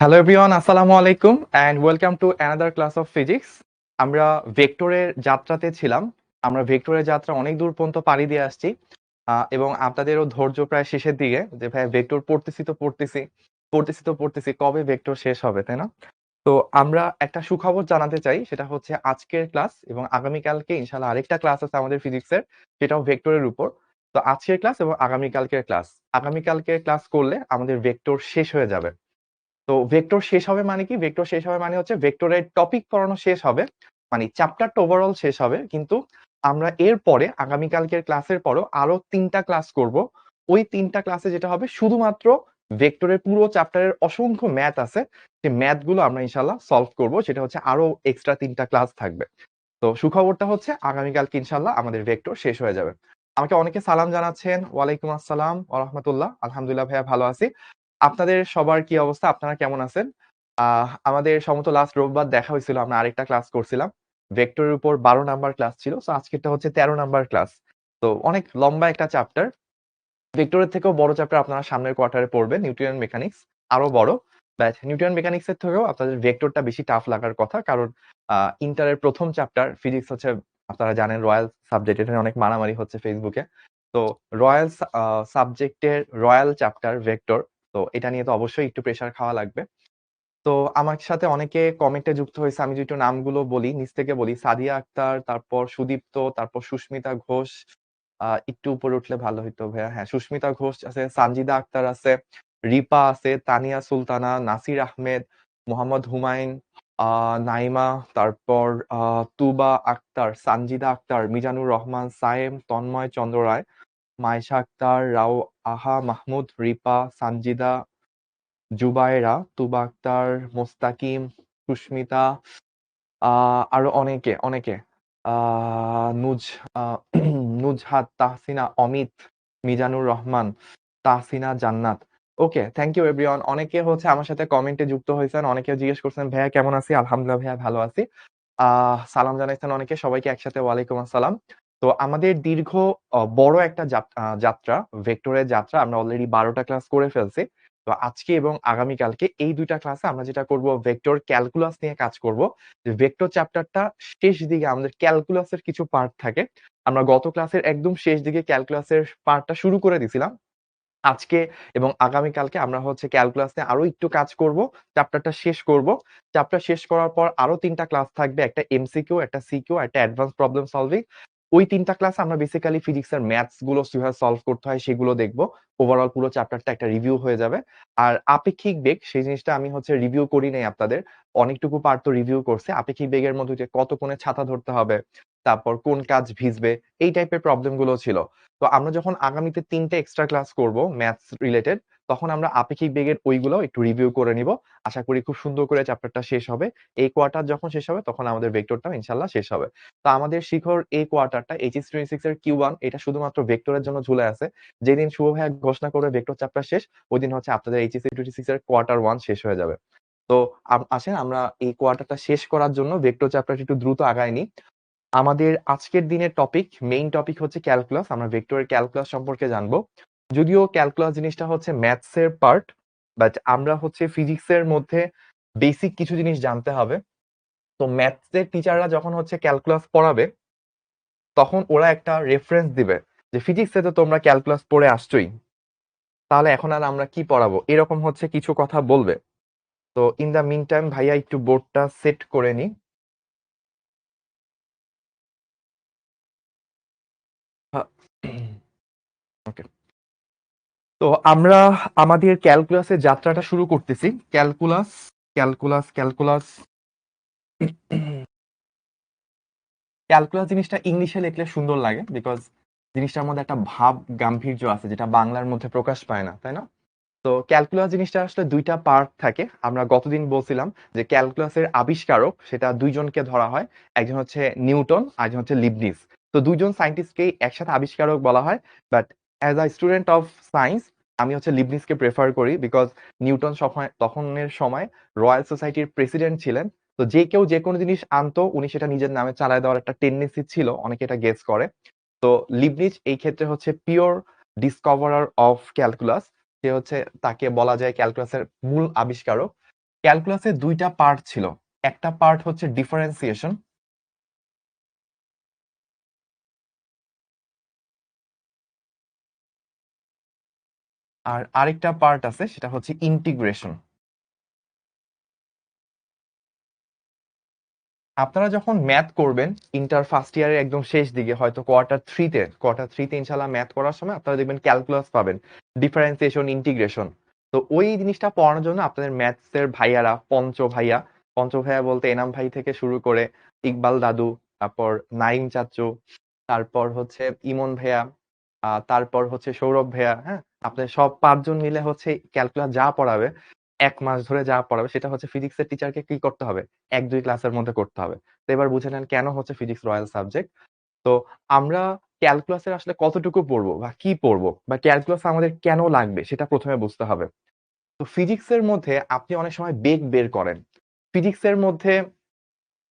Hello everyone, আসসালামু আলাইকুম and welcome to another class of physics. আমরা ভেক্টরের যাত্রাতে ছিলাম। আমরা ভেক্টরের যাত্রা অনেক দূর পর্যন্ত পাড়ি দিয়ে আসছি এবং আপনাদেরও ধৈর্য প্রায় শেষের দিকে যে ভাই ভেক্টর পড়তেছি কবে ভেক্টর শেষ হবে, তাই না? তো আমরা একটা সুখবর জানাতে চাই, সেটা হচ্ছে আজকের ক্লাস এবং আগামীকালকে ইনশাল্লাহ আরেকটা ক্লাস আছে আমাদের ফিজিক্সের, সেটাও ভেক্টরের উপর। তো আজকের ক্লাস এবং আগামীকালকের ক্লাস করলে আমাদের ভেক্টর শেষ হয়ে যাবে। তো ভেক্টর শেষ হবে মানে কি? ভেক্টর শেষ হবে মানে হচ্ছে ভেক্টরের টপিক পড়ানো শেষ হবে। মানে চ্যাপ্টারটা ওভারঅল শেষ হবে। কিন্তু আমরা এর পরে আগামীকালকের ক্লাসের পরেও আরো ৩ টা ক্লাস করব। ওই ৩ টা ক্লাসে যেটা হবে শুধুমাত্র ভেক্টরের পুরো চ্যাপ্টারের অসংখ্য ম্যাথ আছে। সেই ম্যাথ গুলো আমরা ইনশাআল্লাহ সলভ করব। সেটা হচ্ছে আরো এক্সট্রা ৩ টা ক্লাস থাকবে। তো সুখবরটা হচ্ছে আগামীকালকে ইনশাআল্লাহ আমাদের ভেক্টর শেষ হয়ে যাবে। আমাকে অনেকে সালাম জানাচ্ছেন। ওয়ালাইকুম আসসালাম ওয়া রাহমাতুল্লাহ। আলহামদুলিল্লাহ ভাইয়া ভালো আছি। আপনাদের সবার কি অবস্থা? আপনারা কেমন আছেন? আমাদের সম্ভবত লাস্ট রোববার দেখা হইছিল। আমরা আরেকটা ক্লাস করছিলাম। ভেক্টরের উপর ১২ নাম্বার ক্লাস ছিল। সো আজকেরটা হচ্ছে ১৩ নাম্বার ক্লাস। তো অনেক লম্বা একটা চ্যাপ্টার। ভেক্টরের থেকেও বড় চ্যাপ্টার আপনারা সামনের কোয়ার্টারে পড়বেন, নিউটন মেকানিক্স আরো বড়। বাট নিউটন মেকানিক্স এর থেকেও আপনাদের ভেক্টরটা বেশি টাফ লাগার কথা। কারণ ইন্টারের ১ম চ্যাপ্টার ফিজিক্স হচ্ছে, আপনারা জানেন রয়্যাল সাবজেক্ট, এটা নিয়ে অনেক মারামারি হচ্ছে ফেসবুকে। তো রয়্যাল সাবজেক্টের রয়্যাল চ্যাপ্টার ভেক্টর। তো এটা নিয়ে তো অবশ্যই একটু প্রেশার খাওয়া লাগবে। তো আমার সাথে অনেকে কমেন্টে যুক্ত হয়েছে। আমি যদি একটু নামগুলো বলি, নিচ থেকে বলি। সাদিয়া আক্তার, তারপর সুদীপ্ত, তারপর সুস্মিতা ঘোষ। একটু উপরে উঠলে ভালো হইতো ভাইয়া। হ্যাঁ, সুস্মিতা ঘোষ আছে, সানজিদা আক্তার আছে, রিপা আছে, তানিয়া সুলতানা, নাসির আহমেদ, মোহাম্মদ হুমায়ুন, নাইমা, তারপর তুবা আক্তার, সানজিদা আক্তার, মিজানুর রহমান, সায়েম, তন্ময় চন্দ্র রায়, মাইশা আক্তার, রাও আহা মাহমুদ, রিপা, সানজিদা, জুবায়েরা, তুবা আক্তার, মোস্তাকিম, সুস্মিতা, আরো অনেকে। নুজ আ নুজহাত, তাহসিনা, অমিত, মিজানুর রহমান, তাহসিনা জান্নাত। ওকে, থ্যাংক ইউ এভরিওয়ান। অনেকে হচ্ছে আমার সাথে কমেন্টে যুক্ত হয়েছেন। অনেকে জিজ্ঞেস করছেন, "ভাইয়া কেমন আছি?" আলহামদুলিল্লাহ ভাইয়া ভালো আছি। সালাম জানাইছেন অনেকে। সবাইকে একসাথে ওয়ালাইকুম আসসালাম। তো আমাদের দীর্ঘ বড় একটা যাত্রা, ভেক্টরের যাত্রা আমরা অলরেডি ১২ টা ক্লাস করে ফেলছি। তো আজকে এবং আগামীকালকে এই ২ টা ক্লাসে আমরা যেটা করব, ভেক্টর ক্যালকুলাস নিয়ে কাজ করব। যে ভেক্টর চ্যাপ্টারটা শেষ দিকে আমাদের ক্যালকুলাসের কিছু পার্ট থাকে। আমরা গত ক্লাসের একদম শেষ দিকে ক্যালকুলাসের পার্টটা শুরু করে দিছিলাম। আজকে এবং আগামীকালকে আমরা হচ্ছে ক্যালকুলাস নিয়ে আরো একটু কাজ করব। চ্যাপ্টারটা শেষ করব। চ্যাপ্টার শেষ করার পর আরো ৩ টা ক্লাস থাকবে। একটা এমসিকিউ, একটা সিকিউ, একটা অ্যাডভান্স প্রবলেম সলভিং। ওই ৩ টা ক্লাসে আমরা বেসিক্যালি ফিজিক্সের ম্যাথস গুলো কিভাবে সলভ করতে হয় সেগুলো দেখব। ওভারঅল পুরো চ্যাপ্টারটা একটা রিভিউ হয়ে যাবে। আর আপেক্ষিক বেগ, সেই জিনিসটা আমি হচ্ছে রিভিউ করি নাই আপনাদের। অনেকটুকু পার্ট তো রিভিউ করছি। আপেক্ষিক বেগের মধ্যে যে কত কোণে ছাতা ধরতে হবে, তারপর কোন কাজ ভিজবে, এই টাইপের প্রবলেম গুলো ছিল। তো আমরা যখন আগামীতে ৩ টে এক্সট্রা ক্লাস করব ম্যাথস রিলেটেড, তখন আমরা আপেক্ষিক বেগের ওইগুলোও একটু রিভিউ করে নিব। আশা করি খুব সুন্দর করে চ্যাপ্টারটা শেষ হবে। এই কোয়ার্টার যখন শেষ হবে তখন আমাদের ভেক্টরটাও ইনশাআল্লাহ শেষ হবে। তো আমাদের শিখর এই কোয়ার্টারটা এইচএস 26 এর Q1 এটা শুধুমাত্র ভেক্টরের জন্য ঝুলে আছে। যেদিন শুভ ভাইয়া ঘোষণা করবে ভেক্টর চ্যাপ্টার শেষ, ওইদিন হচ্ছে আপনাদের এইচএস 26 এর কোয়ার্টার 1 শেষ হয়ে যাবে। তো আসেন আমরা এই কোয়ার্টারটা শেষ করার জন্য ভেক্টর চ্যাপ্টারটা একটু দ্রুত আগায় নিই। আমাদের আজকের দিনের মেইন টপিক হচ্ছে ক্যালকুলাস। আমরা ভেক্টরের ক্যালকুলাস সম্পর্কে জানবো। যদিও ক্যালকুলাস জিনিসটা হচ্ছে ম্যাথস এর পার্ট, বাট আমরা হচ্ছে ফিজিক্স এর মধ্যে বেসিক কিছু জিনিস জানতে হবে। তো ম্যাথস এর টিচাররা যখন হচ্ছে ক্যালকুলাস পড়াবে, তখন ওরা একটা রেফারেন্স দিবে যে ফিজিক্সে তো তোমরা ক্যালকুলাস পড়ে আসছোই, তাহলে এখন আর আমরা কি পড়াবো, এরকম হচ্ছে কিছু কথা বলবে। তো ইন দা মিন টাইম ভাইয়া একটু বোর্ডটা সেট করে নি। ওকে, তো আমরা আমাদের ক্যালকুলাসের যাত্রাটা শুরু করতেছি। Calculus, calculus. ক্যালকুলাস জিনিসটা ইংলিশে লিখলে সুন্দর লাগে, বিকজ জিনিসটার মধ্যে একটা ভাব গাম্ভীর্য আছে যেটা বাংলার মধ্যে প্রকাশ পায় না, তাই না? তো ক্যালকুলাস জিনিসটা আসলে ২ টা পার্ট থাকে। আমরা গতদিন বলছিলাম যে ক্যালকুলাসের আবিষ্কারক সেটা ২ জনকে ধরা হয়। একজন হচ্ছে নিউটন, আরেকজন হচ্ছে লিবনিজ। তো ২ জন সায়েন্টিস্টকেই একসাথে আবিষ্কারক বলা হয়। But as a student of science আমি হচ্ছে লিবনিজকে প্রেফার করি, বিকজ নিউটন তখনের সময় রয়্যাল সোসাইটির প্রেসিডেন্ট ছিলেন। তো যে কেউ যেকোনো জিনিস আনতো উনি সেটা নিজের নামে চালায় দেওয়ার একটা টেন্ডেন্সি ছিল, অনেকে এটা গেস করে। তো লিবনিজ এই ক্ষেত্রে হচ্ছে পিওর ডিসকভারার অফ ক্যালকুলাস। সে হচ্ছে, তাকে বলা যায় ক্যালকুলাসের মূল আবিষ্কারক। ক্যালকুলাসে ২ টা পার্ট ছিল। একটা পার্ট হচ্ছে ডিফারেন্সিয়েশন আর আরেকটা পার্ট আছে সেটা হচ্ছে ইন্টিগ্রেশন। আপনারা যখন ম্যাথ করবেন ইন্টার ফার্স্ট ইয়ারের একদম শেষ দিকে হয়তো কোয়ার্টার 3 তে ইনশাআল্লাহ ম্যাথ করার সময় আপনারা দেখবেন ক্যালকুলাস পাবেন, ডিফারেন্সিয়েশন, ইন্টিগ্রেশন। তো ওই জিনিসটা পড়ানোর জন্য আপনাদের ম্যাথসের ভাইয়ারা, পঞ্চ ভাইয়া বলতে এনাম ভাই থেকে শুরু করে ইকবাল দাদু, তারপর নাইম চাচু, তারপর হচ্ছে ইমন ভাইয়া, তারপর হচ্ছে সৌরভ ভাইয়া, হ্যাঁ? আপনাদের সব ৫ জন মিলে হচ্ছে ক্যালকুলাস যা পড়াবে, ১ মাস ধরে যা পড়াবে সেটা হচ্ছে ফিজিক্সের টিচারকে কি করতে হবে? ১-২ ক্লাসের মধ্যে করতে হবে। তো এবার বুঝে নেন কেন হচ্ছে ফিজিক্স রয়্যাল সাবজেক্ট। তো আমরা ক্যালকুলাসের আসলে কতটুকু পড়বো বা কি পড়বো বা ক্যালকুলাস আমাদের কেন লাগবে সেটা ১ম এ বুঝতে হবে। তো ফিজিক্সের মধ্যে আপনি অনেক সময় বেগ বের করেন। ফিজিক্সের মধ্যে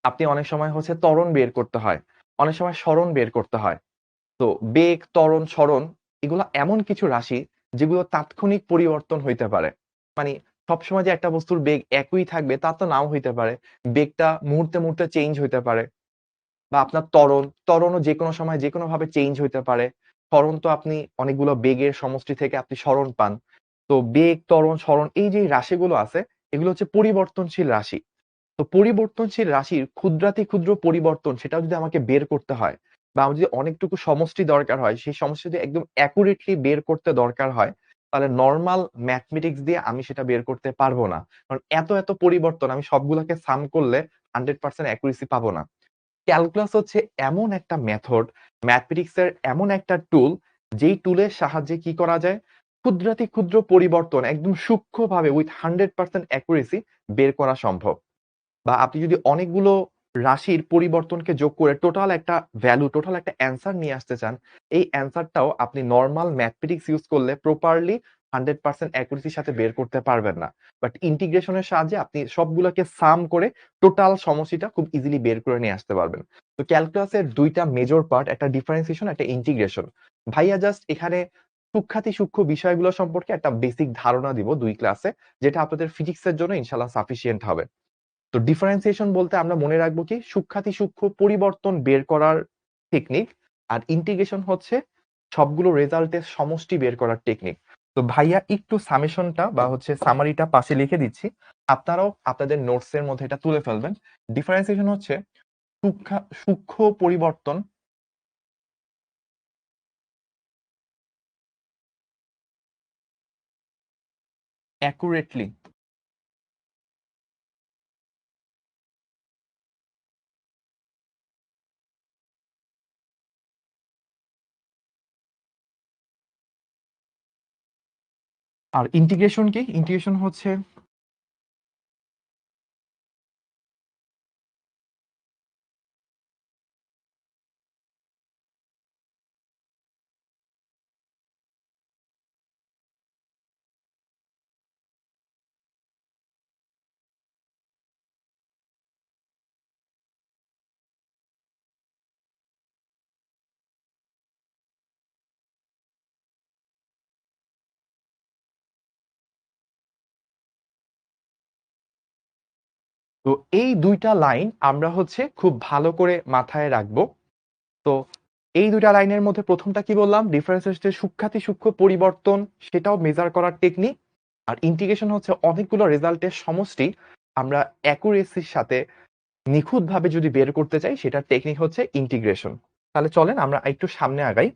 আপনি অনেক সময় হচ্ছে ত্বরণ বের করতে হয়। অনেক সময় সরণ বের করতে হয়। তো বেগ, ত্বরণ, সরণ এগুলা এমন কিছু রাশি যেগুলো তাৎক্ষণিক পরিবর্তন হইতে পারে। মানে সবসময় যে একটা বস্তুর বেগ একই থাকবে তা তো নাও হইতে পারে। বেগটা মুহূর্তে চেঞ্জ হইতে পারে। বা আপনার ত্বরণও যেকোনো সময় যেকোনোভাবে চেঞ্জ হইতে পারে। সরণ তো আপনি অনেকগুলো বেগের সমষ্টি থেকে আপনি সরণ পান। তো বেগ, ত্বরণ, সরণ এই যে রাশিগুলো আছে এগুলো হচ্ছে পরিবর্তনশীল রাশি। তো পরিবর্তনশীল রাশির ক্ষুদ্রাতিক্ষুদ্র পরিবর্তন সেটাও যদি আমাকে বের করতে হয় বা আমার যদি অনেকটুকু সমষ্টি দরকার হয়, সেই সমষ্টি যদি একদম অ্যাকুরেটলি বের করতে দরকার হয়, তাহলে নরমাল ম্যাথমেটিক্স দিয়ে আমি সেটা বের করতে পারব না। কারণ এত পরিবর্তন আমি সবগুলাকে সাম করলে 100% অ্যাকুরেসি পাবো না। ক্যালকুলাস হচ্ছে এমন একটা মেথড, ম্যাথমেটিক্স এর এমন একটা টুল, যেই টুলের সাহায্যে কি করা যায়? ক্ষুদ্রাতিক্ষুদ্র পরিবর্তন একদম সূক্ষ্মভাবে উইথ 100% অ্যাকুরেসি বের করা সম্ভব। বা আপনি যদি অনেকগুলো রাশির পরিবর্তনকে যোগ করে টোটাল একটা ভ্যালু, টোটাল একটা অ্যান্সার নিয়ে আসতে চান, এই অ্যান্সারটাও আপনি নরমাল ম্যাথমেটিক্স ইউজ করলে প্রপারলি 100% অ্যাকুরেসির সাথে বের করতে পারবেন না। বাট ইন্টিগ্রেশনের সাহায্যে আপনি সবগুলোকে সাম করে টোটাল সমষ্টিটা খুব ইজিলি বের করে নিয়ে আসতে পারবেন। তো ক্যালকুলাসের ২ টা মেজর পার্ট, একটা ডিফারেন্সিয়েশন, একটা ইন্টিগ্রেশন। ভাইয়া জাস্ট এখানে সূক্ষ্ম বিষয়গুলো সম্পর্কে একটা বেসিক ধারণা দিব ২ ক্লাসে, যেটা আপনাদের ফিজিক্সের জন্য ইনশাআল্লাহ সাফিসিয়েন্ট হবে। তো ডিফারেন্সিয়েশন বলতে আমরা মনে রাখবো কি সূক্ষ্ম পরিবর্তন বের করার টেকনিক, আর ইন্টিগ্রেশন হচ্ছে সবগুলো রেজাল্টের সমষ্টি বের করার টেকনিক। তো ভাইয়া একটু সামেশনটা বা হচ্ছে সামারিটা পাশে লিখে দিচ্ছি, আপনারাও আপনাদের নোটস এর মধ্যে এটা তুলে ফেলবেন। ডিফারেন্সিয়েশন হচ্ছে সূক্ষ্ম পরিবর্তন অ্যাকুরেটলি, আর ইন্টিগ্রেশন কি? ইন্টিগ্রেশন হচ্ছে তো এই ২ টা লাইন আমরা হচ্ছে খুব ভালো করে মাথায় রাখবো। তো এই ২ টা লাইনের মধ্যে ১ম টা কি বললাম? ডিফারেন্স হচ্ছে সূক্ষ্ম পরিবর্তন, সেটাও মেজার করার টেকনিক। আর ইন্টিগ্রেশন হচ্ছে অনেকগুলো রেজাল্টের সমষ্টি আমরা অ্যাকুরেসির সাথে নিখুঁতভাবে যদি বের করতে চাই সেটার টেকনিক হচ্ছে ইন্টিগ্রেশন। তাহলে চলেন আমরা একটু সামনে আগাই।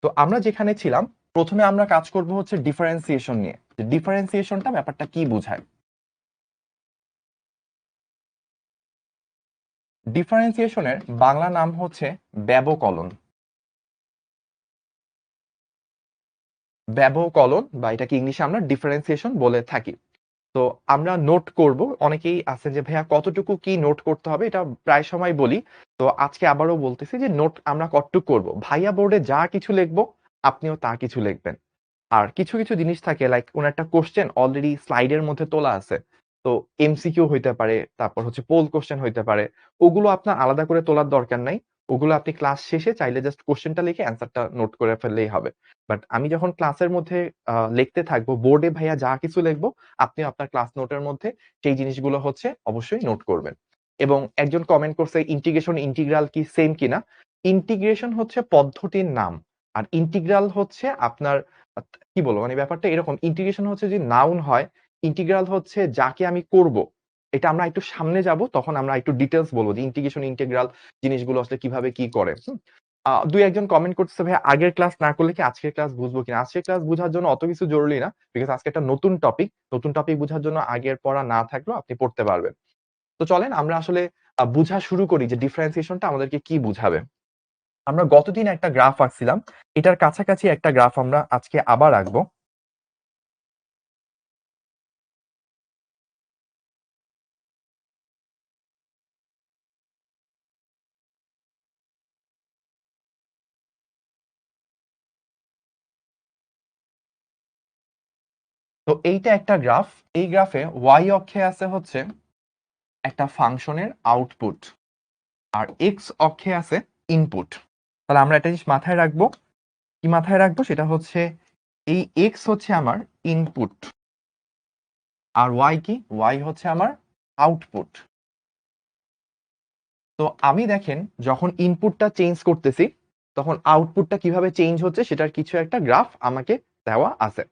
তো আমরা যেখানে ছিলাম, ১ম এ আমরা কাজ করব হচ্ছে ডিফারেন্সিয়েশন নিয়ে। যে ডিফারেন্সিয়েশনটা ব্যাপারটা কি বোঝায়? ডিফারেন্সিয়েশনের বাংলা নাম হচ্ছে ব্যবকলন। ব্যবকলন বা এটাকে ইংলিশে আমরা ডিফারেন্সিয়েশন বলে থাকি। তো আমরা নোট করব। অনেকেই আছে যে ভাইয়া কতটুকু কি নোট করতে হবে? এটা প্রায় সময় বলি। তো আজকে আবারও বলতেছি যে নোট আমরা কতটুক করব। ভাইয়া বোর্ডে যা কিছু লিখবো, আপনিও তা কিছু লিখবেন। আর কিছু জিনিস থাকে লাইক কোন একটা কোয়েশ্চেন অলরেডি স্লাইডের মধ্যে তোলা আছে। তো এমসিকিউ হইতে পারে, তারপর হচ্ছে পোল কোয়েশ্চেন হইতে পারে। ওগুলো আপনার আলাদা করে তোলার দরকার নাই। ওগুলো আপনি ক্লাস শেষে চাইলে জাস্ট কোয়েশ্চেনটা লিখে অ্যান্সারটা নোট করে ফেললেই হবে। বাট আমি যখন ক্লাসের মধ্যে লিখতে থাকবো, বোর্ডে ভাইয়া যা কিছু লিখবো, আপনি আপনার ক্লাস নোটের মধ্যে সেই জিনিসগুলো হচ্ছে অবশ্যই নোট করবেন। এবং একজন কমেন্ট করছে ইন্টিগ্রেশন, ইন্টিগ্রাল কি সেম কিনা? ইন্টিগ্রেশন হচ্ছে পদ্ধতির নাম। আর ইন্টিগ্রাল হচ্ছে আপনার কি বলবো? মানে ব্যাপারটা এরকম, ইন্টিগ্রেশন হচ্ছে যদি নাউন হয়, ইন্টিগ্রাল হচ্ছে যাকে আমি করব। এটা আমরা একটু সামনে যাব, তখন আমরা একটু ডিটেইলস বলব যে ইন্টিগ্রেশন, ইন্টিগ্রাল জিনিসগুলো আসলে কিভাবে কি করে। ২-১ জন কমেন্ট করতেছে, "ভাইয়া আগের ক্লাস না করলে কি আজকের ক্লাস বুঝবো কিনা?" আজকের ক্লাস বুঝার জন্য অত কিছু জরুরি না। বিকজ আজকে একটা নতুন টপিক। নতুন টপিক বুঝার জন্য আগের পড়া না থাকলেও আপনি পড়তে পারবেন। তো চলেন আমরা আসলে বুঝা শুরু করি যে ডিফারেন্সিয়েশনটা আমাদেরকে কি বুঝাবে। আমরা গতদিন একটা গ্রাফ আঁকছিলাম। এটার কাছাকাছি একটা গ্রাফ আমরা আজকে আবার আঁকবো। তো এইটা একটা গ্রাফ। এই গ্রাফে y অক্ষে আছে হচ্ছে একটা ফাংশনের আউটপুট আর x অক্ষে আছে ইনপুট। তাহলে আমরা একটা জিনিস মাথায় রাখবো। কি মাথায় রাখবো? সেটা হচ্ছে এই x হচ্ছে আমার ইনপুট আর y কি? y হচ্ছে আমার আউটপুট। তো আমি দেখেন যখন ইনপুটটা চেঞ্জ করতেছি, তখন আউটপুটটা কিভাবে চেঞ্জ হচ্ছে সেটার কিছু একটা গ্রাফ আমাকে দেওয়া আছে।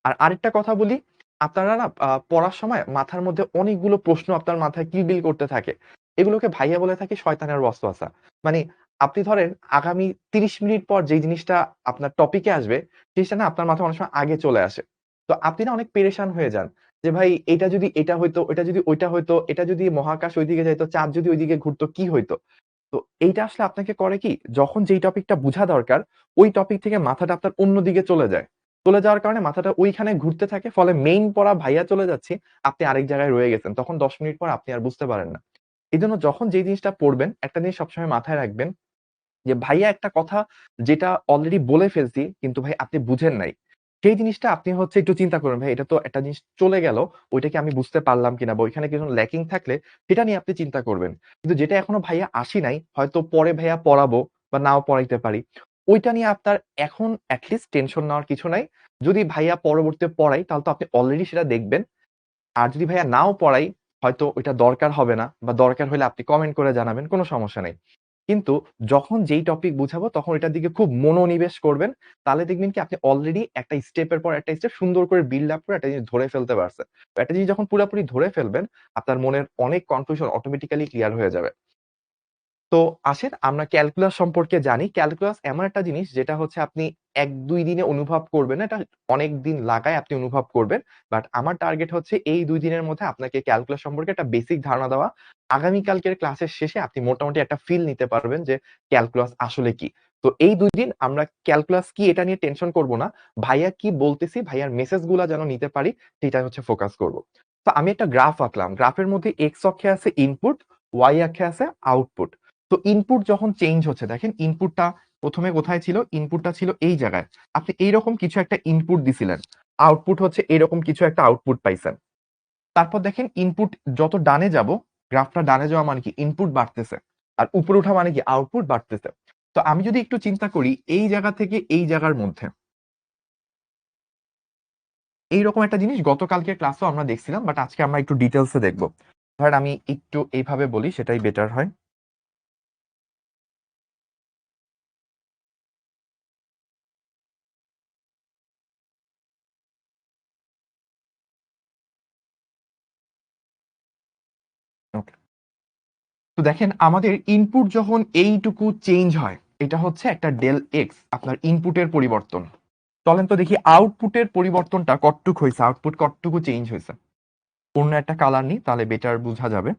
আর আরেকটা কথা বলি, আপনারা না পড়ার সময় মাথার মধ্যে অনেকগুলো প্রশ্ন আপনার মাথায় কিলবিল করতে থাকে। এগুলোকে ভাইয়া বলে থাকি শয়তানের ওয়াসওয়াসা। মানে আপনি ধরেন আগামী ৩০ মিনিট পর যেই জিনিসটা আপনার টপিকে আসবে, জিনিসটা না আপনার মাথায় অনেক সময় আগে চলে আসে। তো আপনি না অনেক পেরেশান হয়ে যান। যে ভাই এটা যদি এটা হইতো, এটা যদি ওইটা হইতো, এটা যদি মহাকাশ ওইদিকে যাইতো, চাঁদ যদি ওইদিকে ঘুরতো কি হইতো? তো এইটা আসলে আপনাকে করে কি, যখন যেই টপিকটা বুঝা দরকার, ওই টপিক থেকে মাথাটা আপনার অন্যদিকে চলে যায়। চলে যাওয়ার কারণে মাথাটা ওইখানে ঘুরতে থাকে। ফলে মেইন পড়া ভাইয়া চলে যাচ্ছে, আপনি আরেক জায়গায় রয়ে গেছেন। তখন ১০ মিনিট পর আপনি আর বুঝতে পারেন না। এজন্য যখন যেই জিনিসটা পড়বেন, একটা জিনিস সবসময় মাথায় রাখবেন যে ভাইয়া একটা কথা যেটা অলরেডি বলে ফেলছি কিন্তু ভাই আপনি বুঝেন নাই। সেই জিনিসটা আপনি হচ্ছে একটু চিন্তা করবেন, ভাই এটা তো একটা জিনিস চলে গেল, ওইটা কি আমি বুঝতে পারলাম কিনা বা ওইখানে কিছু ল্যাকিং থাকলে সেটা নিয়ে আপনি চিন্তা করবেন। কিন্তু যেটা এখনো ভাইয়া আসি নাই, হয়তো পরে ভাইয়া পড়াবো বা নাও পড়াইতে পারি। ওইটা নিয়ে আপনার এখন এট লিস্ট টেনশন নেওয়ার কিছু নাই। যদি ভাইয়া পরবর্তীতে পড়াই তাহলে তো আপনি অলরেডি সেটা দেখবেন। আর যদি ভাইয়া নাও পড়াই, হয়তো ওইটা দরকার হবে না বা দরকার হলে আপনি কমেন্ট করে জানাবেন, কোনো সমস্যা নাই। কিন্তু যখন যেই টপিক বুঝাবো তখন এটার দিকে খুব মনোনিবেশ করবেন। তাহলে দেখবেন কি আপনি অলরেডি একটা স্টেপের পর একটা স্টেপ সুন্দর করে বিল্ড আপ করে একটা জিনিস ধরে ফেলতে পারছেন। তো একটা জিনিস যখন পুরাপুরি ধরে ফেলবেন, আপনার মনের অনেক কনফিউশন অটোমেটিক্যালি ক্লিয়ার হয়ে যাবে। তো আসেন আমরা ক্যালকুলাস সম্পর্কে জানি। ক্যালকুলাস এমন একটা জিনিস যেটা হচ্ছে আপনি ১-২ দিনে অনুভব করবেন না। এটা অনেকদিন লাগায় আপনি অনুভব করবেন। বাট আমার টার্গেট হচ্ছে এই ২ দিনের মধ্যে আপনাকে ক্যালকুলাস সম্পর্কে একটা বেসিক ধারণা দেওয়া। আগামীকালকের ক্লাসের শেষে আপনি মোটামুটি একটা ফিল নিতে পারবেন যে ক্যালকুলাস আসলে কি। তো এই ২ দিন আমরা ক্যালকুলাস কি এটা নিয়ে টেনশন করব না। ভাইয়া কি বলতেছি, ভাইয়ার মেসেজ গুলা যেন নিতে পারি সেটা হচ্ছে ফোকাস করব। তো আমি একটা গ্রাফ আঁকলাম। গ্রাফের মধ্যে এক্স অক্ষে আছে ইনপুট, ওয়াই অক্ষে আছে আউটপুট। তো ইনপুট যখন চেঞ্জ হচ্ছে, দেখেন ইনপুটটা ১ম এ কোথায় ছিল? ইনপুটটা ছিল এই জায়গায়। আপনি এইরকম কিছু একটা ইনপুট দিছিলেন। আউটপুট হচ্ছে এরকম কিছু একটা আউটপুট পাইছেন। তারপর দেখেন ইনপুট যত ডানে যাব, গ্রাফটা ডানে যাওয়া মানে কি ইনপুট বাড়তেছে। আর উপরে ওঠা মানে কি আউটপুট বাড়তেছে। তো আমি যদি একটু চিন্তা করি এই জায়গা থেকে এই জায়গার মধ্যে, এইরকম একটা জিনিস গতকালকের ক্লাসেও আমরা দেখছিলাম বাট আজকে আমরা একটু ডিটেইলস এ দেখব। ধরেন আমি একটু এইভাবে বলি সেটাই বেটার হয়। ওকে। তো দেখেন আমাদের ইনপুট যখন এইটুকু চেঞ্জ হয়, এটা হচ্ছে একটা ডেল এক্স আপনার ইনপুটের পরিবর্তন। চলেন তো দেখি আউটপুটের পরিবর্তনটা কতটুকু হয়েছে, আউটপুট কতটুকু চেঞ্জ হয়েছে। অন্য একটা কালার নিই তাহলে বেটার বোঝা যাবে।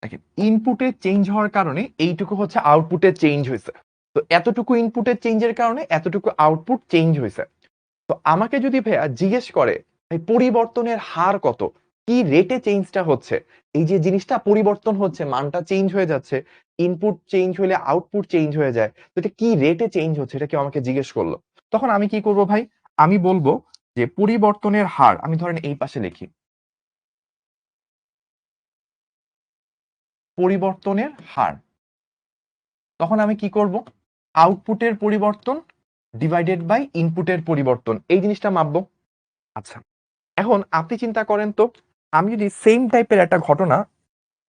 দেখেন ইনপুটে চেঞ্জ হওয়ার কারণে এইটুকু হচ্ছে আউটপুটে চেঞ্জ হয়েছে। তো এতটুকু ইনপুটের চেঞ্জের কারণে এতটুকু আউটপুট চেঞ্জ হয়েছে। তো আমাকে যদি ভাইয়া জিজ্ঞেস করে ভাই পরিবর্তনের হার কত, কি রেটে চেঞ্জটা হচ্ছে, এই যে জিনিসটা পরিবর্তন হচ্ছে মানটা চেঞ্জ হয়ে যাচ্ছে, ইনপুট চেঞ্জ হলে আউটপুট চেঞ্জ হয়ে যায়, তো এটা কি রেটে চেঞ্জ হচ্ছে এটা কেউ আমাকে জিজ্ঞেস করলো, তখন আমি কি করব ভাই, আমি বলবো যে পরিবর্তনের হার, আমি ধরেন এই পাশে লিখি পরিবর্তনের হার, তখন আমি কি করব, আউটপুটের পরিবর্তন ডিভাইডেড বাই ইনপুটের পরিবর্তন, এই জিনিসটা মাপবো। আচ্ছা, এখন আপনি চিন্তা করেন তো, আমি যদি সেম টাইপের একটা ঘটনা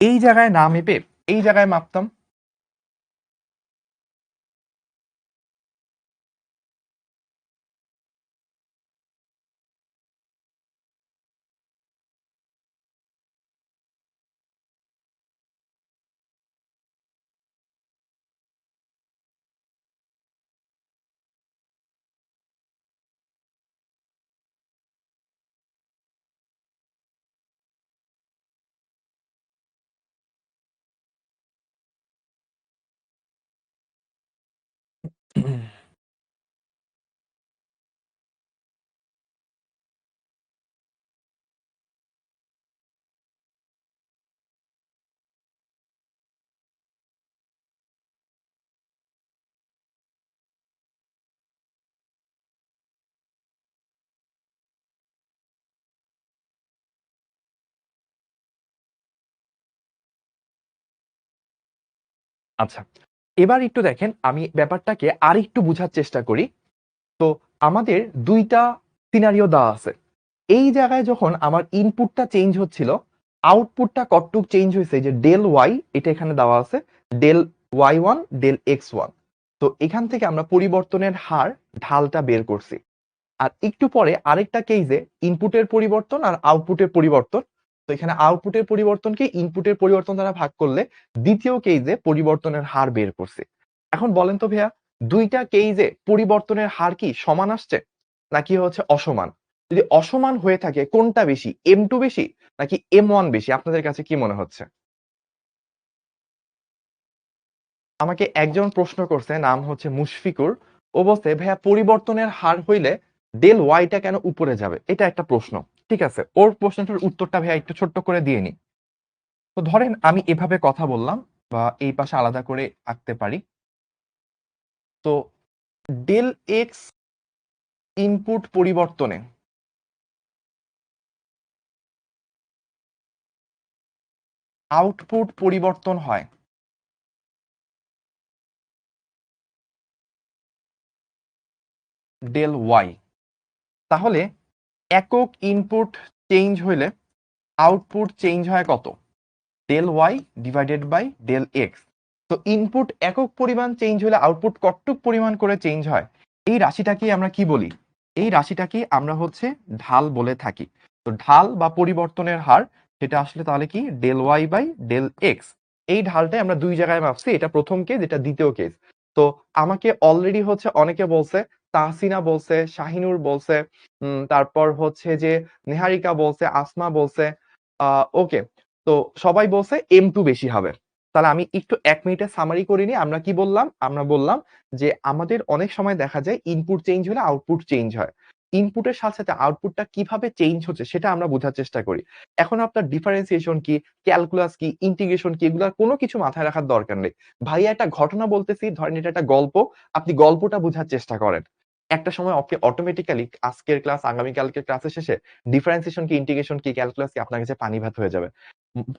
এই জায়গায় না মেপে এই জায়গায় মাপতাম, আচ্ছা, এবার একটু দেখেন, আমি ব্যাপারটাকে আর একটু বোঝার চেষ্টা করি। তো আমাদের দুইটা সিনারিও দেওয়া আছে, এই জায়গায় যখন আমার ইনপুটটা চেঞ্জ হচ্ছিল, আউটপুটটা কতটুক চেঞ্জ হয়েছে, যে ডেল ওয়াই এটা এখানে দেওয়া আছে, del y one del x one. তো এখান থেকে আমরা পরিবর্তনের হার ঢালটা বের করছি। আর একটু পরে আরেকটা কেসে ইনপুটের পরিবর্তন আর আউটপুটের পরিবর্তন, তো এখানে আউটপুটের পরিবর্তনকে ইনপুটের পরিবর্তন দ্বারা ভাগ করলে দ্বিতীয় কেসে পরিবর্তনের হার বের করছে। এখন বলেন তো ভাইয়া, দুইটা কেসে পরিবর্তনের হার কি সমান আসছে নাকি হচ্ছে অসমান? যদি অসমান হয়ে থাকে কোনটা বেশি, এম টু বেশি নাকি এম ওয়ান বেশি, আপনাদের কাছে কি মনে হচ্ছে? আমাকে একজন প্রশ্ন করছে, নাম হচ্ছে মুশফিকুর। ও বলছে ভাইয়া পরিবর্তনের হার হইলে ডেল ওয়াইটা কেন উপরে যাবে, এটা একটা প্রশ্ন। ঠিক আছে, ওর প্রশ্নটার উত্তরটা ভাইয়া একটু ছোট্ট করে দিয়ে নি। তো ধরেন আমি এভাবে কথা বললাম, বা এই পাশে আলাদা করে আঁকতে পারি। তো ডেল এক্স ইনপুট পরিবর্তনে আউটপুট পরিবর্তন হয় ডেল ওয়াই, তাহলে একক ইনপুট চেঞ্জ হইলে আউটপুট চেঞ্জ হয় কত, del y divided by del x. তো ইনপুট একক পরিমাণ চেঞ্জ হলে আউটপুট কতটুক পরিমাণ করে চেঞ্জ হয়, এই রাশিটাকে আমরা কি বলি, এই রাশিটাকে আমরা হচ্ছে ঢাল বলে থাকি। তো ঢাল বা পরিবর্তনের হার, সেটা আসলে তাহলে কি del Y by del x. এই ঢালটাই আমরা দুই জায়গায় মাপছি, এটা প্রথম কেস, এটা দ্বিতীয় কেস। তো আমাকে অলরেডি হচ্ছে অনেকে বলছে, তাহসিনা বলছে, শাহিনুর বলছে, তারপর হচ্ছে যে নেহারিকা বলছে, আসমা বলছে, ওকে, তো সবাই বলছে এম টু বেশি হবে। তাহলে আমি একটু 1 মিনিটে সামারি করে নিই, আমরা কি বললাম, আমরা বললাম যে আমাদের অনেক সময় দেখা যায় ইনপুট চেঞ্জ হলে আউটপুট চেঞ্জ হয়, ইনপুটের সাথে সাথে আউটপুটটা কিভাবে চেঞ্জ হচ্ছে সেটা আমরা বোঝার চেষ্টা করি। এখন আপনার ডিফারেন্সিয়েশন কি, ক্যালকুলাস কি, ইন্টিগ্রেশন কি, এগুলার কোনো কিছু মাথায় রাখার দরকার নেই। ভাইয়া একটা ঘটনা বলতেছি, ধরেন এটা একটা গল্প, আপনি গল্পটা বোঝার চেষ্টা করেন। একটা সময় অটোমেটিক্যালি আজকের ক্লাস আগামীকালকের ক্লাসের শেষে ডিফারেন্সিয়েশন কি, ইন্টিগ্রেশন কি, ক্যালকুলাস কি আপনার কাছে পানি ভাত হয়ে যাবে।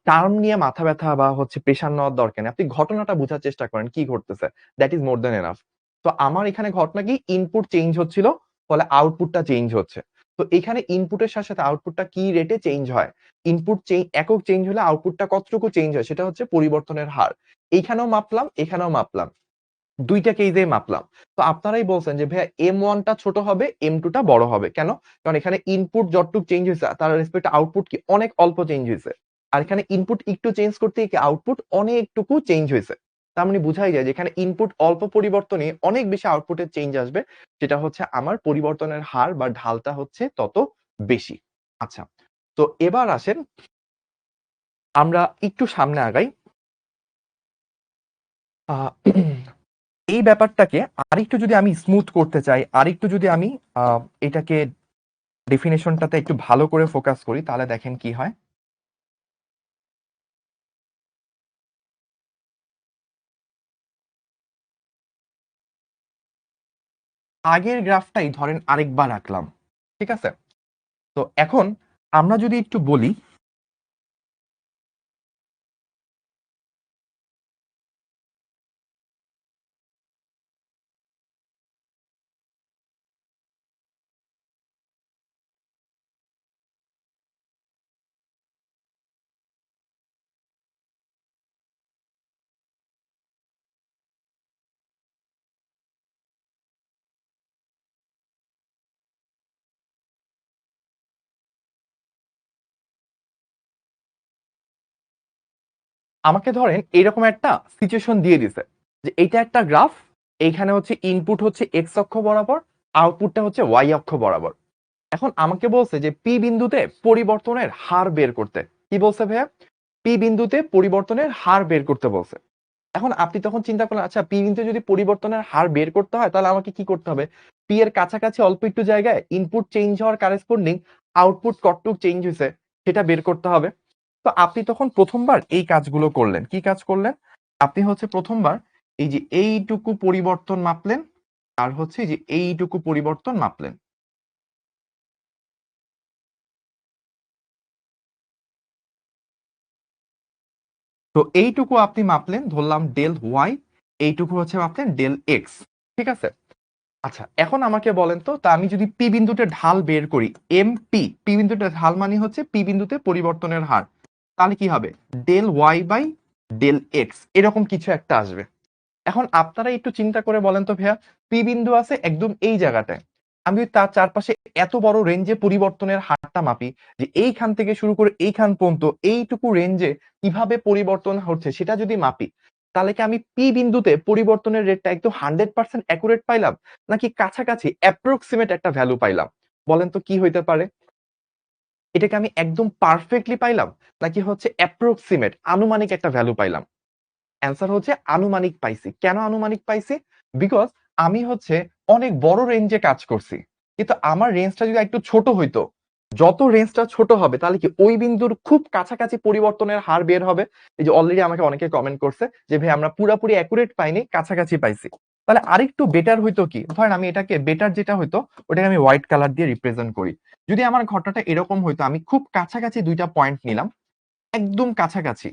টার্ম নিয়ে মাথা ব্যথা বা হচ্ছে প্রেশার নেওয়ার দরকার নেই, আপনি ঘটনাটা বোঝার চেষ্টা করেন কি ঘটতেছে, that is more than enough. তো আমার এখানে ঘটনা কি, ইনপুট চেঞ্জ হচ্ছিল, ফলে আউটপুটটা চেঞ্জ হচ্ছে। তো এখানে ইনপুটের সাথে সাথে আউটপুটটা কি রেটে চেঞ্জ হয়, ইনপুট একক চেঞ্জ হলে আউটপুটটা কতটুকু চেঞ্জ হয়, সেটা হচ্ছে পরিবর্তনের হার। এইখানেও মাপলাম, এখানেও মাপলাম, দুইটা কেসেই মাপলাম। তো আপনারাই বলছেন যে ভাইয়া এম ওয়ান টা ছোট হবে, এম টু টা বড় হবে কেন, কারণ এখানে ইনপুট যতটুকু চেঞ্জ হয়েছে তার রেসপেক্ট আউটপুট কি অনেক অল্প চেঞ্জ হয়েছে, আর এখানে ইনপুট একটু চেঞ্জ করতে কি আউটপুট অনেকটুকু চেঞ্জ হয়েছে। তার মানে বুঝাই যায় যে এখানে ইনপুট অল্প পরিবর্তনে অনেক বেশি আউটপুটের চেঞ্জ আসবে, যেটা হচ্ছে আমার পরিবর্তনের হার বা ঢালটা হচ্ছে তত বেশি। আচ্ছা, তো এবার আসেন আমরা একটু সামনে আগাই। আহ এই ব্যাপারটাকে আরেকটু যদি আমি স্মুথ করতে চাই, আরেকটু যদি আমি এটাকে ডেফিনেশনটাতে একটু ভালো করে ফোকাস করি, তাহলে দেখেন কি হয়। আগের গ্রাফটাই ধরেন আরেকবার আঁকলাম, ঠিক আছে? তো এখন আমরা যদি একটু বলি, আমাকে ধরেন এরকম একটা সিচুয়েশন দিয়ে দিছে যে এইটা একটা গ্রাফ, এইখানে হচ্ছে ইনপুট হচ্ছে এক্স অক্ষ বরাবর, আউটপুটটা হচ্ছে ওয়াই অক্ষ বরাবর। এখন আমাকে বলছে যে পি বিন্দুতে পরিবর্তনের হার বের করতে। কি বলছে ভাইয়া? পি বিন্দুতে পরিবর্তনের হার বের করতে বলছে। এখন আপনি তখন চিন্তা করলেন, আচ্ছা পি বিন্দুতে যদি পরিবর্তনের হার বের করতে হয় তাহলে আমাকে কি করতে হবে? পি এর কাছাকাছি অল্প একটু জায়গায় ইনপুট চেঞ্জ হওয়ার কারেসপন্ডিং আউটপুট কতটুকু চেঞ্জ হয়েছে সেটা বের করতে হবে। তো আপনি তখন প্রথমবার এই কাজগুলো করলেন। কি কাজ করলেন? আপনি হচ্ছে প্রথমবার এই যে এইটুকু পরিবর্তন মাপলেন, আর হচ্ছে এই যে এইটুকু পরিবর্তন মাপলেন। তো এইটুকু আপনি মাপলেন, ধরলাম ডেল ওয়াই, এইটুকু হচ্ছে মাপলেন ডেল এক্স, ঠিক আছে? আচ্ছা এখন আমাকে বলেন তো, তা আমি যদি পি বিন্দুতে ঢাল বের করি, এম পি, পি বিন্দুতে ঢাল মানে হচ্ছে পি বিন্দুতে পরিবর্তনের হার, তাহলে কি হবে? Del Y by del x, এরকম কিছু একটা আসবে। এখন আপনারা একটু চিন্তা করে বলেন তো ভাইয়া, পি বিন্দু আছে একদম এই জায়গাটায়, আমি যদি তার চারপাশে এত বড় রেঞ্জে পরিবর্তনের হারটা মাপি, যে এইখান থেকে শুরু করে এইখান পর্যন্ত এইটুকু রেঞ্জে কিভাবে পরিবর্তন হচ্ছে সেটা যদি মাপি, তাহলে কি আমি পি বিন্দুতে পরিবর্তনের রেটটা একদম 100% অ্যাকুরেট পাইলাম, নাকি কাছাকাছি অ্যাপ্রক্সিমেট একটা ভ্যালু পাইলাম? বলেন তো কি হইতে পারে? এটাকে আমি একদম পারফেক্টলি পাইলাম, নাকি হচ্ছে অ্যাপ্রক্সিমেট আনুমানিক একটা ভ্যালু পাইলাম? অ্যান্সার হচ্ছে আনুমানিক পাইছি। কেন আনুমানিক পাইছি? বিকজ আমি হচ্ছে অনেক বড় রেঞ্জে কাজ করছি। কিন্তু আমার রেঞ্জটা যদি একটু ছোট হইতো, যত রেঞ্জটা ছোট হবে তাহলে কি ওই বিন্দুর খুব কাছাকাছি পরিবর্তনের হার বের হবে। এই যে অলরেডি আমাকে অনেকে কমেন্ট করছে যে ভাই আমরা পুরাপুরি অ্যাকুরেট পাইনি, কাছাকাছি পাইছি। তাহলে আরেকটু বেটার হইতো কি, ধরেন আমি এটাকে বেটার যেটা হইতো ওটাকে আমি হোয়াইট কালার দিয়ে রিপ্রেজেন্ট করি। যদি আমার ঘটনাটা এরকম হইতো, আমি খুব কাছাকাছি দুইটা পয়েন্ট নিলাম, একদম কাছাকাছি।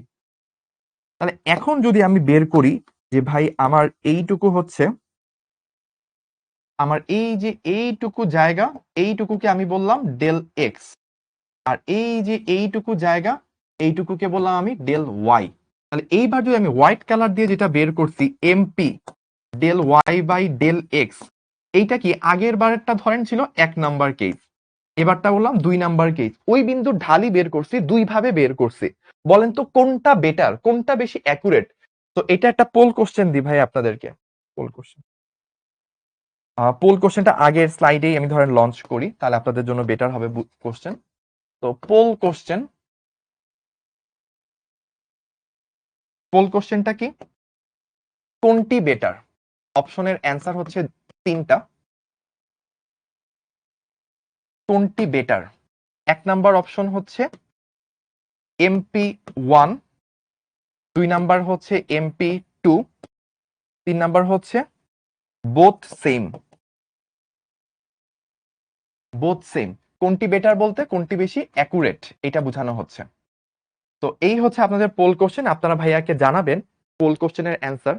তাহলে এখন যদি আমি বের করি যে ভাই আমার এইটুকু হচ্ছে, আমার এই যে এইটুকু জায়গা, এইটুকুকে আমি বললাম ডেল এক্স, আর এই যে এইটুকু জায়গা, এইটুকুকে বললাম আমি ডেল ওয়াই। তাহলে এইবার যদি আমি হোয়াইট কালার দিয়ে যেটা বের করছি, MP del Y by del x, এইটা কি আগের বারেরটা ধরেন ছিল 1 নাম্বার কেস, এবারটা বললাম 2 নাম্বার কেস। ওই বিন্দুর ঢালই বের করছি, দুই ভাবে বের করছি। বলেন তো কোনটা বেটার, কোনটা বেশি অ্যাকুরেট? তো এটা একটা পোল কোশ্চেন দি ভাই আপনাদেরকে। পোল কোশ্চেন, পোল কোশ্চেনটা আগের স্লাইডেই আমি ধরেন লঞ্চ করি, তাহলে আপনাদের জন্য বেটার হবে কোশ্চেন। তো পোল কোশ্চেনটা কি? কোনটি বেটার? অপশনের অ্যান্সার হচ্ছে তিনটা। কোনটি বেটার? 1 নাম্বার অপশন হচ্ছে এমপি ওয়ান, 2 নাম্বার হচ্ছে এমপি টু, 3 নাম্বার হচ্ছে বোথ সেম। বোথ সেম, কোনটি বেটার বলতে কোনটি বেশি অ্যাকুরেট এটা বোঝানো হচ্ছে। তো এই হচ্ছে আপনাদের পোল কোশ্চেন, আপনারা ভাইয়াকে জানাবেন পোল কোশ্চেনের অ্যান্সার।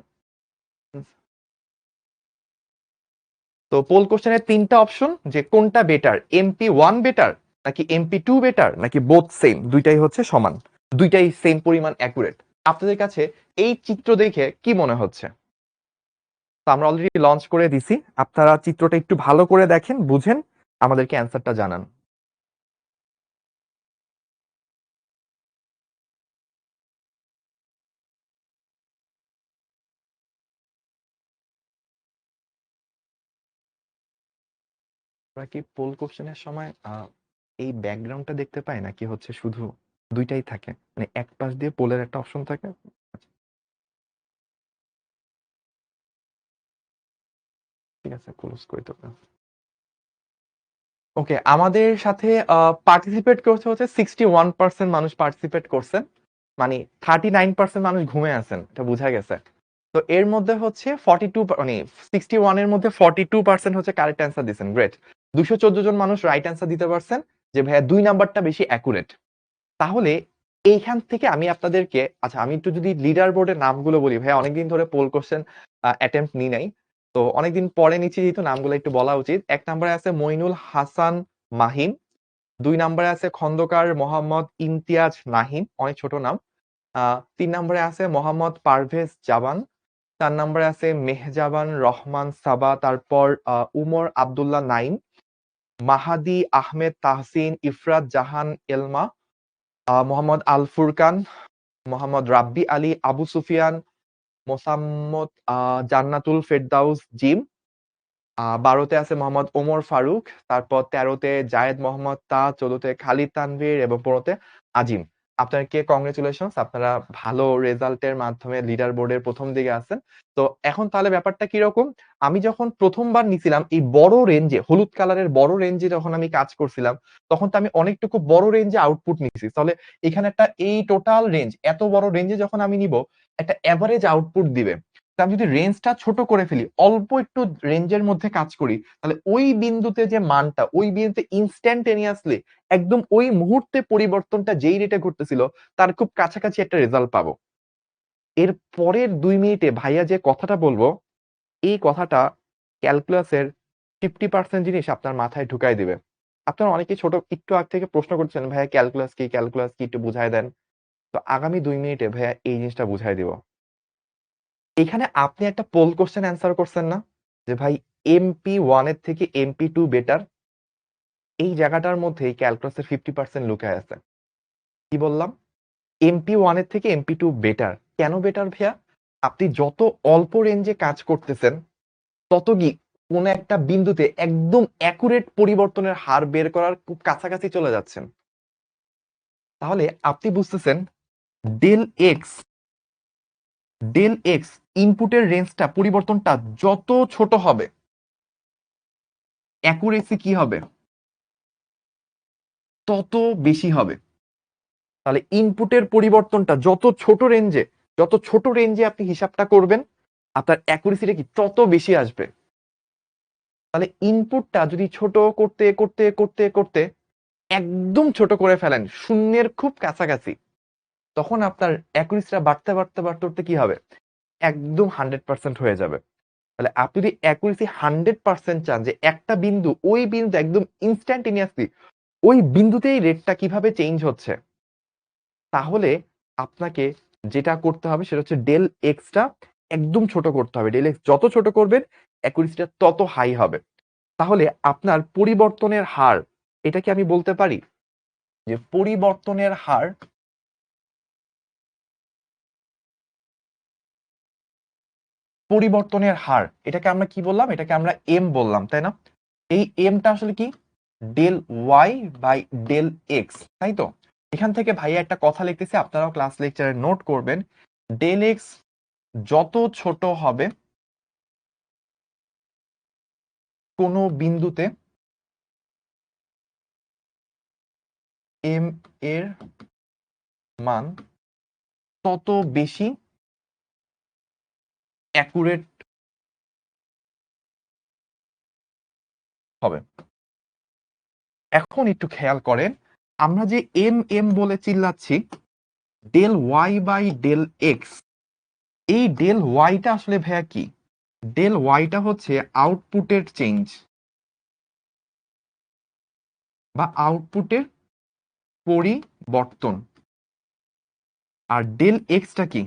তো পোল কোশ্চেনের 3টা অপশন, যে কোনটা বেটার, এমপি ওয়ান বেটার নাকি এমপি টু বেটার নাকি বোথ সেম, দুইটাই হচ্ছে সমান, দুইটাই সেম পরিমাণ অ্যাকুরেট। আপনাদের কাছে এই চিত্র দেখে কি মনে হচ্ছে? তো আমরা অলরেডি লঞ্চ করে দিছি, আপনারা চিত্রটা একটু ভালো করে দেখেন, বুঝেন, আমাদেরকে অ্যান্সারটা জানান। আমরা কি পোল কোশ্চেনের সময় এই ব্যাকগ্রাউন্ডটা দেখতে পাই, নাকি হচ্ছে শুধু দুইটাই থাকে, মানে এক পাশ দিয়ে পোলের একটা অপশন থাকে? ঠিক আছে, ক্লোজ করে দেবো। ওকে, আমাদের সাথে পার্টিসিপেট করছে হচ্ছে 61% মানুষ পার্টিসিপেট করছেন, মানে 39% মানুষ ঘুমে আছেন, এটা বোঝা গেছে। তো এর মধ্যে হচ্ছে 42 মানে 61 এর মধ্যে 42% হচ্ছে কারেক্ট অ্যান্সার দিছেন। গ্রেট। 214 জন মানুষ রাইট অ্যান্সার দিতে পারছেন যে ভাইয়া 2 নাম্বারটা বেশি অ্যাকুরেট। তাহলে এইখান থেকে আমি আপনাদেরকে আচ্ছা আমি একটু যদি লিডার বোর্ডের নামগুলো বলি ভাইয়া অনেকদিন ধরে পোল কোশ্চেন অ্যাটেম্প্ট নিই নাই। তো অনেকদিন পরে নিচ্ছি যেহেতু নামগুলো একটু বলা উচিত। ১ নম্বরে আছে মইনুল হাসান মাহিম, ২ নম্বরে আছে খন্দকার মোহাম্মদ ইমতিয়াজ নাহিম, অনেক ছোট নাম। ৩ নম্বরে আছে মোহাম্মদ পারভেজ জাবান, ৪ নম্বরে আছে মেহজাবান রহমান সাবা, তারপর উমর আব্দুল্লাহ নাইম, মাহাদি আহমেদ তাহসিন, ইফরাত জাহান এলমা, মোহাম্মদ আল ফুরকান, মোহাম্মদ রাব্বি আলী, আবু সুফিয়ান, মোসাম্মদ জান্নাতুল ফেরদাউস জিম, ১২ তে আছে মোহাম্মদ ওমর ফারুক, তারপর ১৩ তে জায়েদ মোহাম্মদ তা, ১৪ তে খালিদ তানভীর এবং ১৫ তে আজিম। আপনাদেরকে কংগ্রেচুলেশনস, আপনারা ভালো রেজাল্টের মাধ্যমে লিডার বোর্ডের ১ম দিকে আছেন। তো এখন তাহলে ব্যাপারটা কিরকম? আমি যখন ১ম বার নিছিলাম এই বড় রেঞ্জে, হলুদ কালারের বড় রেঞ্জে যখন আমি কাজ করছিলাম, তখন তো আমি অনেকটুকু বড় রেঞ্জে আউটপুট নিছি। তাহলে এখানে একটা এই টোটাল রেঞ্জ, এত বড় রেঞ্জে যখন আমি নিব, একটা এভারেজ আউটপুট দিবে। তা আমি যদি রেঞ্জটা ছোট করে ফেলি, অল্প একটু রেঞ্জের মধ্যে কাজ করি, তাহলে ওই বিন্দুতে যে মানটা, ওই বিন্দুতে ইনস্ট্যান্টেনিয়াসলি একদম ওই মুহূর্তে পরিবর্তনটা যেই রেটে ঘটতেছিল, তার খুব কাছাকাছি একটা রেজাল্ট পাবো। এর পরের ২ মিনিটে ভাইয়া যে কথাটা বলবো, এই কথাটা ক্যালকুলাসের 50% জিনিস আপনার মাথায় ঢুকাই দিবে। আপনারা অনেকেই ছোট একটু আগ থেকে প্রশ্ন করছেন, "ভাইয়া ক্যালকুলাস কি? ক্যালকুলাস কি? একটু বুঝায় দেন।" তো আগামী ২ মিনিটে ভাইয়া এই জিনিসটা বুঝায় দিব। এখানে আপনি একটা পোল কোশ্চেন অ্যান্সার করছেন না? যে ভাই MP1 এর থেকে MP2 বেটার। এই জায়গাটার মধ্যেই ক্যালকুলাসের 50% লুকায় আছে। কি বললাম? MP1 এর থেকে MP2 বেটার। কেন বেটার ভাইয়া? আপনি যত অল্প রেঞ্জে কাজ করতেছেন, তত কি কোন একটা বিন্দুতে একদম অ্যাকুরেট পরিবর্তনের হার বের করার খুব কাছাকাছি চলে যাচ্ছেন। তাহলে আপনি বুঝতেছেন ডেল এক্স, ডেল এক্স ইনপুটের রেঞ্জটা পরিবর্তনটা যত ছোট হবে, অ্যাকুরেসি কি হবে? তত বেশি হবে। তাহলে ইনপুটের পরিবর্তনটা যত ছোট রেঞ্জে আপনি হিসাবটা করবেন, আপনার অ্যাকুরেসিটা কি তত বেশি আসবে। তাহলে ইনপুটটা যদি ছোট করতে করতে করতে করতে একদম ছোট করে ফেলেন, শূন্যের খুব কাছাকাছি, তখন আপনার অ্যাকুরেসিটা বাড়তে বাড়তে বাড়তে বাড়তে কি হবে? একদম 100% হয়ে যাবে। তাহলে আপনি যদি অ্যাকুরেসি 100% চান যে একটা বিন্দু, ওই বিন্দু একদম ইনস্ট্যান্টেনিয়াসলি ওই বিন্দুতেই রেটটা কিভাবে চেঞ্জ হচ্ছে, তাহলে আপনাকে যেটা করতে হবে সেটা হচ্ছে ডেল এক্সটা একদম ছোট করতে হবে। ডেল এক্স যত ছোট করবেন অ্যাকুরেসিটা তত হাই হবে। তাহলে আপনার পরিবর্তনের হার, এটা কি আমি বলতে পারি যে পরিবর্তনের হার এটাকে আমরা কি বললাম? এটাকে আমরা এম বললাম, তাই না? এই এমটা আসলে কি? Del Y by del x, তাই তো? এখান থেকে ভাইয়া একটা কথা লিখতেছি, আপনারাও ক্লাস লেকচারে নোট করবেন। ডেল এক্স যত ছোট হবে কোনো বিন্দুতে এম এর মান তত বেশি অ্যাকুরেট হবে। এখন একটু খেয়াল করেন, আমরা যে এম এম বলে চিল্লাচ্ছি, del Y by del x, এই ডেল ওয়াইটা আসলে ভাইয়া কি? ডেল ওয়াইটা হচ্ছে আউটপুটের চেঞ্জ বা আউটপুটের পরিবর্তন। আর ডেল এক্সটা কি?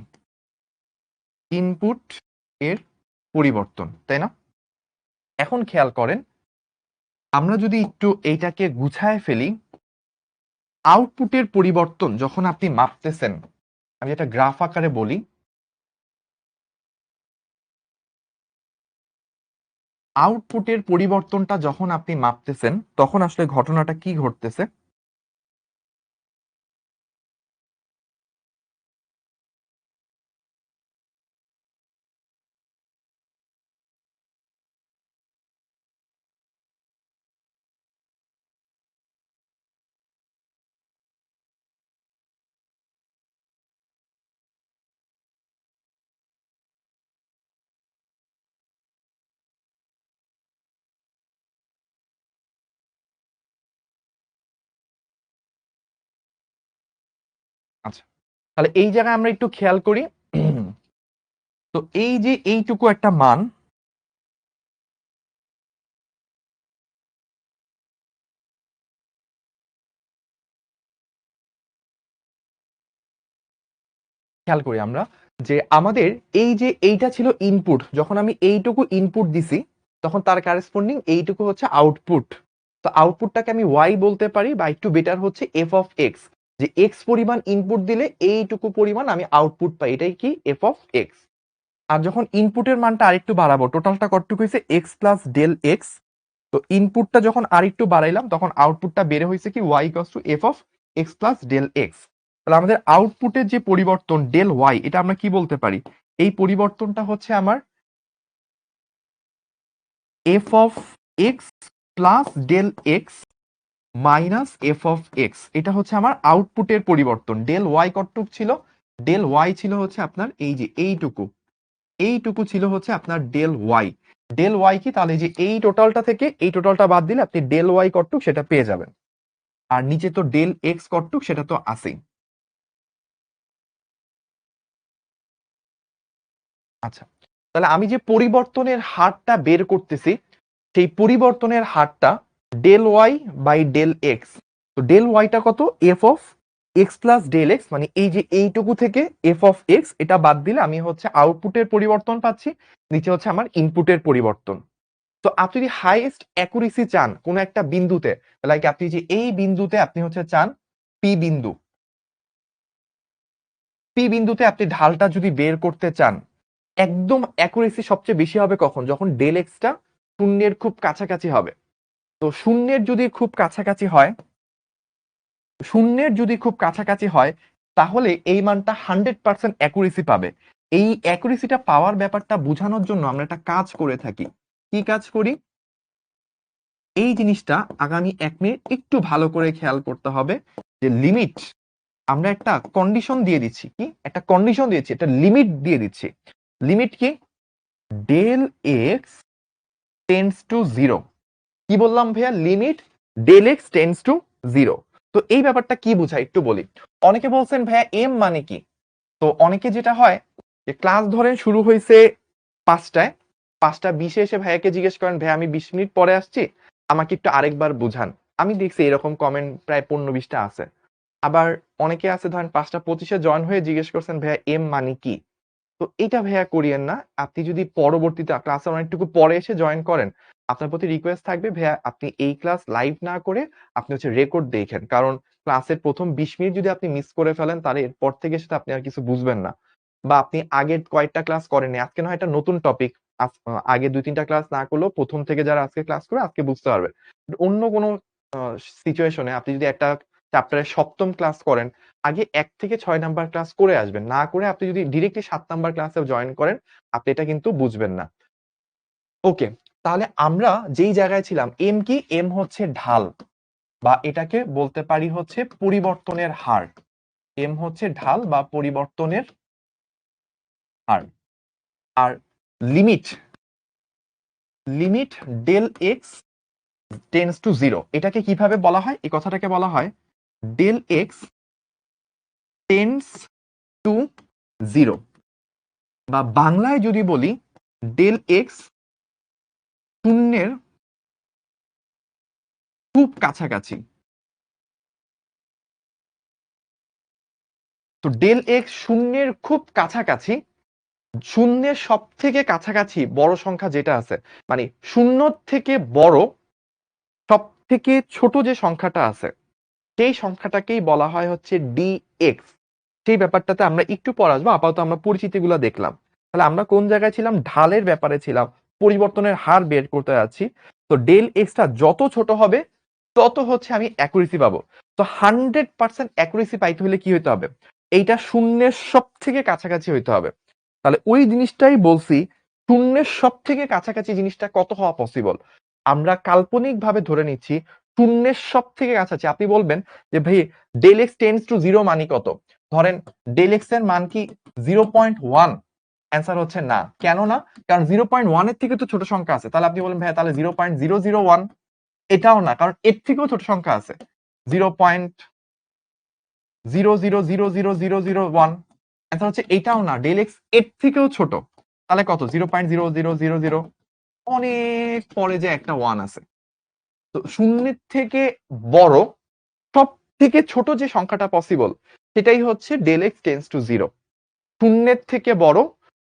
ইনপুট এর পরিবর্তন, তাই না? এখন খেয়াল করেন, আমরা যদি একটু এইটাকে গুছায় ফেলি, আউটপুটের পরিবর্তন যখন আপনি মাপতেছেন, আমি এটা গ্রাফ আকারে বলি, আউটপুটের পরিবর্তনটা যখন আপনি মাপতেছেন, তখন আসলে ঘটনাটা কি ঘটতেছে? আচ্ছা, তাহলে এই জায়গায় আমরা একটু খেয়াল করি। তো এই যে এইটুকু একটা মান, খেয়াল করি আমরা যে আমাদের এই যে এইটা ছিল ইনপুট, যখন আমি এইটুকু ইনপুট দিছি তখন তার কারেসপন্ডিং এইটুকু হচ্ছে আউটপুট। তো আউটপুটটাকে আমি ওয়াই বলতে পারি, বা একটু বেটার হচ্ছে এফ অফ এক্স, যে এক্স পরিমাণ ইনপুট দিলে এইটুকু পরিমাণ আমি আউটপুট পাই, এটাই কি এফ অফ এক্স। আর যখন ইনপুটের মানটা আরেকটু বাড়াবো, টোটালটা কতটুকু হয়েছে এক্স প্লাস ডেল এক্স, তো ইনপুটটা যখন আরেকটু বাড়াইলাম তখন আউটপুটটা বের হয়েছে কি y equals to f of x plus del x. তাহলে আমাদের আউটপুটের যে পরিবর্তন ডেল ওয়াই, এটা আমরা কি বলতে পারি, এই পরিবর্তনটা হচ্ছে আমার f of x plus del x minus f of x. এটা হচ্ছে আমার আউটপুটের পরিবর্তন। ডেল ওয়াই কতটুকু ছিল, ডেল ওয়াই ছিল হচ্ছে আপনার এই যে এইটুকু, এইটুকু ছিল হচ্ছে আপনার ডেল ওয়াই। ডেল ওয়াই কি, তাহলে যে এই টোটালটা থেকে এই টোটালটা বাদ দিলে আপনি ডেল ওয়াই কতটুক সেটা পেয়ে যাবেন। আর নিচে তো ডেল এক্স কতটুক সেটা তো আছেই। আচ্ছা, তাহলে আমি যে পরিবর্তনের হারটা বের করতেছি, সেই পরিবর্তনের হারটা del Y by del x. তো ডেল ওয়াইটা কত, f of x plus del x, মানে এই যে এইটুকু থেকে এফ অফ এক্স এটা বাদ দিলে আমি হচ্ছে আউটপুটের পরিবর্তন পাচ্ছি, নিচে হচ্ছে আমার ইনপুটের পরিবর্তন। তো আপনি যদি হাইয়েস্ট অ্যাকুরেসি চান কোন একটা বিন্দুতে, লাইক আপনি যে এই বিন্দুতে আপনি হচ্ছে চান পি বিন্দু, পি বিন্দুতে আপনি ঢালটা যদি বের করতে চান, একদম অ্যাকুরেসি সবচেয়ে বেশি হবে কখন, যখন ডেল এক্সটা শূন্যের খুব কাছাকাছি হবে। তো শূন্যের যদি খুব কাছাকাছি হয়, শূন্যের যদি খুব কাছাকাছি হয় তাহলে এই মানটা 100% অ্যাকুরেসি পাবে। এই অ্যাকুরেসিটা পাওয়ার ব্যাপারটা বোঝানোর জন্য আমরা একটা কাজ করে থাকি। কি কাজ করি, এই জিনিসটা আগামী 1 মিনিট একটু ভালো করে খেয়াল করতে হবে, যে লিমিট, আমরা একটা কন্ডিশন দিয়ে দিচ্ছি, কি একটা কন্ডিশন দিয়েছি, একটা লিমিট দিয়ে দিচ্ছি। লিমিট কি, del x tends to zero. কি বললাম ভাইয়া, limit del x tends to zero. তো এই ব্যাপারটা কি বোঝায় একটু বলি। অনেকে বলছেন ভাইয়া এম মানে কি, তো অনেকে যেটা হয় যে ক্লাস ধরেন শুরু হয়েছে 5টায়, 5টা 20-এ এসে ভাইয়াকে জিজ্ঞেস করেন ভাইয়া আমি 20 মিনিট পরে আসছি, আমাকে একটু আরেকবার বুঝান। আমি দেখছি এরকম কমেন্ট প্রায় 15-20টা আছে। আবার অনেকে আছে ধরেন 5টা 25-এ জয়েন হয়ে জিজ্ঞেস করছেন ভাইয়া এম মানে কি। তো এটা ভাইয়া করিয়েন না। আপনি যদি পরবর্তীতে ক্লাসে অনেকটুকু পরে এসে জয়েন করেন, আপনার প্রতি রিকোয়েস্ট থাকবে ভাইয়া আপনি এই ক্লাস লাইভ না করে আপনি হচ্ছে রেকর্ড দেখেন। কারণ ক্লাসের ১ম ২০ মিনিট যদি আপনি মিস করে ফেলেন তাহলে এরপর থেকে সেটা আপনি আর কিছু বুঝবেন না। বা আপনি আগের কয়েকটা ক্লাস করেননি। আজকে না হয় একটা নতুন টপিক, আগে ২-৩টা ক্লাস না করলেও ১ম থেকে যারা আজকে ক্লাস করে আজকে বুঝতে পারবে। অন্য কোনো আ সিচুয়েশন এ আপনি যদি একটা চ্যাপ্টারের ৭ম ক্লাস করেন, আগে ১ থেকে ৬ নাম্বার ক্লাস করে আসবেন। না করে আপনি যদি ডিরেক্টলি ৭ নাম্বার ক্লাসেও জয়েন করেন, আপনি এটা কিন্তু বুঝবেন না। ওকে, তাহলে আমরা যেই জায়গায় ছিলাম, এম কি? এম হচ্ছে ঢাল, বা এটাকে বলতে পারি হচ্ছে পরিবর্তনের হার। এম হচ্ছে ঢাল বা পরিবর্তনের হার। আর limit, limit del x tends to zero, এটাকে কিভাবে বলা হয়? এই কথাটাকে বলা হয় del x tends to zero, বা বাংলায় যদি বলি ডেল এক্স শূন্যের খুব কাছাকাছি। তো ডেল এক্স শূন্যের খুব কাছাকাছি, শূন্যের সব থেকে কাছাকাছি বড় সংখ্যা যেটা আছে, মানে শূন্য থেকে বড় সব থেকে ছোট যে সংখ্যাটা আছে, সেই সংখ্যাটাকেই বলা হয় হচ্ছে ডিএক্স। সেই ব্যাপারটাতে আমরা একটু পর আসবো, আপাতত আমরা পরিচিতিগুলো দেখলাম। তাহলে আমরা কোন জায়গায় ছিলাম, ঢালের ব্যাপারে ছিলাম, পরিবর্তনের হার বের করতে যাচ্ছি। তো ডেল এক্সটা যত ছোট হবে তত হচ্ছে আমি অ্যাকুরেসি পাবো। তো 100% অ্যাকুরেসি পাইতে হলে কি হইতে হবে, এইটা শূন্যের সব থেকে কাছাকাছি হইতে হবে। তাহলে ওই জিনিসটাই বলছি, শূন্যের সব থেকে কাছাকাছি জিনিসটা কত হওয়া পসিবল, আমরা কাল্পনিক ভাবে ধরে নিচ্ছি শূন্যের সব থেকে কাছাকাছি। আপনি বলবেন যে ভাই del x tends to zero মানে কত, ধরেন ডেল এক্স এর মান কি 0.1, অ্যান্সার হচ্ছে না। কেন না, কারণ 0.1 এর থেকে তো ছোট সংখ্যা আছে। তাহলে আপনি বলেন ভাই তাহলে 0.001, এটাও না, কারণ এর থেকেও ছোট সংখ্যা আছে 0. 0.0000001। অ্যান্সার হচ্ছে এটাও না, ডেল এক্স এর থেকেও ছোট। তাহলে কত? 0.0000। অনেক পরে যে একটা ওয়ান আছে। তো শূন্যের থেকে বড় সব থেকে ছোট যে সংখ্যাটা পসিবল সেটাই হচ্ছে del x tends to zero. শূন্যের থেকে বড়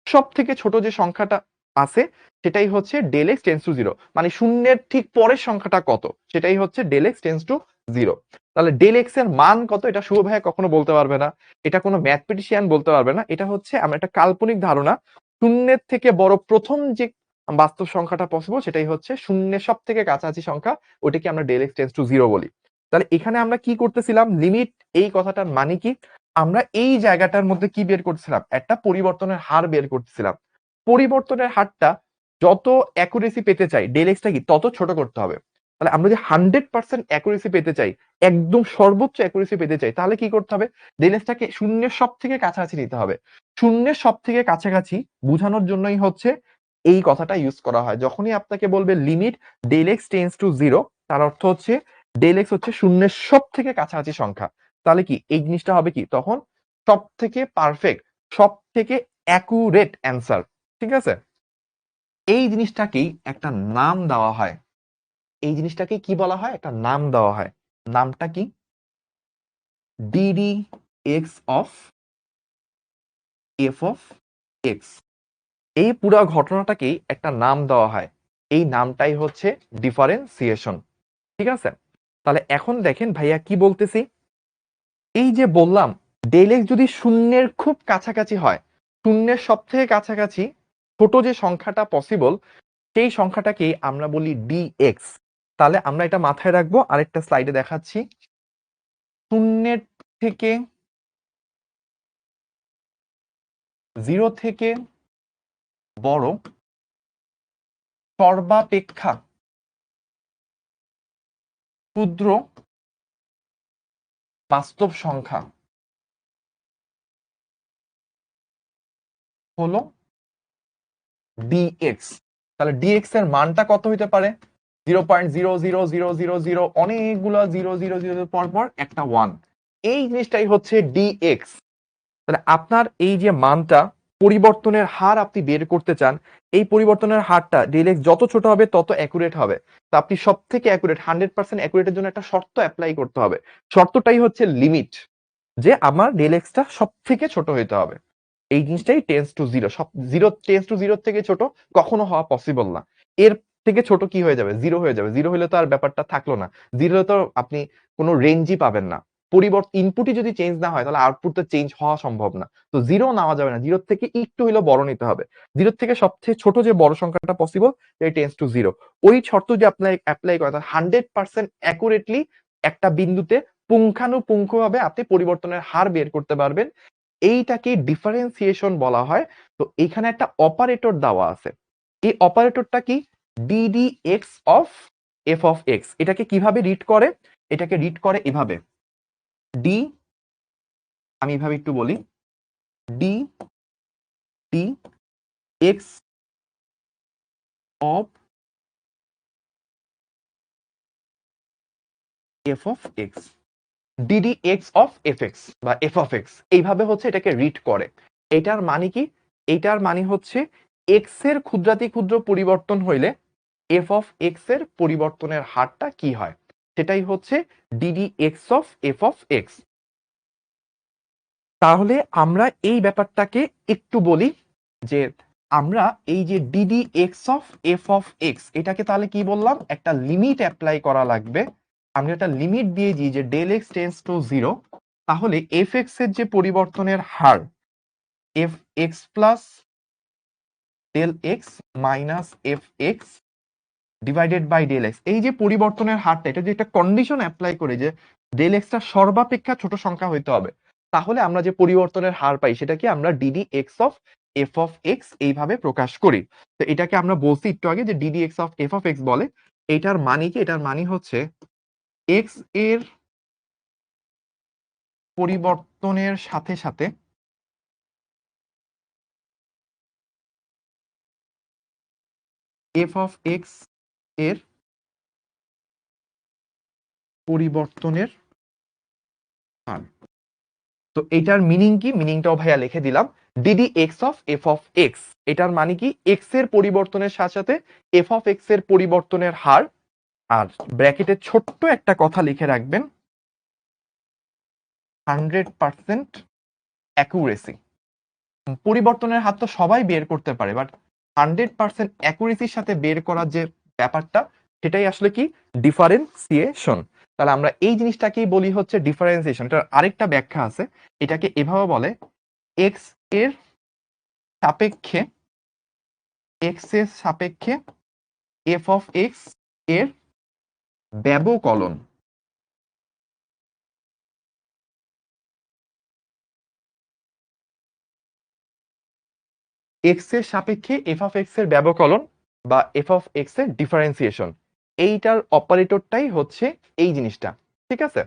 সব থেকে ছোট যে সংখ্যাটা আছে সেটাই হচ্ছে del x tends to zero. মানে শূন্যের ঠিক পরের সংখ্যাটা কত সেটাই হচ্ছে del x tends to zero. তাহলে ডেল এক্স এর মান কত এটা শুভ ভাইয়া কখনো বলতে পারবে না, এটা কোনো ম্যাথমেটিশিয়ান বলতে পারবে না, এটা হচ্ছে আমরা একটা কাল্পনিক ধারণা। শূন্যের থেকে বড় প্রথম যে বাস্তব সংখ্যাটা পসিবল সেটাই হচ্ছে শূন্যের সব থেকে কাছাকাছি সংখ্যা, ওটাকে আমরা del x tends to zero বলি। তাহলে এখানে আমরা কি করতেছিলাম, লিমিট এই কথাটার মানে কি, আমরা এই জায়গাটার মধ্যে কি বের করছিলাম, একটা পরিবর্তনের হার বের করতেছিলাম। পরিবর্তনের হারটা যত অ্যাকুরেসি পেতে চাই ডেল এক্সটা কি তত ছোট করতে হবে। তাহলে আমরা যদি 100% অ্যাকুরেসি পেতে চাই, একদম সর্বোচ্চ অ্যাকুরেসি পেতে চাই, তাহলে কি করতে হবে, ডেল এক্সটাকে শূন্যের সব থেকে কাছাকাছি নিতে হবে। শূন্যের সব থেকে কাছাকাছি বোঝানোর জন্যই হচ্ছে এই কথাটা ইউজ করা হয়। যখনই আপনাকে বলবে limit del x tends to zero, তার অর্থ হচ্ছে ডেল এক্স হচ্ছে শূন্যের সব থেকে কাছাকাছি সংখ্যা। তাহলে কি এই জিনিসটা হবে কি তখন সব থেকে পারফেক্ট, সব থেকে অ্যাকুরেট অ্যান্সার। ঠিক আছে, এই জিনিসটাকেই একটা নাম দেওয়া হয়। এই জিনিসটাকে কি বলা হয়, একটা নাম দেওয়া হয়। নামটা কি? DD x of f of x. এই পুরো ঘটনাটাকেই একটা নাম দেওয়া হয়। এই নামটাই হচ্ছে ডিফারেন্সিয়েশন। ঠিক আছে, তাহলে এখন দেখেন ভাইয়া কি বলতেছি। এই যে বললাম ডেল এক্স যদি শূন্যের খুব কাছাকাছি হয়, শূন্যের সব থেকে কাছাকাছি ছোট যে সংখ্যাটা পসিবল সেই সংখ্যাটাকে আমরা বলি ডিএক্স। তাহলে আমরা এটা মাথায় রাখবো, আরেকটা স্লাইডে দেখাচ্ছি। শূন্যের থেকে জিরো থেকে বড় সর্বাপেক্ষা ক্ষুদ্র বাস্তব সংখ্যা হলো ডিএক্স। তাহলে ডিএক্স এর মানটা কত হইতে পারে? 0.00000, অনেকগুলো জিরো জিরো জিরো পর পর একটা ওয়ান। এই জিনিসটাই হচ্ছে ডিএক্স। তাহলে আপনার এই যে মানটা, পরিবর্তনের হার আপনি বের করতে চান, এই পরিবর্তনের হারটা ডিএক্স যত ছোট হবে তত অ্যাকুরেট হবে। তো আপনি সব থেকে অ্যাকুরেট 100% অ্যাকুরেটের জন্য একটা শর্ত অ্যাপ্লাই করতে হবে। শর্তটাই হচ্ছে লিমিট, যে আমার ডিএক্সটা সব থেকে ছোট হইতে হবে। এই জিনিসটাই টেন্স টু জিরো। সব জিরো টেন্স টু জিরো থেকে ছোট কখনো হওয়া পসিবল না। এর থেকে ছোট কি হয়ে যাবে, জিরো হয়ে যাবে। জিরো হলে তো আর ব্যাপারটা থাকলো না। জিরো হলে তো আপনি কোনো রেঞ্জই পাবেন না। পরিবর্তন ইনপুটই যদি চেঞ্জ না হয় তাহলে আউটপুট তো চেঞ্জ হওয়া সম্ভব না। তো জিরো নেওয়া যাবে না, জিরোর থেকে একটু হলেও বড় নিতে হবে। জিরোর থেকে সবচেয়ে ছোট যে বড় সংখ্যাটা পসিবল এই টেন্স টু জিরো। ওই শর্ত যদি আপনার অ্যাপ্লাই করেন তাহলে 100% অ্যাকুরেটলি একটা বিন্দুতে পুঙ্খানুপুঙ্খভাবে আপনি পরিবর্তনের হার বের করতে পারবেন। এইটাকে ডিফারেন্সিয়েশন বলা হয়। তো এখানে একটা অপারেটর দেওয়া আছে। এই অপারেটরটা কি? DD x of f of x. এটাকে কিভাবে রিড করে? এটাকে রিড করে এভাবে, ডি, আমি এভাবে একটু বলি, D D x of f of x. DD x of F x বা এফ অফ এক্স, এইভাবে হচ্ছে এটাকে রিড করে। এটার মানে কি? এটার মানে হচ্ছে এক্স এর ক্ষুদ্রাতি ক্ষুদ্র পরিবর্তন হইলে এফ অফ এক্স এর পরিবর্তনের হারটা কি হয়, সেটাই হচ্ছে d d x of f of x. তাহলে আমরা এই ব্যাপারটাকে একটু বলি যে আমরা এই যে d d x of f of x এটাকে তাহলে কি বললাম, একটা লিমিট অ্যাপ্লাই করা লাগবে। আমরা একটা লিমিট দিয়ে দিই যে del x tends to zero, তাহলে এফ এক্স এর যে পরিবর্তনের হার f x plus del x minus f x divided by del x, এই যে পরিবর্তনের হারটা, এটা যে একটা কন্ডিশন অ্যাপ্লাই করে যে ডেল এক্সটা সর্বাপেক্ষা ছোট সংখ্যা হইতে হবে, তাহলে আমরা যে পরিবর্তনের হার পাই সেটাকে আমরা DD x of f of x এইভাবে প্রকাশ করি। তো এটাকে আমরা বলছি একটু আগে যে d d x of f of x বলে। এটার মানে কি? এটার মানে হচ্ছে এক্স এর পরিবর্তনের সাথে সাথে এফ অফ এক্স এর পরিবর্তনের হার। তো এটার মিনিং কি, মিনিংটাও ভাইয়া লিখে দিলাম। DD x of f of x, এটার মানে কি এক্স এর পরিবর্তনের সাথে সাথে এফ অফ এক্স এর পরিবর্তনের হার। আর ব্র্যাকেটে ছোট্ট একটা কথা লিখে রাখবেন, 100% অ্যাকুরেসি। পরিবর্তনের হার তো সবাই বের করতে পারে, বাট 100% অ্যাকুরেসির সাথে বের করার যে ব্যাপারটা, সেটাই আসলে কি ডিফারেন্সিয়েশন। তাহলে আমরা এই জিনিসটাকেই বলি হচ্ছে ডিফারেন্সিয়েশন। এটার আরেকটা ব্যাখ্যা আছে, এটাকে এভাবে বলে এক্স এর সাপেক্ষে, এক্স এর সাপেক্ষে এফ অফ এক্স এর ব্যবকলন। এক্স এর সাপেক্ষে এফ অফ এক্স এর ব্যবকলন বা এফ অফ এক্স এর ডিফারেন্সিয়েশন, এইটার অপারেটরটাই হচ্ছে এই জিনিসটা। ঠিক আছে,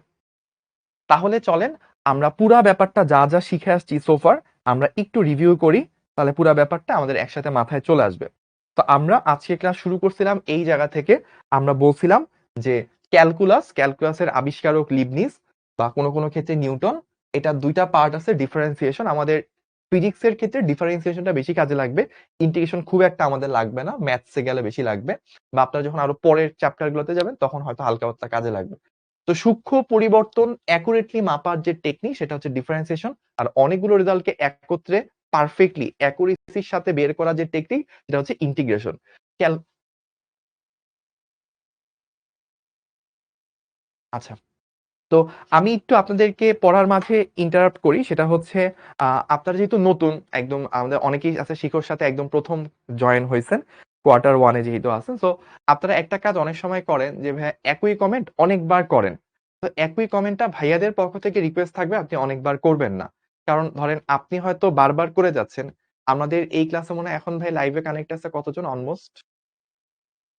তাহলে চলেন আমরা পুরা ব্যাপারটা যা যা শিখে আসছি সোফার আমরা একটু রিভিউ করি, তাহলে পুরা ব্যাপারটা আমাদের একসাথে মাথায় চলে আসবে। তো আমরা আজকে ক্লাস শুরু করছিলাম এই জায়গা থেকে, আমরা বলছিলাম যে ক্যালকুলাসের আবিষ্কারক লিবনিজ বা কোনো কোনো ক্ষেত্রে নিউটন। এটা দুইটা পার্ট আছে ডিফারেন্সিয়েশন। আমাদের ফিজিক্সের ক্ষেত্রে ডিফারেন্সিয়েশনটা বেশি কাজে লাগবে, ইন্টিগ্রেশন খুব একটা আমাদের লাগবে না, ম্যাথসে গেলে বেশি লাগবে, বা আপনারা যখন আরো পরের চ্যাপ্টার গুলোতে যাবেন তখন হয়তো হালকা পাতলা কাজে লাগবে। তো সূক্ষ্ম পরিবর্তন অ্যাকুরেটলি মাপার যে টেকনিক সেটা হচ্ছে ডিফারেন্সিয়েশন, আর অনেকগুলো রেজাল্টকে একত্রে পারফেক্টলি অ্যাকুরেসির সাথে বের করা যে টেকনিক সেটা হচ্ছে ইন্টিগ্রেশন। ক্যাল আচ্ছা, তো আমি একটু আপনাদেরকে পড়ার মাঝে ইন্টারাপ্ট করি, সেটা হচ্ছে আপনারা যেহেতু নতুন একদম, আমাদের অনেকেই আছে শিখর সাথে একদম প্রথম জয়েন হয়েছেন, কোয়ার্টার ওয়ানে যেহেতু আছেন, তো আপনারা একটা কাজ অনেক সময় করেন যে ভাই একই কমেন্ট অনেকবার করেন। তো একই কমেন্টটা ভাইয়াদের পক্ষ থেকে রিকোয়েস্ট থাকবে আপনি অনেকবার করবেন না। কারণ ধরেন আপনি হয়তো বারবার করে যাচ্ছেন। আমাদের এই ক্লাসে মনে হয় এখন ভাই লাইভে কানেক্ট আছে কতজন, অলমোস্ট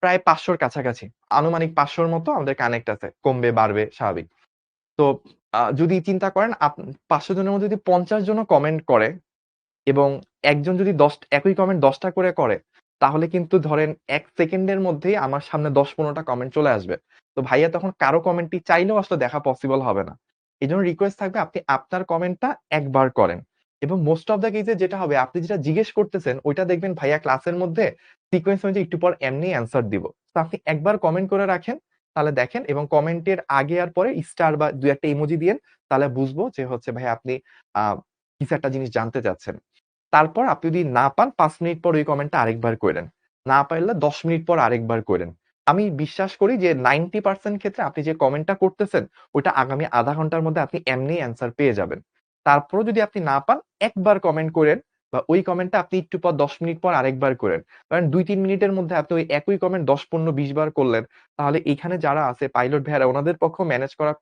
প্রায় 500-র কাছাকাছি, আনুমানিক 500-র মতো আমাদের কানেক্ট আছে, কমবে বাড়বে স্বাভাবিক। তো যদি চিন্তা করেন 500 জনের মধ্যে যদি 50 জনও কমেন্ট করে এবং একজন যদি একই কমেন্ট 10টা করে করে, তাহলে কিন্তু ধরেন 1 সেকেন্ডের মধ্যেই আমার সামনে 10-15টা কমেন্ট চলে আসবে। তো ভাইয়া তখন কারো কমেন্টটি চাইলেও আসলে দেখা পসিবল হবে না। এজন্য রিকোয়েস্ট থাকবে আপনি আপনার কমেন্টটা একবার করেন। এবং মোস্ট অফ দ্যা কেসে যেটা হবে, আপনি যেটা জিজ্ঞেস করতেছেন ওইটা দেখবেন ভাইয়া ক্লাসের মধ্যে সিকোয়েন্স অনুযায়ী একটু পর এমনি অ্যান্সার দিব। তো আপনি একবার কমেন্ট করে রাখেন, তাহলে দেখেন, এবং কমেন্টের আগে আর পরে স্টার বা 2-1টা ইমোজি দিয়েন, তাহলে বুঝবো যে হচ্ছে ভাই আপনি আ কিছু একটা জিনিস জানতে চাচ্ছেন। তারপর আপনি যদি না পান ৫ মিনিট পর ওই কমেন্টটা আরেকবার কইরেন। না পারলে ১০ মিনিট পর আরেকবার কইরেন। আমি বিশ্বাস করি যে 90% ক্ষেত্রে আপনি যে কমেন্টটা করতেছেন, ওইটা আগামী আধা ঘন্টার মধ্যে আপনি এমনিই অ্যান্সার পেয়ে যাবেন। তারপরেও যদি আপনি না পান, একবার কমেন্ট কইরেন বা ওই কমেন্টটা আপনি একটু পর ১০ মিনিট পর আরেকবার কইরেন। কারণ ২-৩ মিনিটের মধ্যে আপনি ওই একই কমেন্ট ১০, ১৫, ২০ বার করলেন, তাহলে এখানে যারা আছে পাইলট ভাইয়ারা ওনাদের পক্ষেও ম্যানেজ করা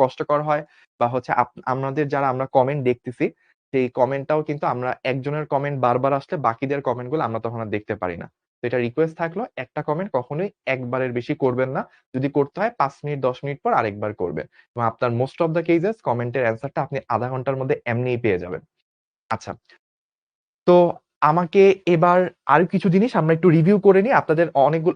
কষ্টকর হয়, বা হচ্ছে আমাদের যারা আমরা কমেন্ট দেখতেছি সেই কমেন্টটাও কিন্তু আমরা একজনের কমেন্ট বারবার আসলে বাকিদের কমেন্ট গুলো আমরা তখন আর দেখতে পারি না। তো এটা রিকোয়েস্ট থাকলো একটা কমেন্ট কখনোই একবারের বেশি করবেন না। যদি করতে হয় ৫ মিনিট ১০ মিনিট পর আরেকবার করবেন। এবং আপনার মোস্ট অফ দ্যা কেসেস কমেন্টের অ্যান্সারটা আপনি আধা ঘন্টার মধ্যে এমনিই পেয়ে যাবেন। আচ্ছা, তো আমাকে এবার আরো কিছু জিনিস আমরা একটু রিভিউ করে নিই। আপনাদের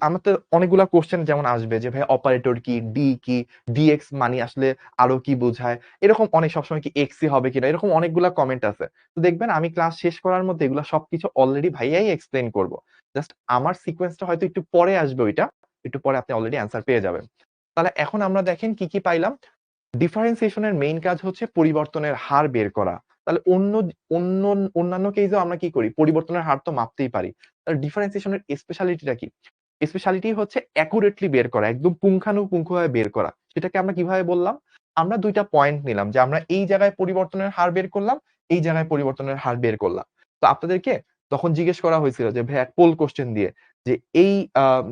আমার তো অনেকগুলা কোয়েশ্চেন যেমন আসবে যে ভাই অপারেটর কি, ডি কি, ডিএক্স মানে আসলে আরো কি বোঝায়? এরকম অনেক সবসময় কি এক্সই হবে কিনা? এরকম অনেকগুলা কমেন্ট আছে। তো দেখবেন আমি ক্লাস শেষ করার মধ্যে এগুলা সবকিছু অলরেডি ভাইয়াই এক্সপ্লেইন করব। জাস্ট আমার সিকোয়েন্সটা হয়তো একটু পরে আসবে ওইটা। একটু পরে আপনি অলরেডি অ্যান্সার পেয়ে যাবেন। তাহলে এখন আমরা দেখেন কি পাইলাম? ডিফারেন্সিয়েশন এর মেইন কাজ হচ্ছে পরিবর্তনের হার বের করা। তাহলে অন্য অন্যান্য কেসেও আমরা কি করি? পরিবর্তনের হার তো মাপতেই পারি। তাহলে ডিফারেন্সিয়েশন এর স্পেশালিটিটা কি? স্পেশালিটি হচ্ছে অ্যাকুরেটলি বের করা, একদম পুঙ্খানুপুঙ্খভাবে বের করা। সেটাকে আমরা কিভাবে বললাম? আমরা ২ টা পয়েন্ট নিলাম যে আমরা এই জায়গায় পরিবর্তনের হার বের করলাম, এই জায়গায় পরিবর্তনের হার বের করলাম। তো আপনাদেরকে তখন জিজ্ঞেস করা হয়েছিল যে ভাইয়া পোল কোয়েশ্চেন দিয়ে যে এই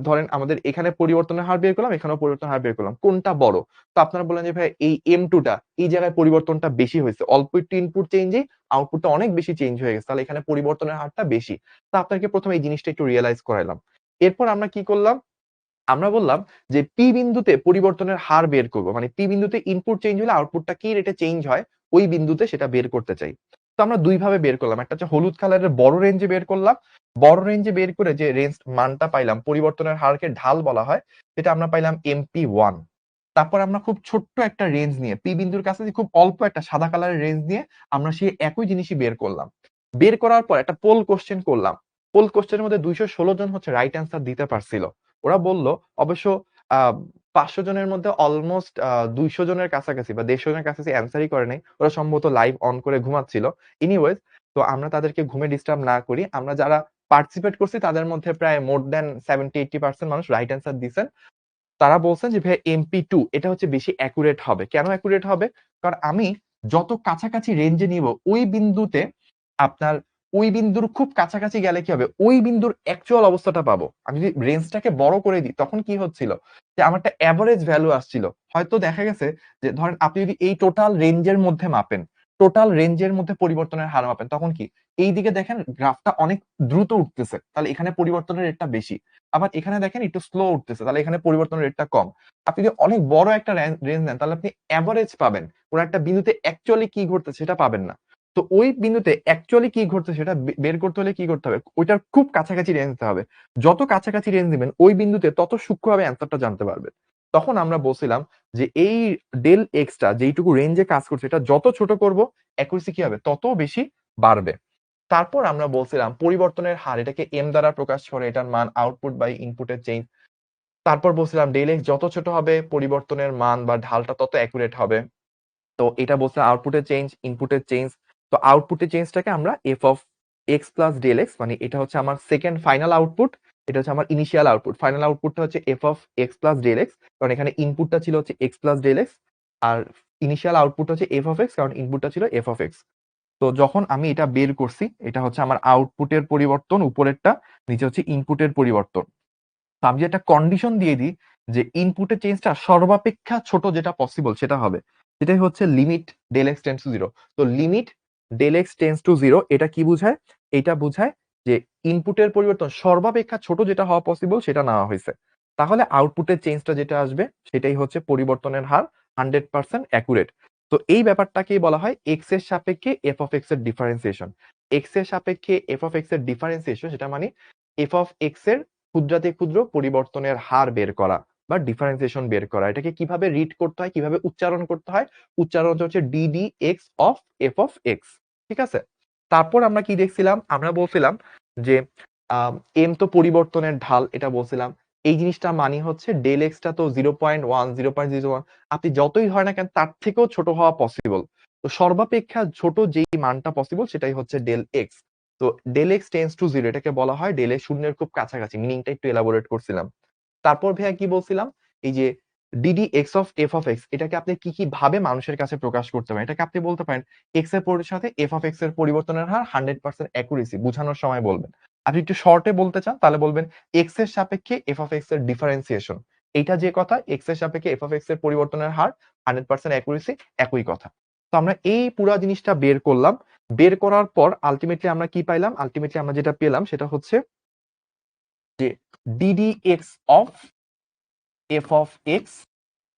ধরেন আমাদের এখানে পরিবর্তনের হার বের করলাম, এখানেও পরিবর্তনের হার বের করলাম। কোনটা বড়? তো আপনারা বললেন যে ভাই এই M2 টা এই জায়গায় পরিবর্তনটা বেশি হইছে। অল্প একটু ইনপুট চেঞ্জেই আউটপুটটা অনেক বেশি চেঞ্জ হয়ে গেছে। তাহলে এখানে পরিবর্তনের হারটা বেশি। তো আপনাকে ১ম এই জিনিসটা একটু রিয়ালাইজ করাইলাম। এরপর আমরা কি করলাম? আমরা বললাম যে P বিন্দুতে পরিবর্তনের হার বের করব। মানে P বিন্দুতে ইনপুট চেঞ্জ হলে আউটপুটটা কি রেটে চেঞ্জ হয়, ওই বিন্দুতে সেটা বের করতে চাই। তো আমরা ২ ভাবে বের করলাম। একটা হচ্ছে হলুদ কালারের বড় রেঞ্জে বের করলাম। বড় রেঞ্জে বের করে যে রেঞ্জ মানটা পাইলাম, পরিবর্তনের হারকে ঢাল বলা হয়। সেটা আমরা পাইলাম MP1। তারপর আমরা খুব ছোট্ট একটা রেঞ্জ নিয়ে পি বিন্দুর কাছে খুব অল্প একটা সাদা কালারের রেঞ্জ নিয়ে আমরা সেই একই জিনিসই বের করলাম। বের করার পর একটা পোল কোশ্চেন করলাম। পোল কোশ্চেনের মধ্যে 216 জন হচ্ছে রাইট অ্যান্সার দিতে পারছিল। ওরা বলল অবশ্য 500 জনের মধ্যে অলমোস্ট 200 জনের কাছাকাছি বা 150 জনের কাছাকাছি অ্যান্সারই করে নাই। ওরা সম্ভবত লাইভ অন করে ঘুমাচ্ছিল। এনিওয়েজ, তো আমরা তাদেরকে ঘুমে ডিস্টার্ব না করি। আমরা যারা পার্টিসিপেট করছি তাদের মধ্যে প্রায় মোর দ্যান 70-80% মানুষ রাইট অ্যান্সার দিছেন। তারা বলছেন যে ভাইয়া MP2 এটা হচ্ছে বেশি অ্যাকুরেট হবে। কেন অ্যাকুরেট হবে? কারণ আমি যত কাছাকাছি রেঞ্জে নিব ওই বিন্দুতে আপনার ওই বিন্দুর খুব কাছাকাছি গেলে কি হবে? ওই বিন্দুর অ্যাকচুয়াল অবস্থাটা পাবো। আমি যদি রেঞ্জটাকে বড় করে দিই তখন কি হচ্ছিল? যে আমার একটা এভারেজ ভ্যালু আসছিল। হয়তো দেখা গেছে যে ধরেন আপনি যদি এই টোটাল রেঞ্জের মধ্যে মাপেন, টোটাল রেঞ্জের মধ্যে পরিবর্তনের হার মাপেন তখন কি? এইদিকে দেখেন গ্রাফটা অনেক দ্রুত উঠতেছে। তাহলে এখানে পরিবর্তনের রেটটা বেশি। আবার এখানে দেখেন একটু স্লো উঠতেছে, তাহলে এখানে পরিবর্তনের রেটটা কম। আপনি যদি অনেক বড় একটা রেঞ্জ নেন তাহলে আপনি এভারেজ পাবেন, কোন একটা বিন্দুতে অ্যাকচুয়ালি কি ঘটতেছে সেটা পাবেন না। তো ওই বিন্দুতে অ্যাকচুয়ালি কি ঘটতেছে সেটা বের করতে হলে কি করতে হবে? ওইটার খুব কাছাকাছি রেঞ্জ নিতে হবে। যত কাছাকাছি রেঞ্জ দিবেন ওই বিন্দুতে তত সূক্ষ্মভাবে অ্যান্সারটা জানতে পারবেন। তখন আমরা বলছিলাম যে এই ডেল এক্সটা যেইটুকু রেঞ্জে কাজ করছে এটা যত ছোট করব অ্যাকুরেসি কি হবে? তত বেশি বাড়বে। তারপর আমরা বলছিলাম পরিবর্তনের হার এটাকে এম দ্বারা প্রকাশ করে, এটার মান আউটপুট বাই ইনপুটের চেঞ্জ। তারপর বলছিলাম ডেল এক্স যত ছোট হবে পরিবর্তনের মান বা ঢালটা তত অ্যাকুরেট হবে। তো এটা বলছিলাম আউটপুটের চেঞ্জ, ইনপুটের চেঞ্জ। তো আউটপুটের চেঞ্জটাকে আমরা f of x plus del x, মানে এটা হচ্ছে আমার সেকেন্ড ফাইনাল আউটপুট, এটা হচ্ছে আমার ইনিশিয়াল আউটপুট। ফাইনাল আউটপুটটা হচ্ছে f of x plus del x, কারণ এখানে ইনপুটটা ছিল হচ্ছে এক্স প্লাস ডেল এক্স, আর ইনিশিয়াল আউটপুট হচ্ছে এফ অফ এক্স, কারণ ইনপুটটা ছিল এফ অফ এক্স। তো যখন আমি এটা বের করছি, এটা হচ্ছে আমার আউটপুটের পরিবর্তন উপরেরটা, নিচে হচ্ছে ইনপুটের পরিবর্তন। তো আমি যে একটা কন্ডিশন দিয়ে দিই যে ইনপুটের চেঞ্জটা সর্বাপেক্ষা ছোট যেটা পসিবল সেটা হবে, সেটাই হচ্ছে limit del x tends to zero. তো limit del x tends to zero এটা কি বুঝায়? এটা বুঝায় যে ইনপুটের পরিবর্তন সর্বাপেক্ষা ছোট যেটা হওয়া পসিবল সেটা নেওয়া হয়েছে। তাহলে আউটপুটের চেঞ্জটা যেটা আসবে সেটাই হচ্ছে পরিবর্তনের হার 100% অ্যাকুরেট। তো এই ব্যাপারটাকেই বলা হয় এক্স এর সাপেক্ষে এফ অফ এক্স এর ডিফারেন্সিয়েশন। এক্স এর সাপেক্ষে এফ অফ এক্স এর ডিফারেন্সিয়েশন সেটা মানে এফ অফ এক্স এর ক্ষুদ্রাতি ক্ষুদ্র পরিবর্তনের হার বের করা বা ডিফারেন্সিয়েশন বের করা। এটাকে কিভাবে রিড করতে হয়, কিভাবে উচ্চারণ করতে হয়? উচ্চারণটা হচ্ছে d d x of f of x. ঠিক আছে? তারপর আমরা কি দেখছিলাম? আমরা বলছিলাম যে এম তো পরিবর্তনের ঢাল, এটা বলছিলাম। এই জিনিসটা মানে হচ্ছে ডেল এক্সটা তো 0.1 0.01 আপনি যতই হয় না কেন তার থেকেও ছোট হওয়া পসিবল। তো সর্বাপেক্ষা ছোট যেই মানটা পসিবল সেটাই হচ্ছে ডেল এক্স। তো del x tends to zero এটাকে বলা হয় ডেল এক্স শূন্যের খুব কাছাকাছি। মিনিংটা একটু এলাবোরেট করছিলাম। তারপর ভাইয়া কি বলছিলাম? এই যে d d x of f of x এটাকে আপনি কি কি ভাবে মানুষের কাছে প্রকাশ করতে পারেন? এটাকে আপনি বলতে পারেন এক্স এর সাথে এফ অফ এক্স এর পরিবর্তনের হার 100% অ্যাকুরেসি বোঝানোর সময় বলবেন। আপনি একটু শর্টে বলতে চান তাহলে বলবেন এক্স এর সাপেক্ষে এফ অফ এক্স এর ডিফারেন্সিয়েশন। এইটা যে কথা এক্স এর সাপেক্ষে এফ অফ এক্স এর পরিবর্তনের হার 100% অ্যাকুরেসি, একই কথা। তো আমরা এই পুরা জিনিসটা বের করলাম। বের করার পর আলটিমেটলি আমরা কি পাইলাম? আলটিমেটলি আমরা যেটা পেলাম সেটা হচ্ছে যে d d x of f of x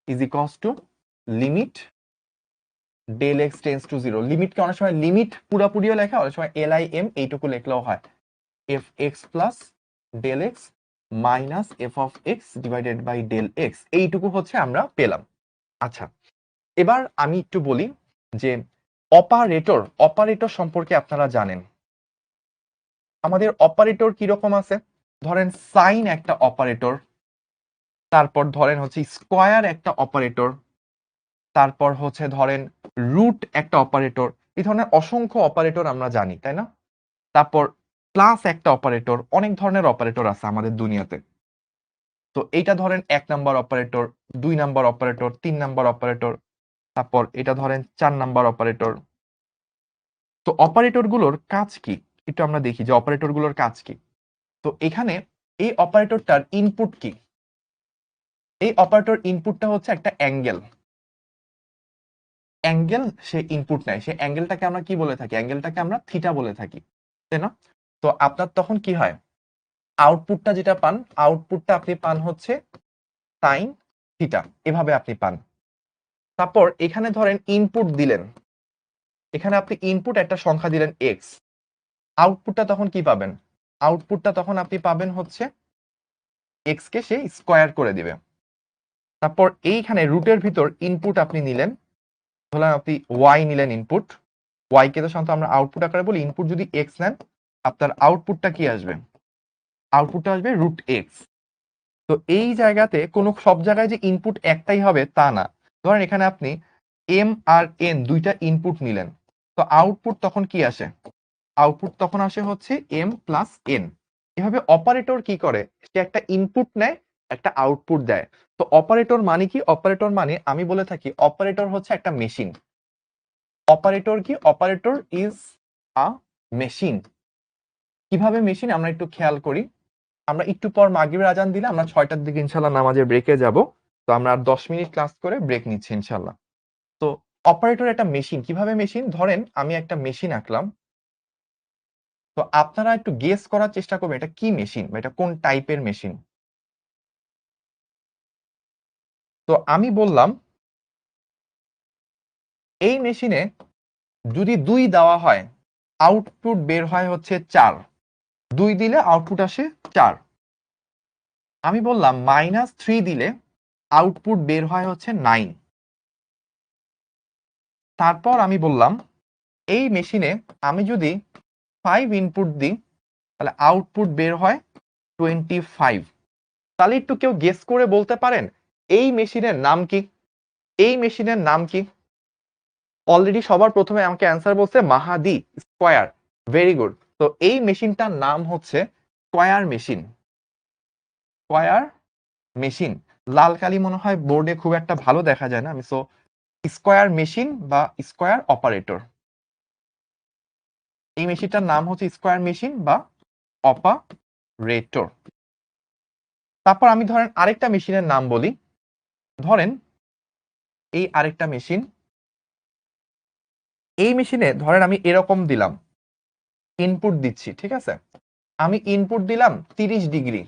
is equals to limit del x tends to zero. লিমিটকে অনেক সময় লিমিট পুরাপুরিও লেখা, অনেক সময় LIM এইটুকু লেখলেও হয়। F x plus del x minus f of x divided by del x, এইটুকু হচ্ছে আমরা পেলাম। আচ্ছা, এবার আমি একটু বলি যে অপারেটর, অপারেটর সম্পর্কে আপনারা জানেন। আমাদের অপারেটর কিরকম আছে? ধরেন সাইন একটা অপারেটর, তারপর ধরেন হচ্ছে স্কোয়ার একটা অপারেটর, তারপর হচ্ছে ধরেন রুট একটা অপারেটর। এই ধরনের অসংখ্য অপারেটর আমরা জানি, তাই না? তারপর প্লাস একটা অপারেটর, অনেক ধরনের অপারেটর আছে আমাদের দুনিয়াতে। তো এইটা ধরেন 1 number operator, 2 number operator, 3 number operator, তারপর এটা ধরেন 4 নাম্বার অপারেটর। তো অপারেটর গুলোর কাজ কি? একটু আমরা দেখি যে অপারেটর গুলোর কাজ কি। তো এখানে এই অপারেটরটার ইনপুট কি? এই অপারেটর ইনপুটটা হচ্ছে একটা অ্যাঙ্গেল। অ্যাঙ্গেল সে ইনপুট নেয়, সে অ্যাঙ্গেলটাকে আমরা কি বলে থাকি? অ্যাঙ্গেলটাকে আমরা থিটা বলে থাকি, তাই না? তো আপনার তখন কি হয়? আউটপুটটা যেটা পান, আউটপুটটা আপনি পান হচ্ছে সাইন থিটা, এভাবে আপনি পান। তারপর এখানে ধরেন ইনপুট দিলেন, এখানে আপনি ইনপুট একটা সংখ্যা দিলেন এক্স, আউটপুটটা তখন কি পাবেন? আউটপুটটা তখন আপনি পাবেন হচ্ছে এক্স কে সে স্কোয়ার করে দিবে। তারপর এইখানে রুটের ভিতর ইনপুট আপনি নিলেন, ধরলাম আপনি ওয়াই নিলেন ইনপুট, ওয়াই কে তো সাধারণত আমরা আউটপুট আকারে বলি, ইনপুট যদি এক্স নেন আপনার আউটপুটটা কি আসবে, আউটপুটটা আসবে রুট এক্স। তো এই জায়গাতে কোনো সব জায়গায় যে ইনপুট একটাই হবে তা না, ধরেন এখানে আপনি এম আর এন দুইটা ইনপুট নিলেন, তো আউটপুট তখন কি আসে, আউটপুট তখন আসে হচ্ছে এম প্লাস এন। এভাবে অপারেটর কি করে, সে একটা ইনপুট নেয় একটা আউটপুট দেয়। তো অপারেটর মানে কি, অপারেটর মানে আমি বলে থাকি অপারেটর হচ্ছে একটা মেশিন। অপারেটর কি, অপারেটর ইজ আ মেশিন। কিভাবে মেশিন আমরা একটু খেয়াল করি। আমরা একটু পর মাগরিবের আজান দিলে আমরা 6টার দিকে ইনশাল্লাহ নামাজের ব্রেকে যাব। তো আমরা আর 10 মিনিট ক্লাস করে ব্রেক নিচ্ছি ইনশাল্লাহ। তো অপারেটর একটা মেশিন, কিভাবে মেশিন, ধরেন আমি একটা মেশিন আঁকলাম, তো আপনারা একটু গেস করার চেষ্টা করবেন এটা কি মেশিন বা এটা কোন টাইপের মেশিন। তো আমি বললাম এই মেশিনে যদি 2 দেওয়া হয় আউটপুট বের হয় হচ্ছে 4, 2 দিলে আউটপুট আসে 4। আমি বললাম -3 দিলে আউটপুট বের হয় হচ্ছে 9। তারপর আমি বললাম এই মেশিনে আমি যদি 5 ইনপুট দিই তাহলে আউটপুট বের হয় 25। তাহলে একটু কেউ গেস করে বলতে পারেন এই মেশিনের নাম কি, এই মেশিনের নাম কি। অলরেডি সবার প্রথমে আমাকে অ্যান্সার বলছে মাহাদি স্কয়ার, ভেরি গুড। তো এই মেশিনটার নাম হচ্ছে স্কয়ার মেশিন, স্কয়ার মেশিন। লাল কালি মনে হয় বোর্ডে খুব একটা ভালো দেখা যায় না, আমি সো স্কয়ার মেশিন বা স্কয়ার অপারেটর, এই মেশিনটার নাম হচ্ছে স্কয়ার মেশিন বা অপারেটর। তারপর আমি ধরেন আরেকটা মেশিনের নাম বলি, ধরেন এই আরেকটা মেশিন, এই মেশিনে ধরেন আমি এরকম দিলাম ইনপুট দিচ্ছি, ঠিক আছে, আমি ইনপুট দিলাম 30 ডিগ্রি,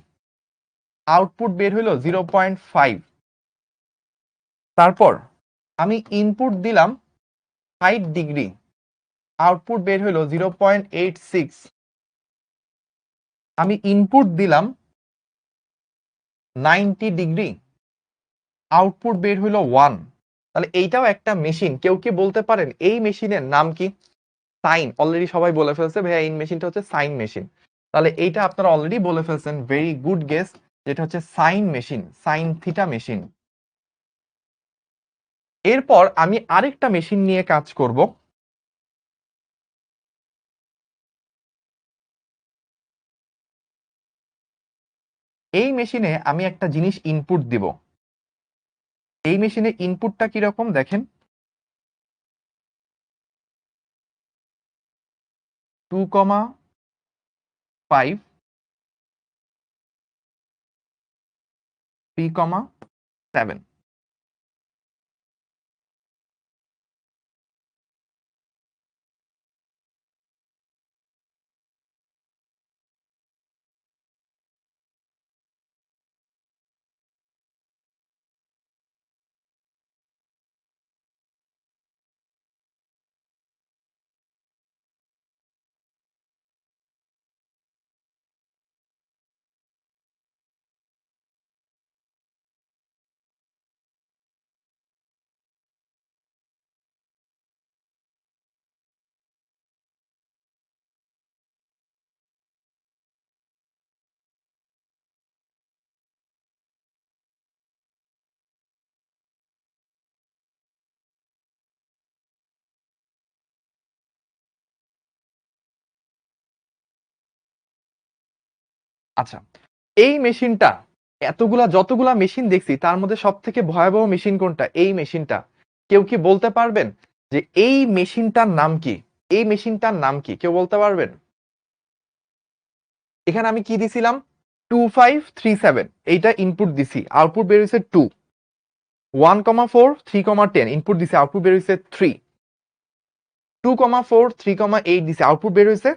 আউটপুট বের হইল 0.5। তারপর আমি ইনপুট দিলাম 60 ডিগ্রি, আউটপুট বের হইল 0.86। আমি ইনপুট দিলাম 90 ডিগ্রি, আউটপুট বের হইল 1। তাহলে এইটাও একটা মেশিন। কেউ কি বলতে পারেন এই মেশিনের নাম কি? সাইন। অলরেডি সবাই বলে ফেলছে ভাইয়া এই মেশিনটা হচ্ছে সাইন মেশিন। তাহলে এইটা আপনারা অলরেডি বলে ফেলছেন, ভেরি গুড গেস, যেটা হচ্ছে sine machine, sine theta machine. এরপর আমি আরেকটা মেশিন নিয়ে কাজ করব। এই মেশিনে আমি একটা জিনিস ইনপুট দিব। এই মেশিনে ইনপুটটা কিরকম দেখেন, 2,5 3,7। আচ্ছা, এই মেশিনটা যতগুলা মেশিন দেখছি তার মধ্যে সব থেকে ভয়াবহ মেশিন কোনটা? এই মেশিনটা। কেউ কি বলতে পারবেন যে এই মেশিনটার নাম কি? এই মেশিনটার নাম কি কেউ বলতে পারবেন? এখানে আমি কি দিছিলাম, 2537, এইটা ইনপুট দিছি, আউটপুট বের হয়েছে 2। 1,4 3,10 ইনপুট দিছি, আউটপুট বের হয়েছে 3। 2,4 3,8 দিছি, আউটপুট বের হয়েছে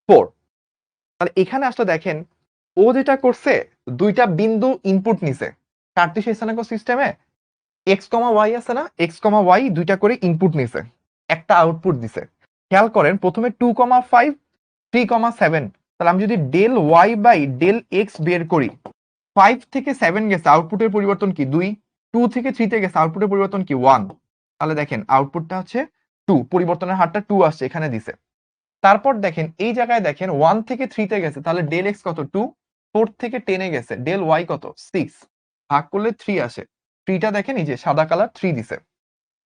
4। তাহলে এখানে আসলে দেখেন ও যেটা করছে, দুইটা বিন্দু ইনপুট নিছে। কার্টেশিয়ান স্থানাঙ্ক সিস্টেমে এক্স কমা ওয়াই আছে না, এক্স কমা ওয়াই দুইটা করে ইনপুট নিছে, একটা আউটপুট দিছে। খেয়াল করেন প্রথমে 2,5 3,7, তাহলে আমি যদি del Y by del x বের করি, 5 থেকে 7 গেছে, আউটপুটের পরিবর্তন কি 2। 2 থেকে 3 তে গেছে, আউটপুটের পরিবর্তন কি 1, তাহলে দেখেন আউটপুটটা হচ্ছে 2, পরিবর্তনের হারটা 2 আসছে এখানে দিছে। তারপর দেখেন এই জায়গায় দেখেন 1 থেকে 3 তে গেছে, তাহলে ডেল এক্স কত 2, 4 থেকে 10 এ গেছে, ডেল ওয়াই কত 6, ভাগ করলে 3 আসে। 3টা দেখেন এই যে সাদা কালার 3 দিছে।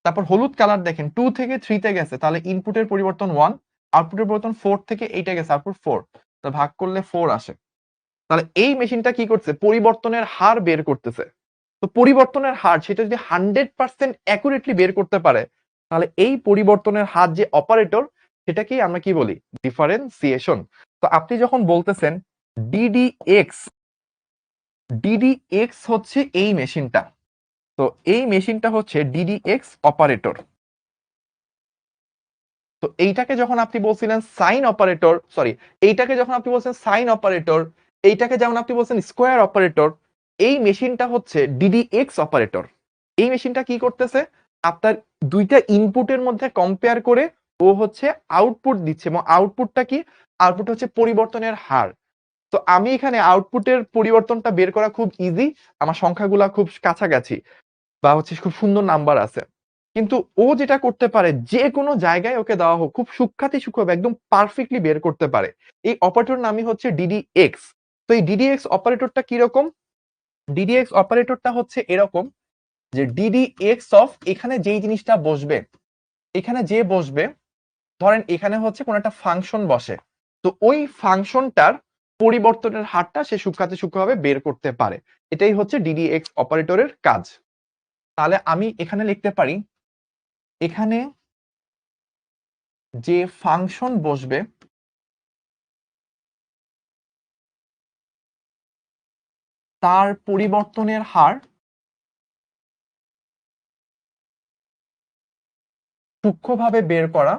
তারপর হলুদ কালার দেখেন 2 থেকে 3 তে গেছে, তাহলে ইনপুটের পরিবর্তন 1, আউটপুটের পরিবর্তন 4 থেকে 8 এ গেছে, আউটপুট 4, তো ভাগ করলে 4 আসে। তাহলে এই মেশিনটা কি করছে, পরিবর্তনের হার বের করতেছে। তো পরিবর্তনের হার সেটা যদি 100% অ্যাকুরেটলি বের করতে পারে, তাহলে এই পরিবর্তনের হার যে অপারেটর, সেটাকেই আমরা কি বলি, ডিফারেন্সিয়েশন। তো আপনি যখন বলতেছেন ডিডিএক্স, ডিডিএক্স হচ্ছে এই মেশিনটা, তো এই মেশিনটা হচ্ছে ডিডিএক্স অপারেটর। তো এইটাকে যখন আপনি বলছিলেন সাইন অপারেটর, সরি, এইটাকে যখন আপনি বলছেন সাইন অপারেটর, এইটাকে যেমন আপনি বলছেন স্কোয়ার অপারেটর, এই মেশিনটা হচ্ছে ডিডিএক্স অপারেটর। এই মেশিনটা কি করতেছে, আপনার দুইটা ইনপুটের মধ্যে কম্পেয়ার করে ও হচ্ছে আউটপুট দিচ্ছে, এবং আউটপুটটা কি, আউটপুট হচ্ছে পরিবর্তনের হার। তো আমি এখানে আউটপুটের পরিবর্তনটা বের করা খুব ইজি, আমার সংখ্যাগুলা খুব কাছাকাছি বা হচ্ছে খুব সুন্দর নাম্বার আছে, কিন্তু ও যেটা করতে পারে যে কোনো জায়গায় ওকে দেওয়া হোক খুব সূক্ষ্মভাবে একদম পারফেক্টলি বের করতে পারে। এই অপারেটর নামই হচ্ছে ডিডিএক্স। তো এই ডিডিএক্স অপারেটরটা কিরকম, ডিডিএক্স অপারেটরটা হচ্ছে এরকম যে ডিডিএক্স অফ, এখানে যেই জিনিসটা বসবে, এখানে যে বসবে, ধরেন এখানে হচ্ছে কোন একটা ফাংশন বসে, তো ওই ফাংশনটার পরিবর্তনের হারটা সে সূক্ষ্মভাবে বের করতে পারে। এটাই হচ্ছে ডিডিএক্স অপারেটরের কাজ। তাহলে আমি এখানে লিখতে পারি, এখানে যে ফাংশন বসবে তার পরিবর্তনের হার সূক্ষ্মভাবে বের করা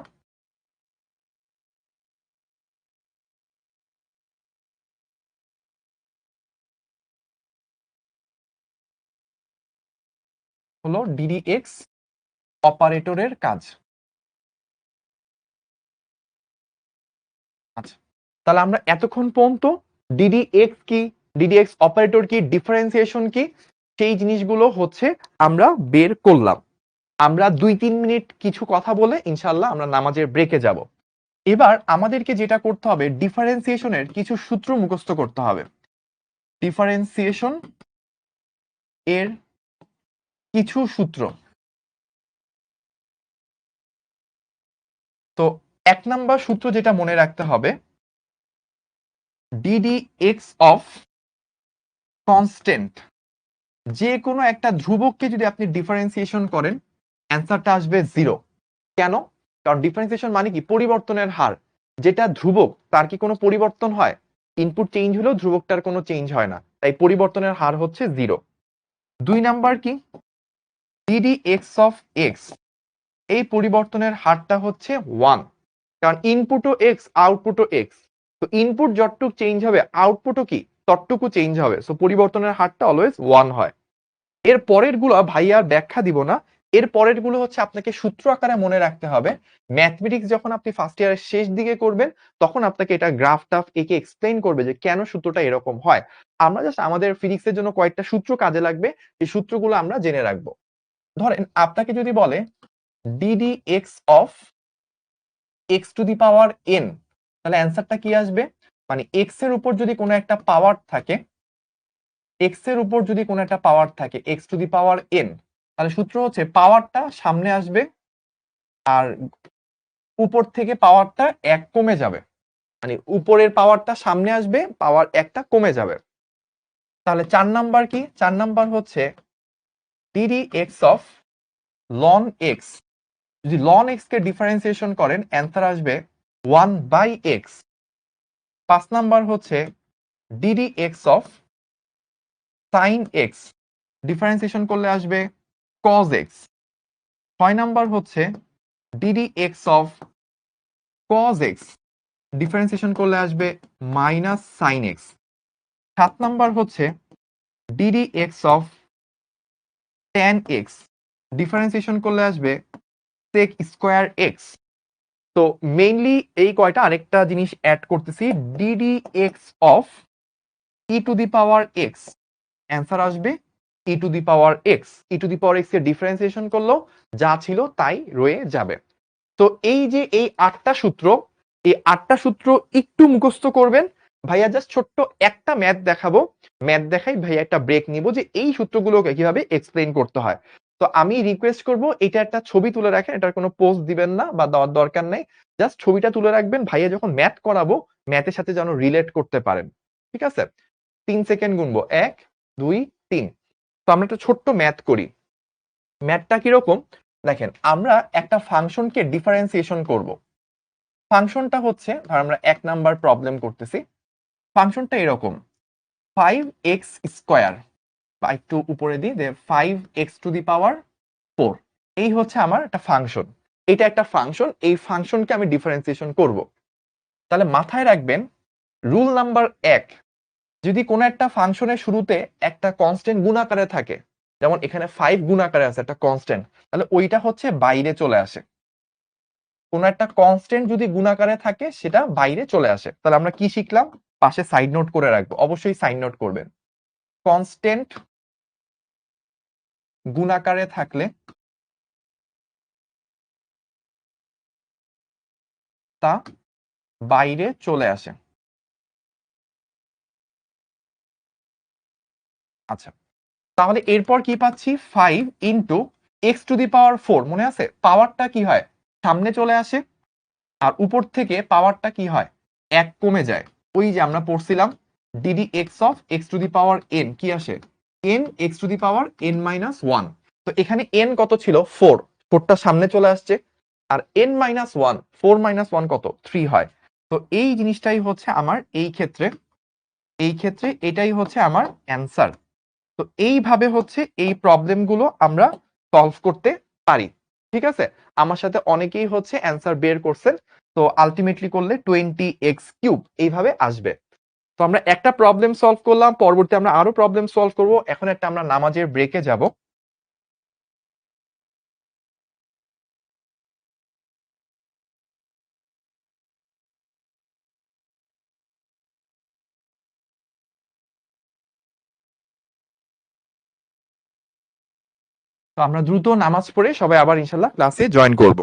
হলো ডিডিএক্স অপারেটরের কাজ। আচ্ছা, তাহলে আমরা এতক্ষণ পর্যন্ত ডিডিএক্স কি, ডিডিএক্স অপারেটর কি, ডিফারেন্সিয়েশন কি, সেই জিনিসগুলো হচ্ছে আমরা বের করলাম। আমরা 2-3 মিনিট কিছু কথা বলে ইনশাআল্লাহ আমরা নামাজের ব্রেকে যাব। এবার আমাদেরকে যেটা করতে হবে, ডিফারেন্সিয়েশনের কিছু সূত্র মুখস্থ করতে হবে। ডিফারেন্সিয়েশন এর কিছু সূত্র। তো 1 নাম্বার সূত্র যেটা মনে রাখতে হবে, ডিডিএক্স অফ কনস্ট্যান্ট, যে কোনো একটা ধ্রুবককে যদি আপনি ডিফারেন্সিয়েশন করেন, অ্যান্সারটা আসবে 0। কেন? কারণ ডিফারেন্সিয়েশন মানে কি, পরিবর্তনের হার। যেটা ধ্রুবক তার কি কোনো পরিবর্তন হয়? ইনপুট চেঞ্জ হলেও ধ্রুবকটার কোনো চেঞ্জ হয় না, তাই পরিবর্তনের হার হচ্ছে 0। 2 নাম্বার কি, ডিডিএক্স অফ এক্স, এই পরিবর্তনের হারটা হচ্ছে 1, কারণ ইনপুটও এক্স, আউটপুটও এক্স। তো ইনপুট যতটুকু চেঞ্জ হবে, আউটপুটও কি ততটুকু চেঞ্জ হবে, সো পরিবর্তনের হারটা অলওয়েজ 1 হয়। এর পরের গুলো ভাই আর ব্যাখ্যা দিব না, এর পরের গুলো হচ্ছে আপনাকে সূত্র আকারে মনে রাখতে হবে। ম্যাথমেটিক্স যখন আপনি ফার্স্ট ইয়ারের শেষ দিকে করবেন, তখন আপনাকে এটা গ্রাফ টাফ একে এক্সপ্লেইন করবে যে কেন সূত্রটা এরকম হয়। আমরা জাস্ট আমাদের ফিজিক্সের জন্য কয়েকটা সূত্র কাজে লাগবে, এই সূত্রগুলো আমরা জেনে রাখবো। ধরেন আপনাকে যদি বলে ddx of x to the power N, তাহলে অ্যান্সারটা কি আসবে, মানে এক্স এর উপর যদি কোনো একটা পাওয়ার থাকে, এক্স এর উপর যদি কোনো একটা পাওয়ার থাকে x to the power N, তাহলে সূত্র হচ্ছে পাওয়ারটা সামনে আসবে আর উপর থেকে পাওয়ারটা 1 কমে যাবে, মানে উপরের পাওয়ারটা সামনে আসবে, পাওয়ার একটা কমে যাবে। তাহলে 4 নাম্বার কি, 4 নাম্বার হচ্ছে ডিডিএক্স অফ লন এক্স, যদি লন এক্স কে ডিফারেন্সিয়েশন করেন অ্যান্সার আসবে 1/x। 5 নাম্বার হচ্ছে ddx of sine x, differentiation করলে আসবে cos x। 6 নাম্বার হচ্ছে ddx of cos x, differentiation করলে আসবে মাইনাস সাইন এক্স। 7 নাম্বার হচ্ছে ddx of tan x, differentiation করলে আসবে sec স্কয়ার x। তো মেইনলি এই কয়টা, আরেকটা জিনিস অ্যাড করতেছি, ddx of E to the power x, answer আসবে e to the power x, e to the power x এর ডিফারেন্সিয়েশন করলেও যা ছিল তাই রয়ে যাবে। তো এই যে এই 8টা সূত্র, এই 8টা সূত্র একটু মুখস্থ করবেন। ভাইয়া জাস্ট ছোট্ট একটা ম্যাথ দেখাবো, ম্যাথ দেখাই ভাইয়া একটা ব্রেক নিব যে এই সূত্রগুলোকে কিভাবে এক্সপ্লেইন করতে হয়। তো আমি রিকোয়েস্ট করব এটা একটা ছবি তুলে রাখেন, এটার কোনো পোস্ট দিবেন না বা দেওয়ার দরকার নাই, জাস্ট ছবিটা তুলে রাখবেন, ভাইয়া যখন ম্যাথ করাবো ম্যাথের সাথে যেন রিলেট করতে পারেন। ঠিক আছে, 3 সেকেন্ড গুনবো, 1 2 3। তো আমরা একটা ছোট্ট ম্যাথ করি। ম্যাথটা কিরকম দেখেন, আমরা একটা ফাংশনকে ডিফারেন্সিয়েশন করব। ফাংশনটা হচ্ছে, ধর আমরা 1 নাম্বার প্রবলেম করতেছি, ফাংশনটা এরকম 5x², বা একটু উপরে দিই, 5x⁴ এই হচ্ছে আমার একটা ফাংশন। এটা একটা ফাংশন, এই ফাংশনকে আমি ডিফারেন্সিয়েশন করব। তাহলে মাথায় রাখবেন রুল নাম্বার 1, যদি কোনো একটা ফাংশনের শুরুতে একটা কনস্ট্যান্ট গুণ আকারে থাকে, যেমন এখানে 5 গুণ আকারে আছে একটা কনস্ট্যান্ট, তাহলে ওইটা হচ্ছে বাইরে চলে আসে। কোন একটা কনস্ট্যান্ট যদি গুণাকারে থাকে সেটা বাইরে চলে আসে। তাহলে আমরা কি শিখলাম, পাশে সাইড নোট করে রাখবো, অবশ্যই সাইড নোট করবেন। কনস্ট্যান্ট গুণাকারে থাকলে তা বাইরে চলে আসে। আচ্ছা, তাহলে এরপর কি পাচ্ছি, 5 ইন্টু x⁴ মনে আছে পাওয়ারটা কি হয়, সামনে চলে আসে, আর উপর থেকে পাওয়ারটা কি হয়, 1 কমে যায়। ওই যে আমরা পড়ছিলাম ডিডি এক্স অফ x⁴n কি আসে, n x⁴n-1। তো এখানে n কত ছিল, 4, 4টা সামনে চলে আসছে, আর n-1, 4 - 1 কত, 3 হয়। তো এই জিনিসটাই হচ্ছে আমার এই ক্ষেত্রে এটাই হচ্ছে আমার অ্যান্সার। তো এইভাবে হচ্ছে এই প্রবলেম গুলো আমরা সলভ করতে পারি। ঠিক আছে, আমার সাথে অনেকেই হচ্ছে অ্যান্সার বের করছেন। তো আলটিমেটলি করলে 20x³ এইভাবে আসবে। তো আমরা একটা প্রবলেম সলভ করলাম, পরবর্তী আমরা আরো প্রবলেম সলভ করব। এখন একটা আমরা নামাজের ব্রেকে যাব। তো আমরা দ্রুত নামাজ পড়ে সবাই আবার ইনশাল্লাহ ক্লাসে জয়েন করব।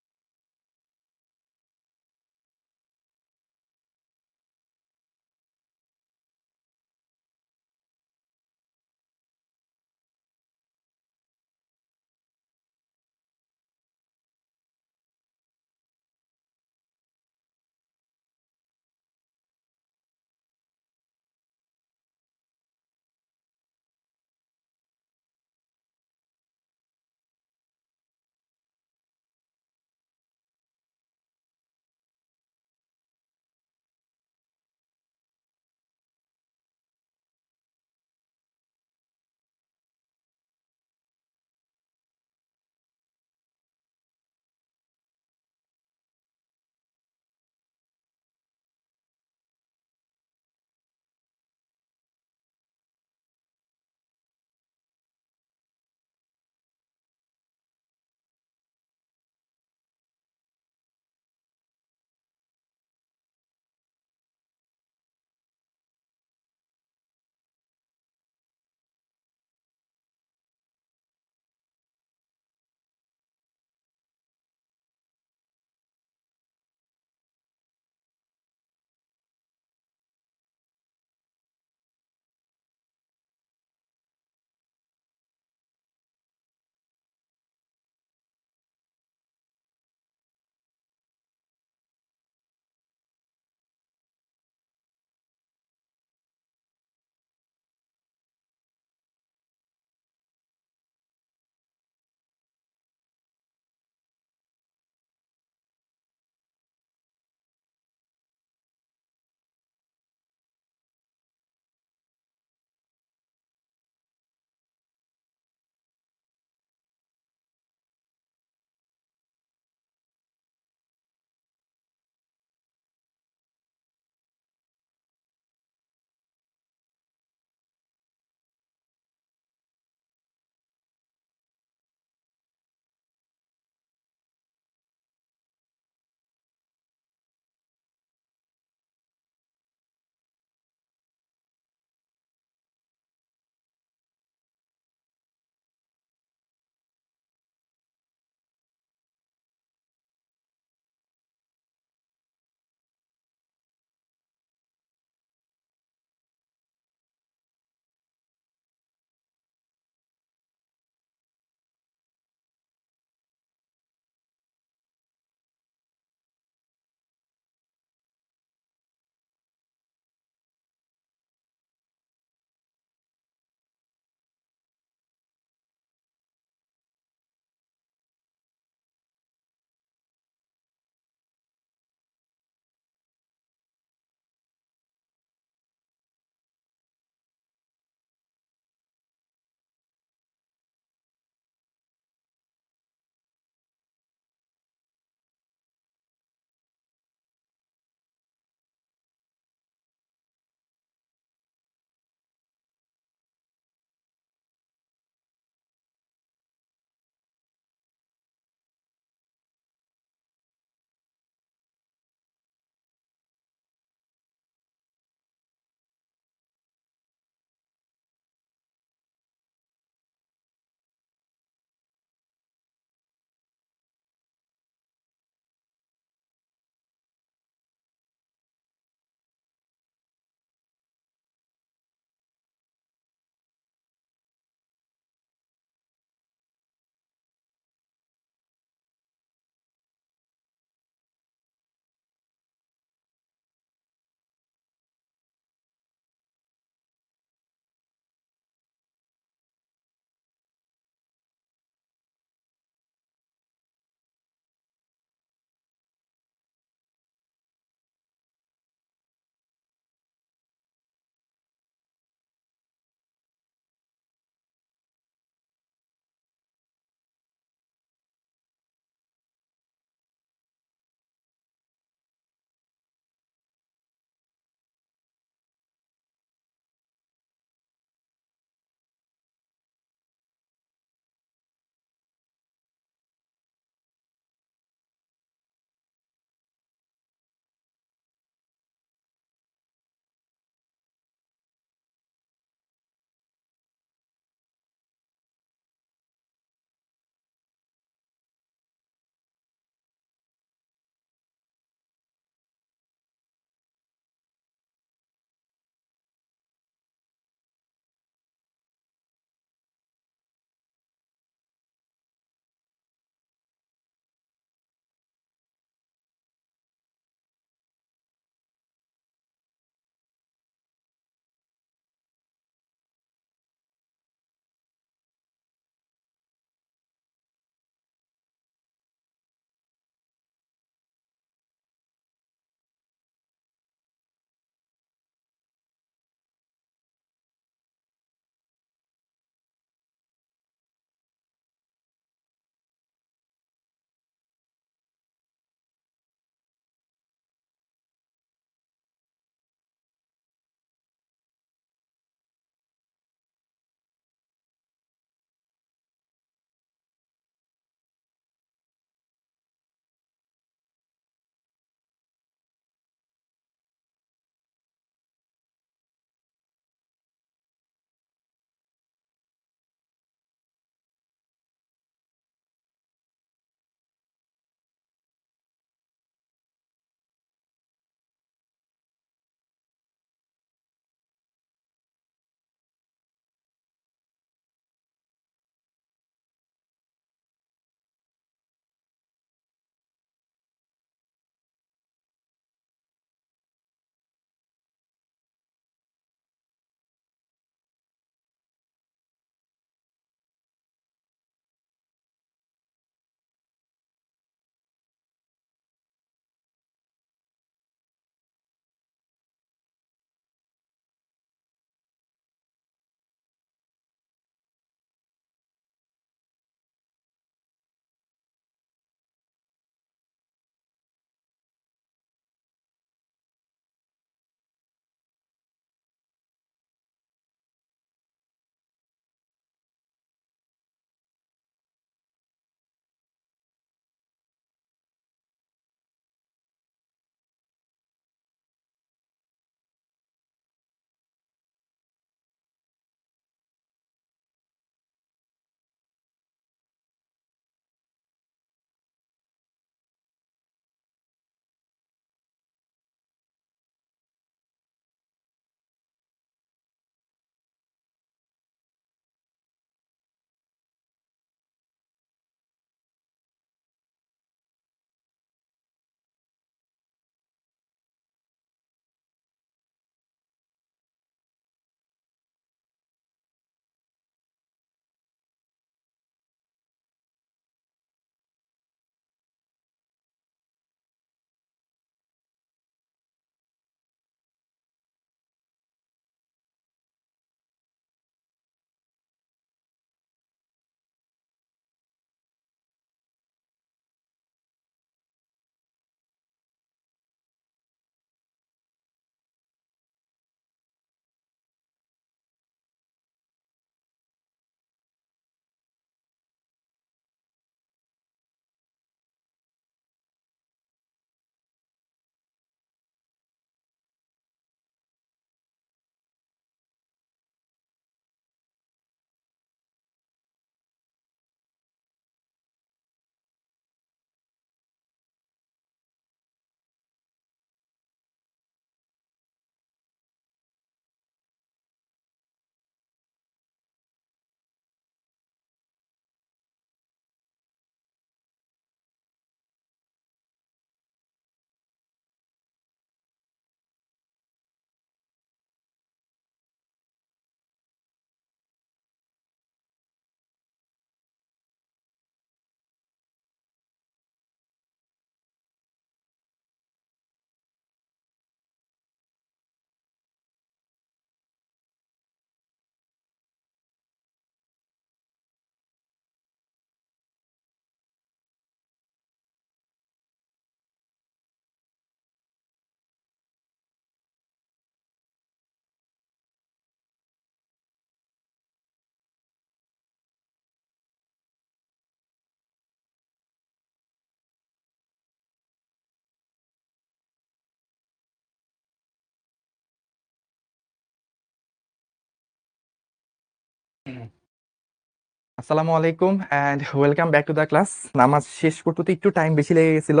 আসসালামু আলাইকুম and welcome back to the class. নামাজ শেষ করতে একটু টাইম বেশি লেগে গেছিল।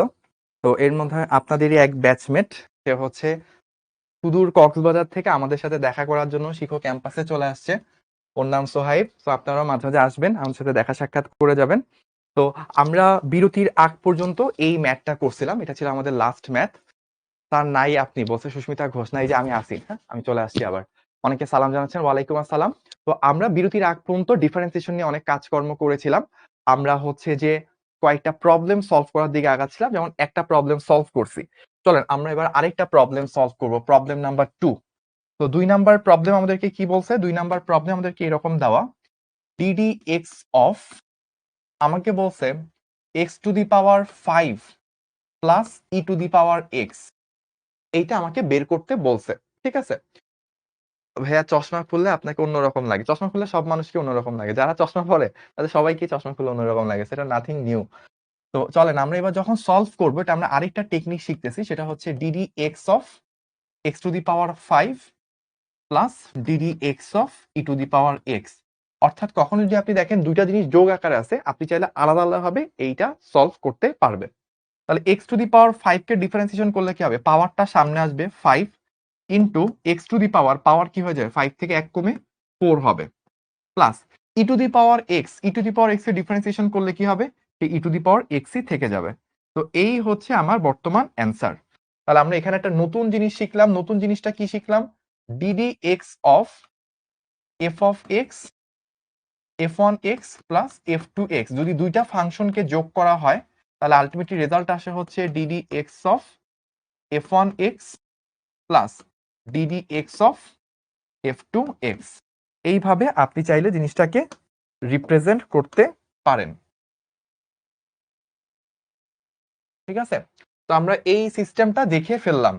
তো এর মধ্যে আপনাদেরই এক ব্যাচমেট, সে হচ্ছে সুদূর কক্সবাজার থেকে আমাদের সাথে দেখা করার জন্য শিক্ষক ক্যাম্পাসে চলে আসছে। ওর নাম সোহাইব। তো আপনারা মাঝে মাঝে আসবেন, আমার সাথে দেখা সাক্ষাৎ করে যাবেন। তো আমরা বিরতির আগ পর্যন্ত এই ম্যাথটা করছিলাম, এটা ছিল আমাদের লাস্ট ম্যাথ। তার নাই আপনি বলছে সুস্মিতা ঘোষ, নাই যে আমি আসি, হ্যাঁ আমি চলে আসছি আবার। অনেকে সালাম জানাচ্ছেন, ওয়ালাইকুম আসসালাম। তো আমরা বিরতির আগ পর্যন্ত ডিফারেন্সিয়েশন নিয়ে অনেক কাজকর্ম করেছিলাম। আমরা হচ্ছে যে কয়েকটা প্রবলেম সলভ করার দিকে আগাচ্ছিলাম, যেমন একটা প্রবলেম সলভ করছি। চলেন আমরা এবার আরেকটা প্রবলেম সলভ করব, প্রবলেম নাম্বার 2। তো 2 নাম্বার প্রবলেম আমাদেরকে কি বলছে? 2 নাম্বার প্রবলেম আমাদেরকে এরকম দেওয়া, ডিডি এক্স অফ, আমাকে বলছে x to the power 5 plus E to the power x, এইটা আমাকে বের করতে বলছে। ঠিক আছে ভাইয়া, চশমা খুললে আপনাকে অন্যরকম লাগে। চশমা খুললে সব মানুষকে অন্যরকম লাগে, যারা চশমা পরে তাদের সবাইকে চশমা খুললে অন্যরকম লাগে, সেটা নাথিং নিউ। তো চলেন আমরা এবার যখন সলভ করবো, এটা আমরা আরেকটা টেকনিক শিখতেছি, সেটা হচ্ছে d d x of x to the power 5 plus d d x of E to the power x. অর্থাৎ কখনো যদি আপনি দেখেন দুইটা জিনিস যোগ আকারে আছে, আপনি চাইলে আলাদা আলাদা ভাবে এইটা সলভ করতে পারবেন। তাহলে x to the power 5 K differentiation করলে কি হবে? পাওয়ারটা সামনে আসবে 5 ইন্টু এক্স টু দি পাওয়ার, পাওয়ার কি হয়ে যাবে 5 থেকে 1 কমে 4 হবে, plus E to the power x, e to the power x এর ডিফারেন্সিয়েশন করলে কি হবে? ই টু দি পাওয়ার এক্সই থেকে যাবে। তো এই হচ্ছে আমার বর্তমান অ্যান্সার। তাহলে আমরা এখানে একটা নতুন জিনিস শিখলাম। নতুন জিনিসটা কি শিখলাম? D d x of f of x, f one x plus f two x, যদি দুইটা ফাংশনকে যোগ করা হয় তাহলে আলটিমেটলি রেজাল্ট আসে হচ্ছে d d x of f one x plus d d x of f two x. এইভাবে আপনি চাইলে জিনিসটাকে রিপ্রেজেন্ট করতে পারেন। ঠিক আছে, তো আমরা এই সিস্টেমটা দেখে ফেললাম।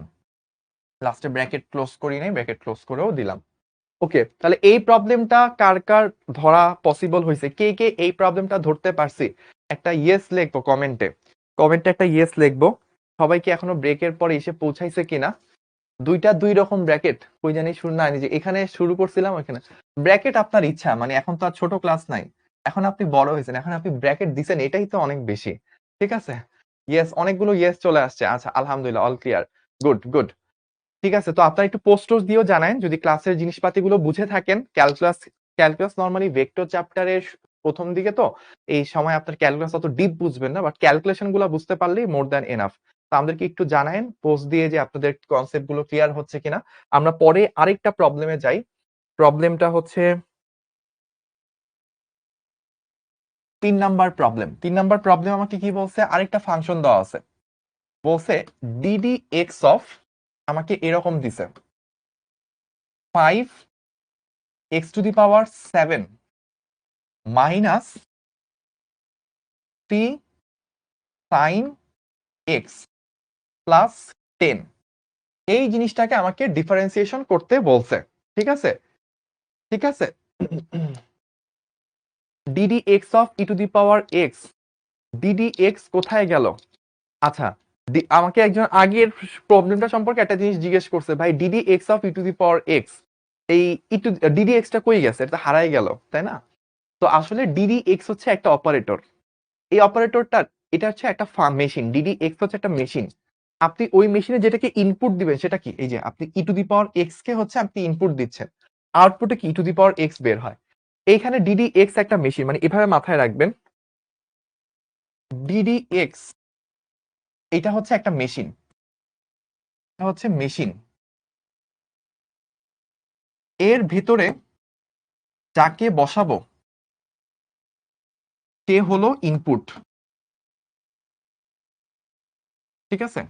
লাস্টে ব্র্যাকেট ক্লোজ করি নাই, ব্র্যাকেট ক্লোজ করেও দিলাম। ওকে, তাহলে এই প্রবলেমটা কার কার ধরা পসিবল হয়েছে, কে কে এই প্রবলেমটা ধরতে পারছি, একটা ইয়েস লিখবো কমেন্টে। কমেন্টে একটা ইয়েস লিখবো। সবাইকে এখনো ব্রেকের পরে এসে পৌঁছাইছে কিনা? দুইটা দুই রকম ব্র্যাকেট, কই জানি শুরু না, যে এখানে শুরু করছিলাম ওখানে। ব্র্যাকেট আপনার ইচ্ছা, মানে এখন তো আর ছোট ক্লাস নাই, এখন আপনি বড় হয়েছেন, এখন আপনি ব্র্যাকেট দিছেন, এটাই তো অনেক বেশি। ঠিক আছে, ইয়েস, অনেকগুলো ইয়েস চলে আসছে। আচ্ছা আলহামদুলিল্লাহ, অল ক্লিয়ার, গুড গুড। ঠিক আছে, তো আপনারা একটু পোস্ট দিয়েও জানান যদি ক্লাসের জিনিসপাতিগুলো বুঝে থাকেন। ক্যালকুলাস, ক্যালকুলাস নরমালি ভেক্টর চ্যাপ্টারের প্রথম দিকে, তো এই সময় আপনার ক্যালকুলাস অত ডিপ বুঝবেন না, বাট ক্যালকুলেশন গুলো বুঝতে পারলেই মোর দ্যান এনাফ। তো আমাদেরকে একটু জানায়েন পোস্ট দিয়ে যে আপনাদের কনসেপ্ট গুলো ক্লিয়ার হচ্ছে কিনা। আমরা পরে আরেকটা প্রবলেমে যাই। প্রবলেমটা হচ্ছে 3 নাম্বার প্রবলেম। 3 নাম্বার প্রবলেম আমাকে কি বলছে? আরেকটা ফাংশন দেওয়া আছে, বলছে ডিডি এক্স অফ, আমাকে এরকম দিছে 5 x to the power 7 minus 3 sine x plus 10। এই জিনিসটাকে আমাকে ডিফারেন্সিয়েশন করতে বলছে। ঠিক আছে, ঠিক আছে। DD x of E to the power x, DD x কোথায় গেল? আচ্ছা, আমাকে একজন আগের প্রবলেমটা সম্পর্কে একটা জিনিস জিজ্ঞেস করছে, ভাই DD x of E to the power x, এই ই টু ডিডি এক্সটা কই গেছে? এটা হারাই গেল, তাই না? তো আসলে ডিডি এক্স হচ্ছে একটা অপারেটর। এই অপারেটরটা, এটা হচ্ছে একটা মেশিন। ডিডি এক্স হচ্ছে একটা মেশিন। আপনি ওই মেশিনে যেটাকে ইনপুট দিবেন সেটা কি? এই যে আপনি ই টু দি পাওয়ার এক্স কে হচ্ছে আপনি ইনপুট দিচ্ছেন, আউটপুটে কি ই টু দি পাওয়ার এক্স বের হয়। এইখানে ডিডি এক্স একটা মেশিন, মানে এভাবে মাথায় রাখবেন, ডিডি এক্স এটা হচ্ছে একটা মেশিন, এটা হচ্ছে মেশিন। এর ভেতরে যাকে বসাবো সে হলো ইনপুট। ঠিক আছে,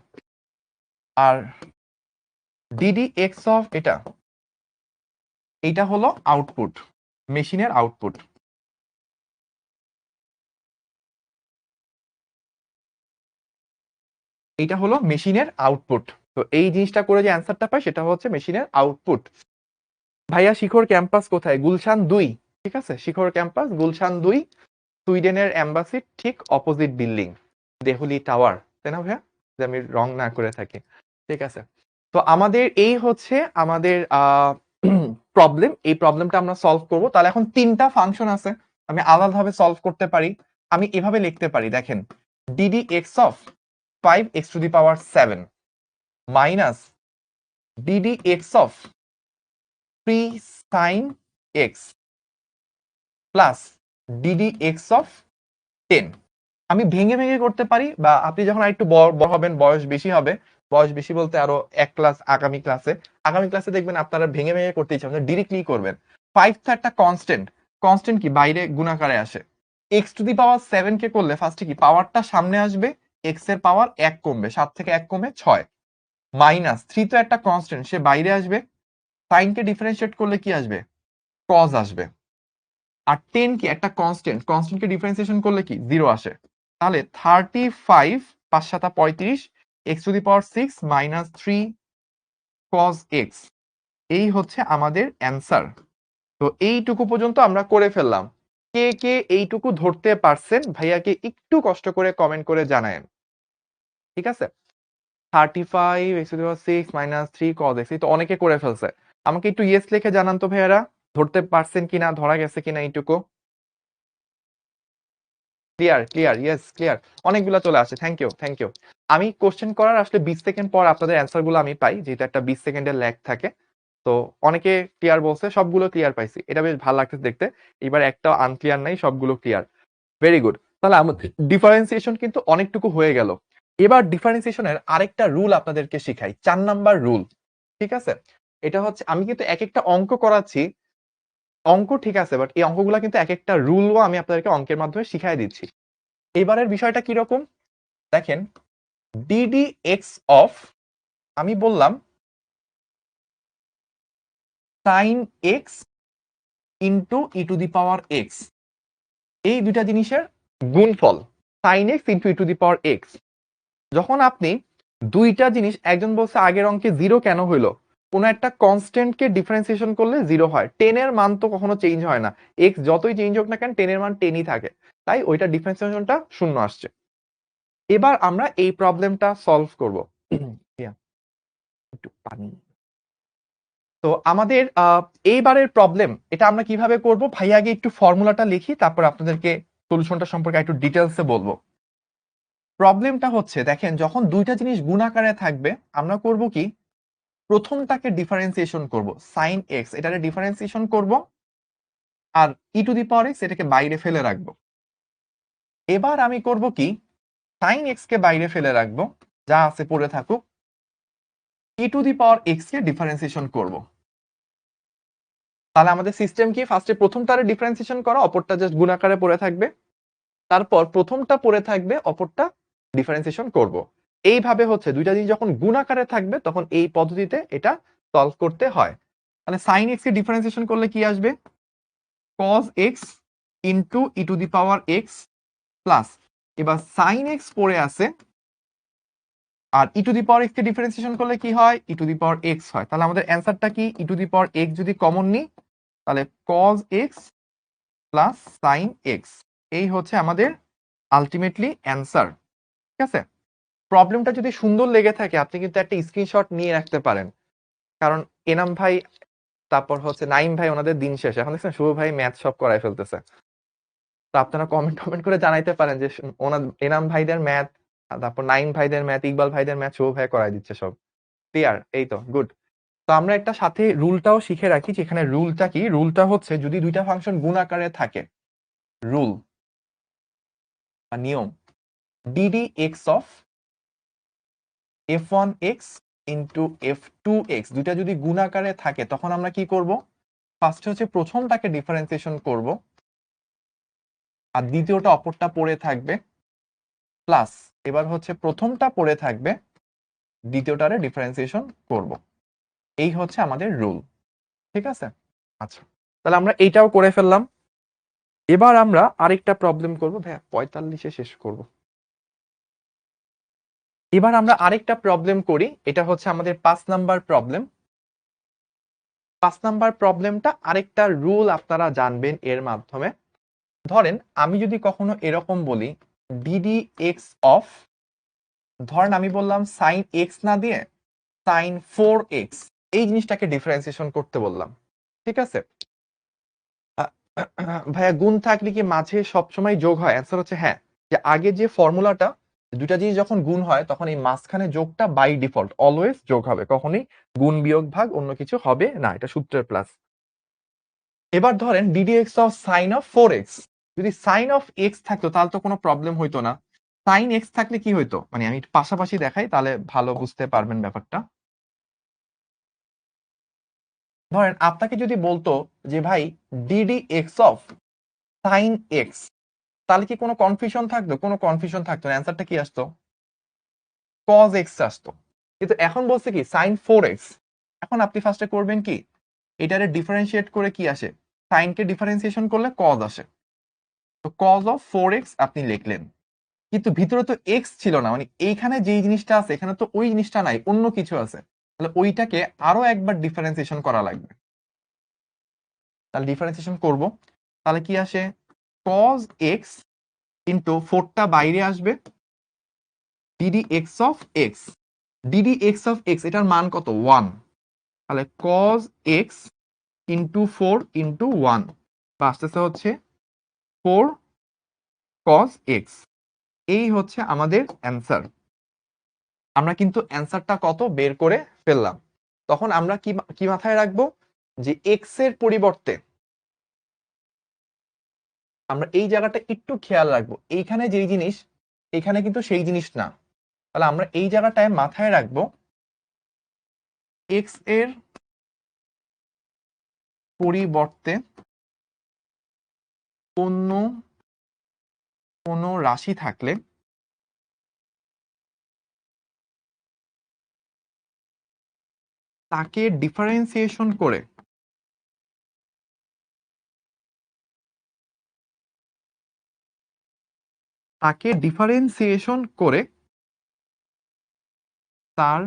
আর ডিডি এক্স অফ এটা হলো আউটপুট, মেশিনের আউটপুট। এটা হলো মেশিনের আউটপুট। তো এই জিনিসটা করে যে অ্যান্সারটা পাই সেটা হচ্ছে মেশিনের আউটপুট। ভাইয়া শিখর ক্যাম্পাস কোথায়? গুলশান 2। ঠিক আছে, শিখর ক্যাম্পাস গুলশান 2, সুইডেনের এম্বাসির ঠিক অপোজিট বিল্ডিং, দেহুলি টাওয়ার, তাই না ভাইয়া? যে আমি রং না করে থাকি। ঠিক আছে, তো আমাদের এই হচ্ছে আমাদের প্রবলেম, এই প্রবলেমটা আমরা সলভ করব। তাহলে এখন ৩টা ফাংশন আছে, আমি আলাদাভাবে সলভ করতে পারি। আমি এভাবে লিখতে পারি, দেখেন ddx of 5x to the power 7 minus ddx of 3 sin x plus ddx of 10। আমি ভেঙে ভেঙে করতে পারি, বা আপনি যখন আরেকটু বড় হবেন, বয়স বেশি হবে, বয়স বেশি বলতে আরো এক ক্লাস আগামী ক্লাসে দেখবেন আপনারা ভেঙে ভেঙে করতে ইচ্ছা হচ্ছে, ডিরেক্টলি করবেন। 5 তো একটা কনস্ট্যান্ট, কনস্ট্যান্ট কি বাইরে গুণাকারে আসে। x টু দি পাওয়ার 7 কে করলে ফার্স্টে কি পাওয়ারটা সামনে আসবে, x এর পাওয়ার 1 কমবে, 7 থেকে 1 কমে 6, মাইনাস 3 তো একটা কনস্ট্যান্ট, সে বাইরে আসবে, সাইন কে ডিফারেন্সিয়েট করলে কি আসবে, কজ আসবে। আর 10 কি একটা কনস্ট্যান্ট, কনস্ট্যান্ট কে ডিফারেন্সিয়েশন করলে কি 0 আসে। তাহলে 35 5 7 35 x two the power 6 minus 3 cos x, এই হচ্ছে আমাদের অ্যান্সার। তো এইটুকু পর্যন্ত আমরা করে ফেললাম। কে কে এইটুকু ধরতে পারছেন ভাইয়াকে একটু কষ্ট করে কমেন্ট করে জানায়েন, ঠিক আছে। 35 x two the power 6 minus 3 cos x, এই তো অনেকে করে ফেলছে। আমাকে একটু ইয়েস লিখে জানান তো ভাইয়ারা, ধরতে পারছেন কিনা, ধরা গেছে কিনা এইটুকু। ক্লিয়ার ক্লিয়ার, ইয়েস ক্লিয়ার, অনেকগুলো চলে আসে, থ্যাংক ইউ থ্যাংক ইউ। আমি কোশ্চেন করার আসলে 20 সেকেন্ড পর আপনাদের অ্যান্সার গুলো আমি পাই, যেটা একটা 20 সেকেন্ডের ল্যাগ থাকে। তো অনেকে ক্লিয়ার বলছে, সবগুলো ক্লিয়ার পাইছি, এটা বেশ ভালো লাগতেছে দেখতে। এবার একটা আনক্লিয়ার নাই, সবগুলো ক্লিয়ার, ভেরি গুড। তাহলে আমাদের ডিফারেন্সিয়েশন কিন্তু অনেকটুকু হয়ে গেল। এবার ডিফারেন্সিয়েশনের আরেকটা রুল আপনাদেরকে শিখাই, 4 নাম্বার রুল, ঠিক আছে। এটা হচ্ছে, আমি কিন্তু এক একটা অঙ্ক করাচ্ছি, অঙ্ক ঠিক আছে, বাট এই অঙ্কগুলো কিন্তু এক একটা রুলও আমি আপনাদেরকে অঙ্কের মাধ্যমে শিখাই দিচ্ছি। এবারের বিষয়টা কিরকম দেখেন, ddx of, আমি বললাম sin x into E to the power x, এই দুইটা জিনিসের গুণফল, sin x into E to the power x. যখন আপনি দুইটা জিনিস, একজন বলছে আগের অঙ্কে 0 কেন হইলো, কোন একটা কনস্ট্যান্ট কে ডিফারেন্সিয়েশন করলে 0 হয়, 10 এর মান তো কখনো চেঞ্জ হয় না, x যতই চেঞ্জ হোক না কেন 10 এর মান 10ই থাকে, তাই ওইটা ডিফারেন্সিয়েশনটা শূন্য আসছে। এবার আমরা এই প্রবলেমটা সলভ করব। একটু পানি। তো আমাদের এইবারের প্রবলেম, এটা আমরা কিভাবে করব, ভাই আগে একটু ফর্মুলাটা লিখি, তারপর আপনাদেরকে সলিউশনটা সম্পর্কে একটু ডিটেলসে বলবো। প্রবলেমটা হচ্ছে, দেখেন যখন দুইটা জিনিস গুণাকারে থাকবে, আমরা করব কি, প্রথমটাকে ডিফারেন্সিয়েশন করব, sin x এটাকে ডিফারেন্সিয়েশন করব, আর e to the power x এটাকে বাইরে ফেলে রাখবো। এবার আমি করব কি, sin x কে বাইরে ফেলে রাখবো, যা আছে পড়ে থাকুক, e to the power x কে ডিফারেন্সিয়েশন করব। তাহলে আমাদের সিস্টেম কি, ফার্স্টে প্রথমটারে ডিফারেন্সিয়েশন করা, অপরটা জাস্ট গুণাকারে পড়ে থাকবে, তারপর প্রথমটা পড়ে থাকবে, অপরটা ডিফারেন্সিয়েশন করব। এইভাবে হচ্ছে দুইটা জিনিস যখন গুণাকারে থাকবে তখন এই পদ্ধতিতে এটা সলভ করতে হয়। তাহলে sin x কে ডিফারেন্সিয়েশন করলে কি আসবে, cos x into e to the power x plus, এবার sin x পড়ে আছে, আর e to the power x কে ডিফারেন্সিয়েশন করলে কি হয়, ই টু দি পাওয়ার x হয়। তাহলে আমাদের অ্যান্সারটা কি, ই টু দি পাওয়ার x যদি কমন নিই, তাহলে cos x plus sine x, এই হচ্ছে আমাদের আলটিমেটলি অ্যান্সার, ঠিক আছে। প্রবলেমটা যদি সুন্দর লেগে থাকে আপনি কিন্তু একটা স্ক্রিনশট নিয়ে রাখতে পারেন, কারণ এনাম ভাই, তারপর হচ্ছে নাইম ভাই, ওনাদের দিন শেষ, এখন দেখছেন শুভ ভাই ম্যাথ সব করাই ফেলতেছে। তো আপনারা কমেন্ট করে জানাইতে পারেন যে ওনার এনাম ভাইদের ম্যাথ, তারপর নাইম ভাইদের ম্যাথ, ইকবাল ভাইদের ম্যাথ শুভ ভাই করাই দিচ্ছে সব, ক্লিয়ার, এই তো গুড। তো আমরা একটা সাথে রুলটাও শিখে রাখি, যেখানে রুলটা কি, রুলটা হচ্ছে যদি দুইটা ফাংশন গুণ আকারে থাকে, রুল বা নিয়ম, ddx of f1x into f2x দুইটা যদি গুণাকারে থাকে, তখন আমরা কি করব, ফার্স্টে হচ্ছে প্রথমটাকে ডিফারেন্সিয়েশন করব, আর দ্বিতীয়টা অপরটা পড়ে থাকবে, প্লাস এবার হচ্ছে প্রথমটা পড়ে থাকবে, দ্বিতীয়টারে ডিফারেন্সিয়েশন করব। এই হচ্ছে আমাদের রুল, ঠিক আছে। আচ্ছা, তাহলে আমরা এইটাও করে ফেললাম। এবার আমরা আরেকটা প্রবলেম করব, ভাইয়া 45-এ শেষ করব। এবার আমরা আরেকটা প্রবলেম করি, এটা হচ্ছে আমাদের 5 নাম্বার প্রবলেম। 5 নাম্বার প্রবলেমটা আরেকটা রুল আপনারা জানবেন এর মাধ্যমে। ধরেন আমি যদি কখনো এরকম বলি, ddx of, ধরেন আমি বললাম sin x না দিয়ে sin 4x, এই জিনিসটাকে ডিফারেন্সিয়েশন করতে বললাম। ঠিক আছে? ভাইয়া গুণ থাকলে কি মাঝে সবসময় যোগ হয়? অ্যান্সার হচ্ছে হ্যাঁ। যে আগে যে ফর্মুলাটা, দুটা জিনিস যখন গুণ হয় তখন এই মাঝখানে যোগটা বাই ডিফল্ট অলওয়েজ যোগ হবে, কখনোই গুণ বিয়োগ ভাগ অন্য কিছু হবে না, এটা সূত্রের প্লাস। এবার ধরেন ddx of sign of 4x, যদি সাইন অফ এক্স থাকতো তাহলে তো কোনো প্রবলেম হইতো না। সাইন এক্স থাকলে কি হইতো, মানে আমি একটু পাশাপাশি দেখাই তাহলে ভালো বুঝতে পারবেন ব্যাপারটা। ধরেন আপনাকে যদি বলতো যে ভাই DD x of sine x, তাহলে কি কোনো কনফিউশন থাকতো? কোনো কনফিউশন থাকতো না, অ্যান্সারটা কি আসতো? কজ এক্স আসতো। কিন্তু এখন বলছে কি সাইন 4x, এখন আপনি ফার্স্টে করবেন কি, এটারে ডিফারেন্সিয়েট করে কি আসে, সাইনকে ডিফারেন্সিয়েশন করলে কজ আসে। তো কজ অফ 4x আপনি লিখলেন, কিন্তু ভিতরে তো এক্স ছিল না, মানে এইখানে যেই জিনিসটা আছে এখানে তো ওই জিনিসটা নাই, অন্য কিছু আছে, তাহলে ওইটাকে আরো একবার ডিফারেন্সিয়েশন করা লাগবে। তাহলে ডিফারেন্সিয়েশন করব, তাহলে কি আসে, কজ এক্স ইন্টু 4টা বাইরে আসবে, DD x of x, DD x of x এটার মান কত 1, তাহলে কজ এক্স ইন্টু 4 ইন্টু 1 বা আসতেছে হচ্ছে 4 কজ এক্স। এই হচ্ছে আমাদের অ্যান্সার। আমরা কিন্তু অ্যান্সারটা কত বের করে ফেললাম। তখন আমরা কি কি মাথায় রাখবো, যে এক্স এর পরিবর্তে আমরা এই জায়গাটা একটু খেয়াল রাখবো, এইখানে যেই জিনিস এখানে কিন্তু সেই জিনিস না। তাহলে আমরা এই জায়গাটায় মাথায় রাখবো এক্স এর পরিবর্তে অন্য কোনো রাশি থাকলে তাকে ডিফারেন্সিয়েশন করে তার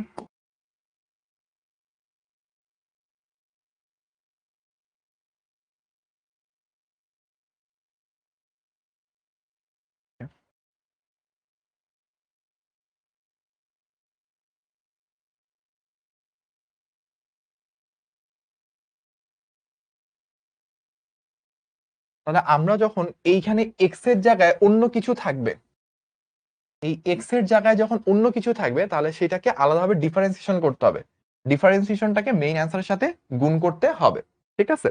তাহলে আমরা যখন এইখানে এক্স এর জায়গায় অন্য কিছু থাকবে, এই এক্স এর জায়গায় যখন অন্য কিছু থাকবে তাহলে সেটাকে আলাদাভাবে ডিফারেন্সিয়েশন করতে হবে, ডিফারেন্সিয়েশনটাকে মেইন অ্যান্সারের সাথে গুণ করতে হবে। ঠিক আছে?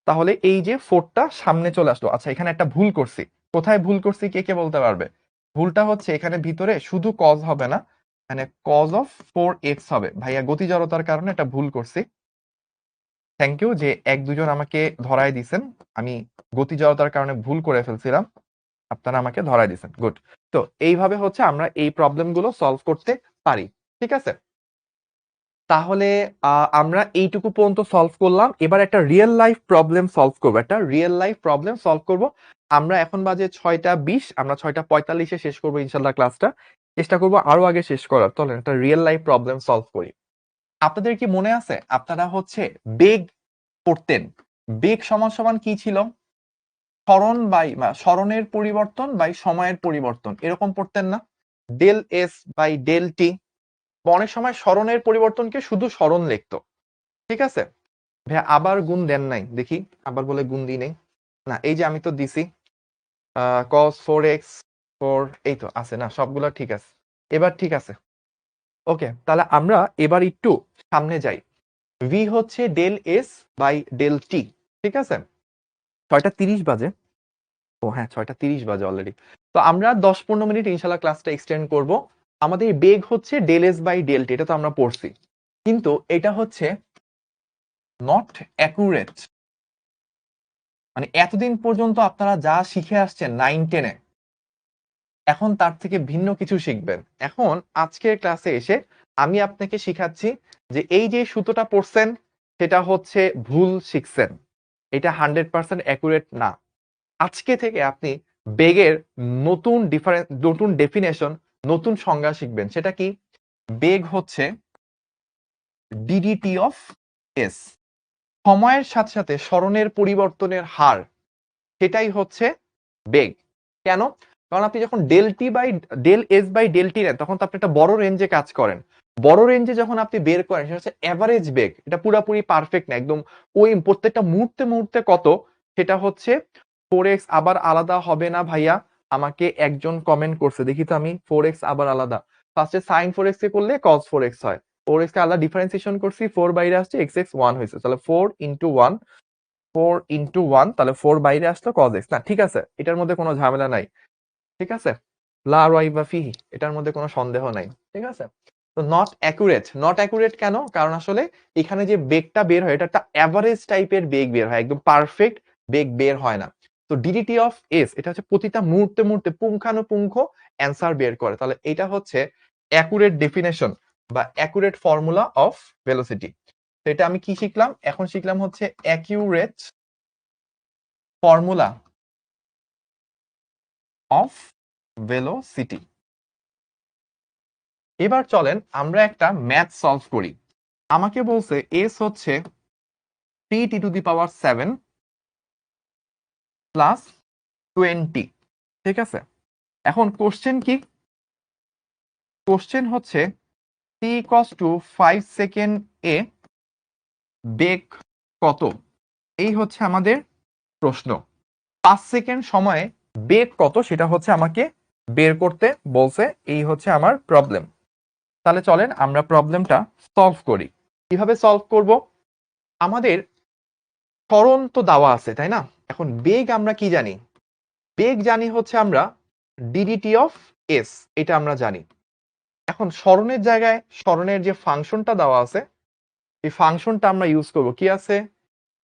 তাহলে এই যে 4টা সামনে চলে আসলো। আচ্ছা এখানে একটা ভুল করছি, কোথায় ভুল করছি কে কে বলতে পারবে? ভুলটা হচ্ছে এখানে ভিতরে শুধু কজ হবে না, মানে কজ অফ 4x হবে। ভাইয়া গতি জড়তার কারণে একটা ভুল করছি। থ্যাংক ইউ যে এক দুজন আমাকে ধরায় দিছেন, আমি গতি জড়তার কারণে ভুল করে ফেলছিলাম, আপনারা আমাকে ধরায় দিছেন, গুড। তো এইভাবে হচ্ছে আমরা এই প্রবলেম গুলো সলভ করতে পারি। ঠিক আছে? তাহলে আমরা এইটুকু পর্যন্ত সলভ করলাম। এবার একটা রিয়েল লাইফ প্রবলেম সলভ করবো, একটা রিয়েল লাইফ প্রবলেম সলভ করব। আমরা এখন বাজে 6টা 20, আমরা 6টা 45-এ শেষ করবো ইনশাল্লাহ ক্লাসটা, চেষ্টা করবো আরো আগে শেষ করার। চলেন একটা রিয়েল লাইফ প্রবলেম সলভ করি। আপনাদের কি মনে আছে আপনারা হচ্ছে বেগ পড়তেন? বেগ সমান সমান কি ছিল? সরণ বাই সরণের পরিবর্তন বাই সময়ের পরিবর্তন, এরকম পড়তেন না? Del s by del t. অনেক সময় সরণের পরিবর্তনকে শুধু সরণ লিখতো। ঠিক আছে? ভাইয়া আবার গুণ দেন নাই, দেখি আবার বলে গুণ দিই নেই না, এই যে আমি তো দিছি cos 4x 4, এই তো আছে না, সবগুলো ঠিক আছে, এবার ঠিক আছে। ওকে, তাহলে আমরা এবার একটু সামনে যাই। v হচ্ছে del s by del t. ঠিক আছে? 6টা 30 বাজে। ও হ্যাঁ 6টা 30 বাজে অলরেডি। তো আমরা 10-15 মিনিট ইনশাল্লাহ ক্লাসটা এক্সটেন্ড করব। আমাদের বেগ হচ্ছে del s by del t, এটা তো আমরা পড়ছি, কিন্তু এটা হচ্ছে নট অ্যাকুরেট। মানে এতদিন পর্যন্ত আপনারা যা শিখে আসছেন 9-10-এ, এখন তার থেকে ভিন্ন কিছু শিখবেন। এখন আজকের ক্লাসে এসে আমি আপনাকে শিখাচ্ছি যে এই যে সূত্রটা পড়ছেন সেটা হচ্ছে ভুল শিখছেন, এটা 100% অ্যাকুরেট না। আজকে থেকে আপনি বেগের নতুন ডেফিনেশন, নতুন সংজ্ঞা শিখবেন। সেটা কি? বেগ হচ্ছে ডিডিটি অফ এস, সময়ের সাথে সাথে সরণের পরিবর্তনের হার, সেটাই হচ্ছে বেগ। কেন? কারণ আপনি যখন del s by del t নেন তখন তো আপনি একটা বড় রেঞ্জে কাজ করেন। বড় রেঞ্জে যখন আপনি বের করেন সেটা হচ্ছে এভারেজ বেগ, এটা পুরাপুরি পারফেক্ট না একদম। ওই প্রত্যেকটা মুহূর্তে মুহূর্তে কত, সেটা হচ্ছে 4x আবার আলাদা হবে না ভাইয়া? আমাকে একজন কমেন্ট করছে, দেখি তো আমি। 4x আবার আলাদা, ফার্স্টে sin 4x কে করলে cos 4x হয়, 4x কে আলাদা ডিফারেন্সিয়েশন করছি, 4 বাইরে আসছে, x 1 হয়েছে, তাহলে 4 ইন্টু 1, 4 ইন্টু 1, তাহলে 4 বাইরে আসলো cos x। না ঠিক আছে, এটার মধ্যে কোনো ঝামেলা নাই, ঠিক আছে, লা রাইবা ফিহি, এটার মধ্যে কোনো সন্দেহ নাই, ঠিক আছে। তো নট অ্যাকুরেট, নট অ্যাকুরেট কেন? কারণ আসলে এখানে যে বেগটা বের হয় এটা একটা অ্যাভারেজ টাইপের বেগ বের হয়, একদম পারফেক্ট বেগ বের হয় না। তো ডিডিটি অফ এস এটা হচ্ছে প্রতিটা মুহূর্তে মুহূর্তে পুঙ্খানুপুঙ্খ অ্যান্সার বের করে, তাহলে এটা হচ্ছে অ্যাকুরেট ডেফিনেশন বা অ্যাকুরেট ফর্মুলা অফ ভেলোসিটি। তো এটা আমি কি শিখলাম? এখন শিখলাম হচ্ছে অ্যাকিউরেট ফর্মুলা অফ ভেলোসিটি। এবার চলেন আমরা একটা ম্যাথ সলভ করি। আমাকে বলছে এস হচ্ছে 3t⁻7 প্লাস 20, ঠিক আছে। এখন কোশ্চেন কি? কোশ্চেন হচ্ছে t ইকুয়ালস টু 5 সেকেন্ড এ বেগ কত, এই হচ্ছে আমাদের প্রশ্ন। 5 সেকেন্ড সময়ে বেগ কত সেটা হচ্ছে আমাকে বের করতে বলছে, এই হচ্ছে আমার প্রবলেম। তাহলে চলেন আমরা প্রবলেমটা সলভ করি। কিভাবে সলভ করব? আমাদের ত্বরণ তো দেওয়া আছে তাই না? এখন বেগ আমরা কি জানি? বেগ জানি হচ্ছে আমরা ডিডিটি অফ এস, এটা আমরা জানি। এখন স্মরণের জায়গায় স্মরণের যে ফাংশনটা দেওয়া আছে এই ফাংশনটা আমরা ইউজ করব। কি আছে?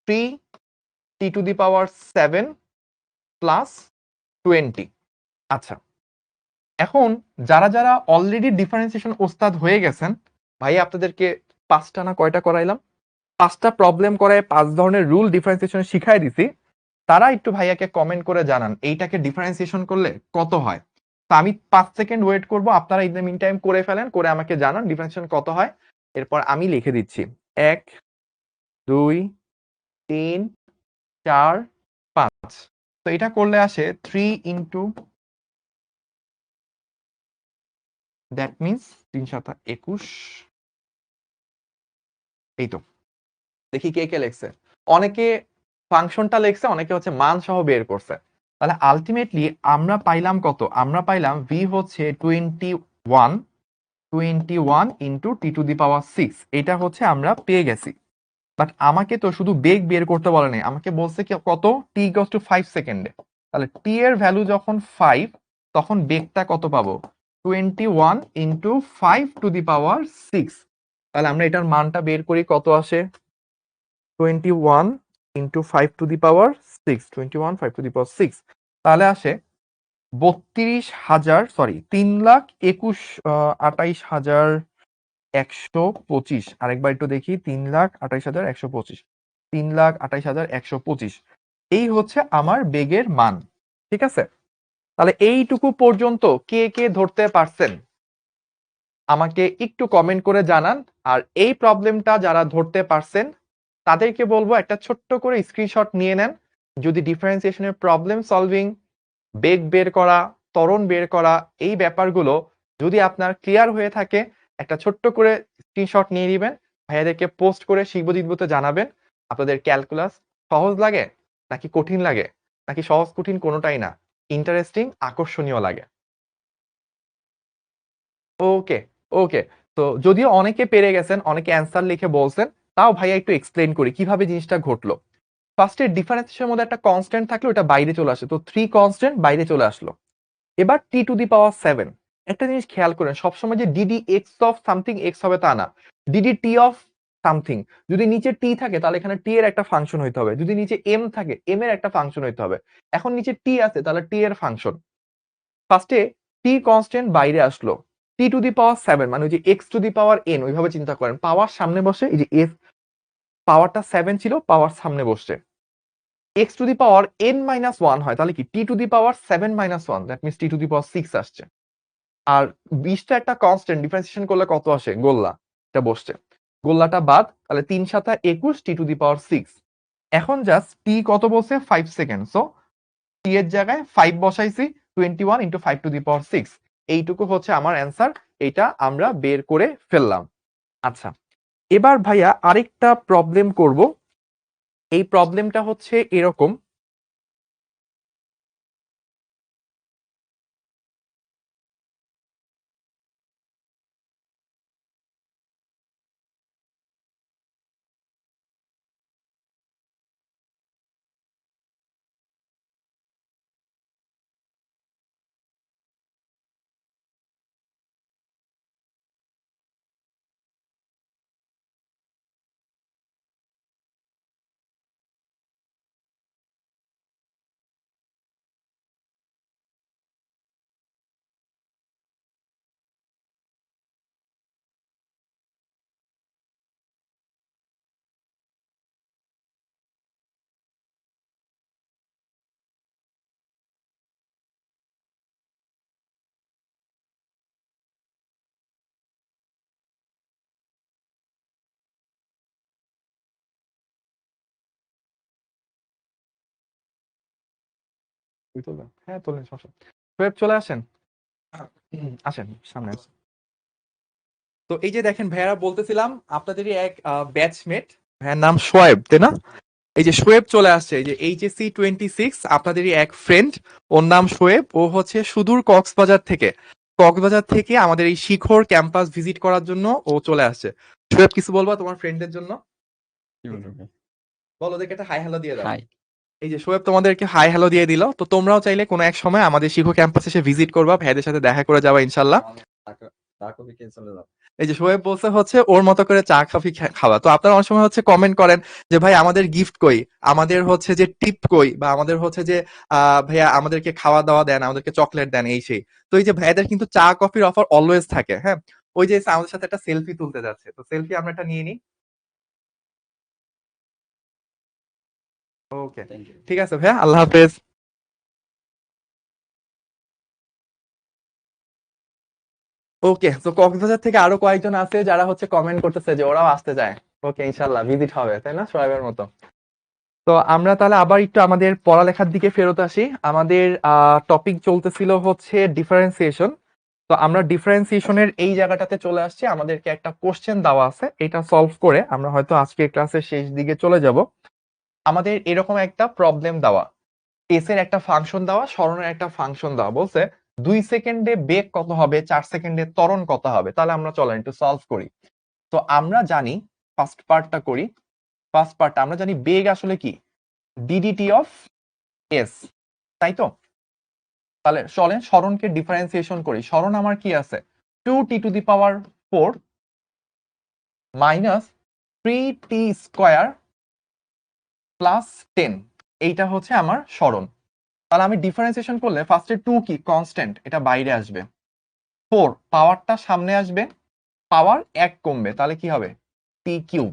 3t⁻7 plus 20। আচ্ছা, এখন যারা যারা অলরেডি ডিফারেন্সিয়েশন ওস্তাদ হয়ে গেছেন, ভাই আপনাদেরকে 5টা না কয়টা করাইলাম, 5টা প্রবলেম করায় 5 ধরনের রুল ডিফারেন্সিয়েশন শিখাই দিছি, তারা একটু ভাইয়াকে কমেন্ট করে জানান এইটাকে ডিফারেন্সিয়েশন করলে কত হয়। তো আমি 5 সেকেন্ড ওয়েট করব, আপনারা ইন দ্য মিন টাইম করে ফেলেন, করে আমাকে জানান ডিফারেন্সিয়েশন কত হয়। এরপর আমি লিখে দিচ্ছি 1 2 3 4 5। তো এটা করলে আসে 3 ইন্টু, দ্যাট মিনস 3 7 21। এই তো, দেখি কে কে লেখছে। অনেকে ফাংশনটা লেখছে, অনেকে হচ্ছে মান সহ বের করছে। তাহলে আলটিমেটলি আমরা পাইলাম কত? আমরা পাইলাম ভি হচ্ছে 21 ইন্টু t⁻6, এটা হচ্ছে আমরা পেয়ে গেছি। বাট আমাকে তো শুধু বেগ বের করতে বলে নাই, আমাকে বলছে কি কত? t ইকুয়ালস টু 5 সেকেন্ডে। তাহলে t এর ভ্যালু যখন 5, তখন বেগটা কত পাবো? 21 ইন্টু 5⁶। তাহলে আমরা এটার মানটা বের করি, কত আসে? 21 ইন্টু 5⁶, 21 5⁶, তাহলে আসে 32,000, সরি 3,28,125। আরেকবার একটু দেখি, 3,28,125, 3,28,125, এই হচ্ছে আমার বেগের মান, ঠিক আছে। তাহলে এইটুকু পর্যন্ত কে কে ধরতে পারছেন আমাকে একটু কমেন্ট করে জানান। আর এই প্রবলেমটা যারা ধরতে পারছেন তাদেরকে বলবো একটা ছোট্ট করে স্ক্রিনশট নিয়ে নেন। যদি ডিফারেন্সিয়েশনের প্রবলেম সলভিং, বেগ বের করা, ত্বরণ বের করা, এই ব্যাপারগুলো যদি আপনার ক্লিয়ার হয়ে থাকে, একটা ছোট্ট করে স্ক্রিনশট নিয়ে নেবেন, ভাইয়াদেরকে পোস্ট করে শিখবো জানাবেন আপনাদের ক্যালকুলাস সহজ লাগে নাকি কঠিন লাগে, নাকি সহজ কঠিন কোনোটাই না, ইন্টারেস্টিং আকর্ষণীয় লাগে। ওকে, ওকে। তো যদিও অনেকে পেরে গেছেন, অনেকে অ্যান্সার লিখে বলছেন, তাও ভাইয়া একটু এক্সপ্লেন করি কিভাবে জিনিসটা ঘটলো। ফার্স্টে ডিফারেন্সের মধ্যে একটা কনস্ট্যান্ট থাকলো, ওটা বাইরে চলে আসে, তো 3 কনস্ট্যান্ট বাইরে চলে আসলো। এবার t⁻7, একটা জিনিস খেয়াল করেন, সবসময় যে d d x of something x হবে তা না, ডিডি টি অফ সামথিং। যদি নিচে টি থাকে তাহলে এখানে টি এর একটা ফাংশন হইতে হবে, যদি নিচে এম থাকে এম এর একটা ফাংশন হইতে হবে। এখন নিচে টি আছে তাহলে টি এর ফাংশন। ফার্স্টে টি কনস্ট্যান্ট বাইরে আসলো, t⁻7 মানে ওই যে x⁻n, ওইভাবে চিন্তা করেন, পাওয়ার সামনে বসে, এই যে এফ পাওয়ারটা 7 ছিল, পাওয়ার সামনে বসছে, x⁻n-1 হয়, তাহলে কি t⁻7-1, দ্যাট মিনস t⁻6 আসছে। আর 20টা একটা কনস্ট্যান্ট, ডিফারেন্সিয়েশন করলে কত আসে? গোল্লা, এটা বসছে, গোল্লাটা বাদ, তাহলে 3 7 21 t⁻6। এখন জাস্ট টি কত বলছে? 5 সেকেন্ড, সো টি এর জায়গায় 5 বসাইছি, 21 ইন্টু 5⁶, এইটুকু হচ্ছে আমার অ্যান্সার। এটা আমরা বের করে ফেললাম। আচ্ছা, এবার ভাইয়া আরেকটা প্রবলেম করব। এই প্রবলেমটা হচ্ছে এরকম। হ্যাঁ, তোলেন, সমস্যা নেই। সোহেব চলে আসেন। আসেন সামনে আসেন। তো এই যে দেখেন ভাইয়ারা বলতেছিলাম আপনাদেরই এক ব্যাচমেট, ভাইয়ার নাম শোয়েব, তাই না? এই যে শোয়েব চলে আসছে, এই যে HSC 26 আপনাদেরই এক ফ্রেন্ড, ওর নাম শোয়েব। ও হচ্ছে সুদূর কক্সবাজার থেকে আমাদের এই শিখর ক্যাম্পাস ভিজিট করার জন্য ও চলে আসছে। শোয়েব, কিছু বলবা তোমার ফ্রেন্ডের জন্য? কি বলবো ভাই? বলো, ওদেরকে একটা হাই হ্যালো দিয়ে দাও। হাই। এই যে শোয়েব তোমাদেরকে হাই হ্যালো দিয়ে দিল। তো তোমরাও চাইলে কোনো এক সময় আমাদের শিখর ক্যাম্পাসে এসে ভিজিট করবা, ভাইদের সাথে দেখা করে যাবা ইনশাল্লাহ। চা কফি খেয়ে চলে যাও। এই যে শোয়েব বলছে হচ্ছে ওর মতো করে চা কফি খাওয়া। তো আপনারা অনেক সময় হচ্ছে কমেন্ট করেন যে ভাই আমাদের গিফট কই, আমাদের হচ্ছে যে টিপ কই, বা আমাদের হচ্ছে যে ভাইয়া আমাদেরকে খাওয়া দাওয়া দেন, আমাদেরকে চকলেট দেন, এই সেই। তো এই যে ভাইয়াদের কিন্তু চা কফির অফার অলওয়েজ থাকে। হ্যাঁ, ওই যে আমাদের সাথে একটা সেলফি তুলতে যাচ্ছে, তো সেলফি আমরা একটা নিয়ে নিই। ওকে, থ্যাংক ইউ। ঠিক আছে ভাইয়া, আল্লাহ হাফেজ। ওকে, তো কক্সবাজার থেকে আরো কয়েকজন আছে যারা হচ্ছে কমেন্ট করতেছে যে ওরাও আসতে চায়। ওকে, ইনশাল্লাহ ভিজিট হবে, তাই না, সোহেবের মতো। তো আমরা তাহলে আবার একটু আমাদের পড়ালেখার দিকে ফেরত আসি। আমাদের টপিক চলতেছিল হচ্ছে ডিফারেন্সিয়েশন। তো আমরা ডিফারেন্সিয়েশনের এই জায়গাটাতে চলে আসছি। আমাদেরকে একটা কোশ্চেন দেওয়া আছে, এটা সলভ করে আমরা হয়তো আজকের ক্লাসের শেষ দিকে চলে যাব। আমাদের এরকম একটা প্রবলেম দেওয়া, এস এর একটা ফাংশন দেওয়া, স্মরণের একটা ফাংশন দেওয়া, বলছে 2 সেকেন্ডে বেগ কত হবে, 4 সেকেন্ডে ত্বরণ কত হবে। তাহলে আমরা চলেন একটু সলভ করি। তো আমরা জানি, ফার্স্ট পার্টটা করি। ফার্স্ট পার্টটা আমরা জানি বেগ আসলে কি, ডিডিটি অফ এস, তাই তো? তাহলে চলেন স্মরণকে ডিফারেন্সিয়েশন করি। স্মরণ আমার কি আছে, 2t⁴ মাইনাস 3t² প্লাস 10, এইটা হচ্ছে আমার স্মরণ। তাহলে আমি ডিফারেন্সিয়েশন করলে ফার্স্টে 2 কি কনস্ট্যান্ট, এটা বাইরে আসবে। 4 পাওয়ারটা সামনে আসবে, পাওয়ার 1 কমবে, তাহলে কি হবে, t³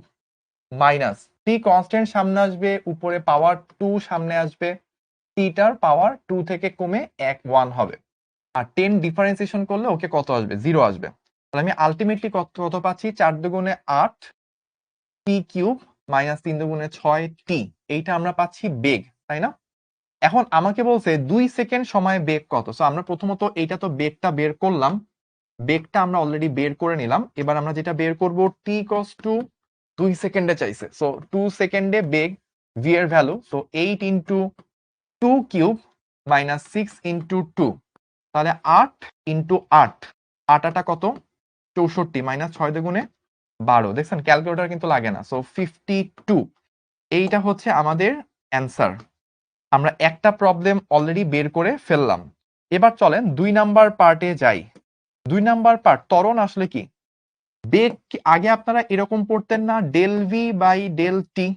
মাইনাস 3 কনস্ট্যান্ট সামনে আসবে, উপরে পাওয়ার 2 সামনে আসবে, টিটার পাওয়ার 2 থেকে কমে 1 হবে। আর 10 ডিফারেন্সিয়েশন করলে ওকে কত আসবে, 0 আসবে। তাহলে আমি আলটিমেটলি কত কত পাচ্ছি, 4 দুগুণে 8 t³ মাইনাস 3 দুগুণে 6 t, এইটা আমরা পাচ্ছি বেগ, তাই না? এখন আমাকে বলছে 2 সেকেন্ড সময় বেগ কত। সো আমরা প্রথমত এইটা তো বেগটা বের করলাম, বেগটা আমরা অলরেডি বের করে নিলাম। এবার আমরা যেটা বের করব, t ইকুয়ালস টু 2 সেকেন্ডে চাইছে। সো 2 সেকেন্ডে বেগ ভি এর value, so 8 into 2³ minus 6 into 2, তাহলে 8 ইন্টু 8, 8 কত, 64 মাইনাস 6 দুগুণে 12, দেখছেন ক্যালকুলেটর কিন্তু লাগে না। সো 52, এইটা হচ্ছে আমাদের অ্যান্সার। আমরা একটা প্রবলেম অলরেডি বের করে ফেললাম। এবার চলেন 2 নাম্বার পার্টে যাই। 2 নাম্বার পার্ট, ত্বরণ আসলে কি, বেগ আগে আপনারা এরকম পড়তেন না, del v by del t,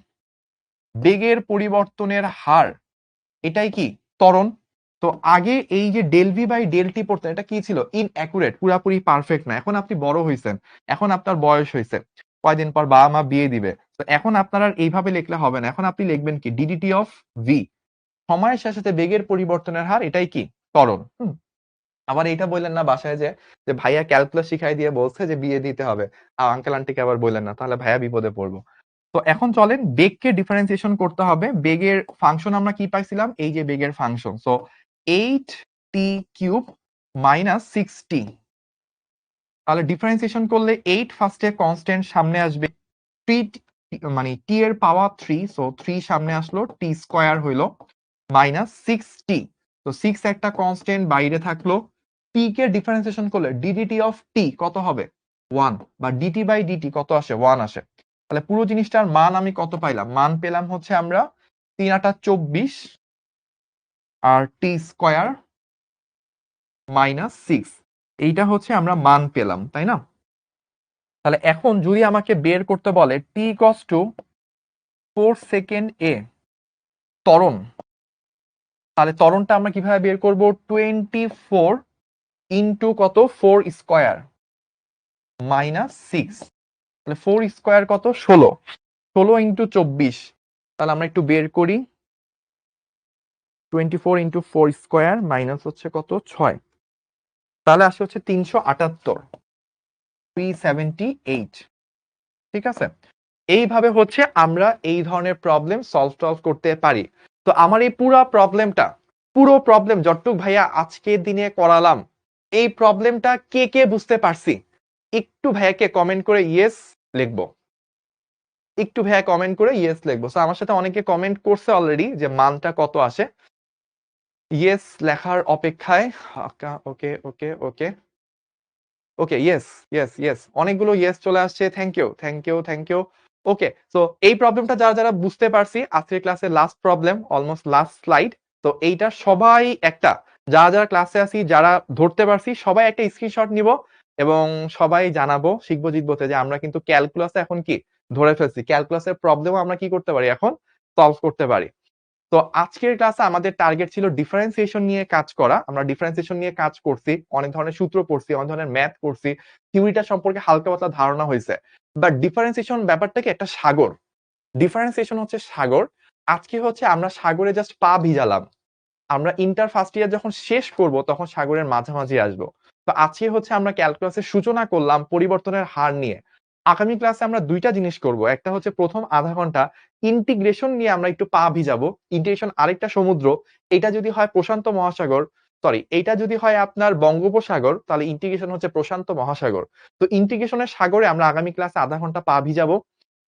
বেগের পরিবর্তনের হার, এটাই কি ত্বরণ। তো আগে এই যে del v by del t পড়তেন, এটা কি ছিল, ইনঅ্যাকুরেট, পুরাপুরি পারফেক্ট না। এখন আপনি বড় হয়েছেন, এখন আপনার বয়স হয়েছে, কয়দিন পর বাবা মা বিয়ে দিবে, তো এখন আপনার আর এইভাবে লিখলে হবে না। এখন আপনি লিখবেন কি, ডিডিটি অফ ভি, সময়ের সাথে সাথে বেগের পরিবর্তনের হার, এটাই কি ত্বরণ। আবার এইটা বললেন না বাসায় যে যে ভাইয়া ক্যালকুলাস শিখাই দিয়ে বলছে যে বিয়ে দিতে হবে, আঙ্কেল আন্টিকে আবার বললেন না, তাহলে ভাইয়া বিপদে পড়বো। তো এখন চলেন বেগকে ডিফারেন্সিয়েশন করতে হবে। বেগের ফাংশন আমরা কি পাইছিলাম, এই যে বেগের function. So 8t³ minus 6t, তাহলে ডিফারেন্সিয়েশন করলে 8 ফার্স্টে কনস্ট্যান্ট সামনে আসবে 3 মানে টি এর পাওয়ার 3, সো 3 সামনে আসলো, টি স্কয়ার হইলো মাইনাস 6t। তো 6 একটা কনস্ট্যান্ট বাইরে থাকলো। টি কে ডিফারেন্সিয়েশন করলে ডিডিটি অফ টি কত হবে 1, বা ডিটি বাই ডিটি কত আসে 1 আসে। তাহলে পুরো জিনিসটার মান আমি কত পাইলাম, মান পেলাম হচ্ছে আমরা 3 8 24 আর টি স্কয়ার মাইনাস 6, এইটা হচ্ছে আমরা মান পেলাম, তাই না? তাহলে এখন যদি আমাকে বের করতে বলে টি ইকুয়ালস টু 4 সেকেন্ড এ ত্বরণ, তাহলে ত্বরণটা আমরা কিভাবে বের করব, 24 ইন্টু কত 4 স্কয়ার মাইনাস 6, তাহলে 4 স্কয়ার কত 16, 16 ইন্টু 24, তাহলে আমরা একটু বের করি, 24 ইন্টু 4 স্কয়ার মাইনাস হচ্ছে কত 6, তাহলে আসে হচ্ছে 378, 378। ঠিক আছে, এইভাবে হচ্ছে আমরা এই ধরনের প্রবলেম সলভ করতে পারি। তো আমার এই পুরো প্রবলেম যতটুক ভাইয়া আজকের দিনে করালাম, এই প্রবলেমটা কে কে বুঝতে পারছি একটু ভাইয়াকে কমেন্ট করে ইয়েস লিখবো, একটু ভাইয়া কমেন্ট করে ইয়েস লিখবো। সো আমার সাথে অনেকে কমেন্ট করছে অলরেডি যে মানটা কত আসে, ইয়েস লেখার অপেক্ষায়। Okay okay okay okay, yes yes yes, অনেকগুলো ইয়েস চলে আসছে, thank you thank you thank you. Okay, so এই প্রবলেমটা যারা যারা বুঝতে পারছি, আজকের ক্লাসের last problem, almost last slide. তো এইটা সবাই একটা, যারা যারা ক্লাসে আছি, যারা ধরতে পারছি, সবাই একটা স্ক্রিনশট নিব এবং সবাই জানাবো শিখবো জিতবোতে যে আমরা কিন্তু ক্যালকুলাসে এখন কি ধরে ফেলছি, ক্যালকুলাসের প্রবলেমও আমরা কি করতে পারি এখন সলভ করতে পারি। তো আজকের ক্লাসে আমাদের টার্গেট ছিল ডিফারেন্সিয়েশন নিয়ে কাজ করা। আমরা ডিফারেন্সিয়েশন নিয়ে কাজ করছি, অনেক ধরনের সূত্র পড়ছি, অনেক ধরনের ম্যাথ করছি, থিওরিটা সম্পর্কে হালকা পাতলা ধারণা হয়েছে। বাট ডিফারেন্সিয়েশন ব্যাপারটা কি একটা সাগর, ডিফারেন্সিয়েশন হচ্ছে সাগর। আজকে হচ্ছে আমরা সাগরে জাস্ট পা ভিজালাম, আমরা ইন্টার ফার্স্ট ইয়ার যখন শেষ করব তখন সাগরের মাঝামাঝি আসবো। তো আজকে হচ্ছে আমরা ক্যালকুলাসের সূচনা করলাম পরিবর্তনের হার নিয়ে। আগামী ক্লাসে আমরা দুইটা জিনিস করব, একটা হচ্ছে প্রথম আধা ঘন্টা ইন্টিগ্রেশন নিয়ে আমরা একটু পা ভিজাবো। ইন্টিগ্রেশন আরেকটা সমুদ্র, এটা যদি হয় প্রশান্ত মহাসাগর, সরি এইটা যদি হয় আপনার বঙ্গোপসাগর, তাহলে ইন্টিগ্রেশন হচ্ছে প্রশান্ত মহাসাগর। তো ইন্টিগ্রেশনের সাগরে আমরা আগামী ক্লাসে আধা ঘন্টা পা ভিজাবো।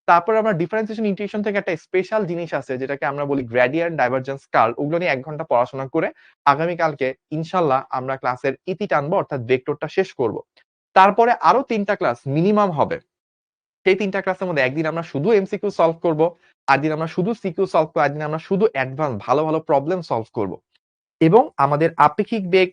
তারপর আমরা ডিফারেন্সিয়েশন ইন্টিগ্রেশন থেকে একটা স্পেশাল জিনিস আছে যেটাকে আমরা বলি গ্রেডিয়েন্ট ডাইভারজেন্স কার্ভ, ওগুলো নিয়ে 1 ঘন্টা পড়াশোনা করে আগামীকালকে ইনশাল্লাহ আমরা ক্লাসের ইতি টানবো, অর্থাৎ ভেক্টরটা শেষ করব। তারপরে আরো 3টা ক্লাস মিনিমাম হবে। সেই 3টা ক্লাসের মধ্যে একদিন আমরা শুধু এমসিকিউ সলভ করব, আর দিন আমরা শুধু সিকিউ সলভ করব, আর দিন আমরা শুধু অ্যাডভান্স ভালো ভালো প্রবলেম সলভ করব। এবং আমাদের আপেক্ষিক বেগ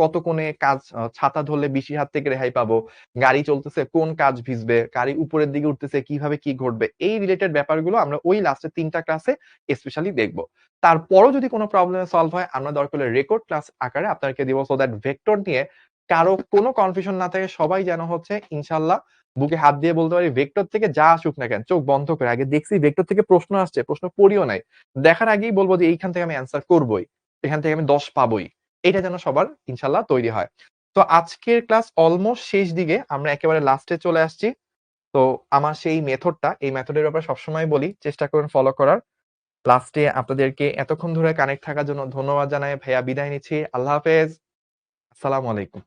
কত কোণে কাজ, ছাতা ধরলে বৃষ্টির হাত থেকে রেহাই পাবো, গাড়ি চলতেছে কোন কাজ ভিজবে, গাড়ি উপরের দিকে উঠতেছে কিভাবে কি ঘটবে, এই রিলেটেড ব্যাপারগুলো আমরা ওই লাস্টের 3টা ক্লাসে স্পেশালি দেখবো। তারপরও যদি কোনো প্রবলেম সলভ হয়, আমরা দরকার হলে রেকর্ড ক্লাস আকারে আপনাকে দিব, সো দ্যাট ভেক্টর নিয়ে কারো কোনো কনফিউশন না থাকে, সবাই যেন হচ্ছে ইনশাল্লাহ বুকে হাত দিয়ে বলতে পারি ভেক্টর থেকে যা আসুক না কেন চোখ বন্ধ করে আগে দেখছি ভেক্টর থেকে প্রশ্ন আসছে, প্রশ্ন পড়িও নাই, দেখার আগেই বলবো যে এইখান থেকে আমি অ্যান্সার করবোই, এখান থেকে আমি 10 পাবোই। এটা যেন সবার ইনশাল্লাহ তৈরি হয়। তো আজকের ক্লাস অলমোস্ট শেষ দিকে, আমরা একেবারে লাস্টে চলে আসছি। তো আমার সেই মেথডটা, এই মেথডের ব্যাপারে সবসময় বলি চেষ্টা করুন ফলো করার। লাস্টে আপনাদেরকে এতক্ষণ ধরে কানেক্ট থাকার জন্য ধন্যবাদ জানাই ভাইয়া, বিদায় নিচ্ছি। আল্লাহ হাফেজ, আসসালামু আলাইকুম।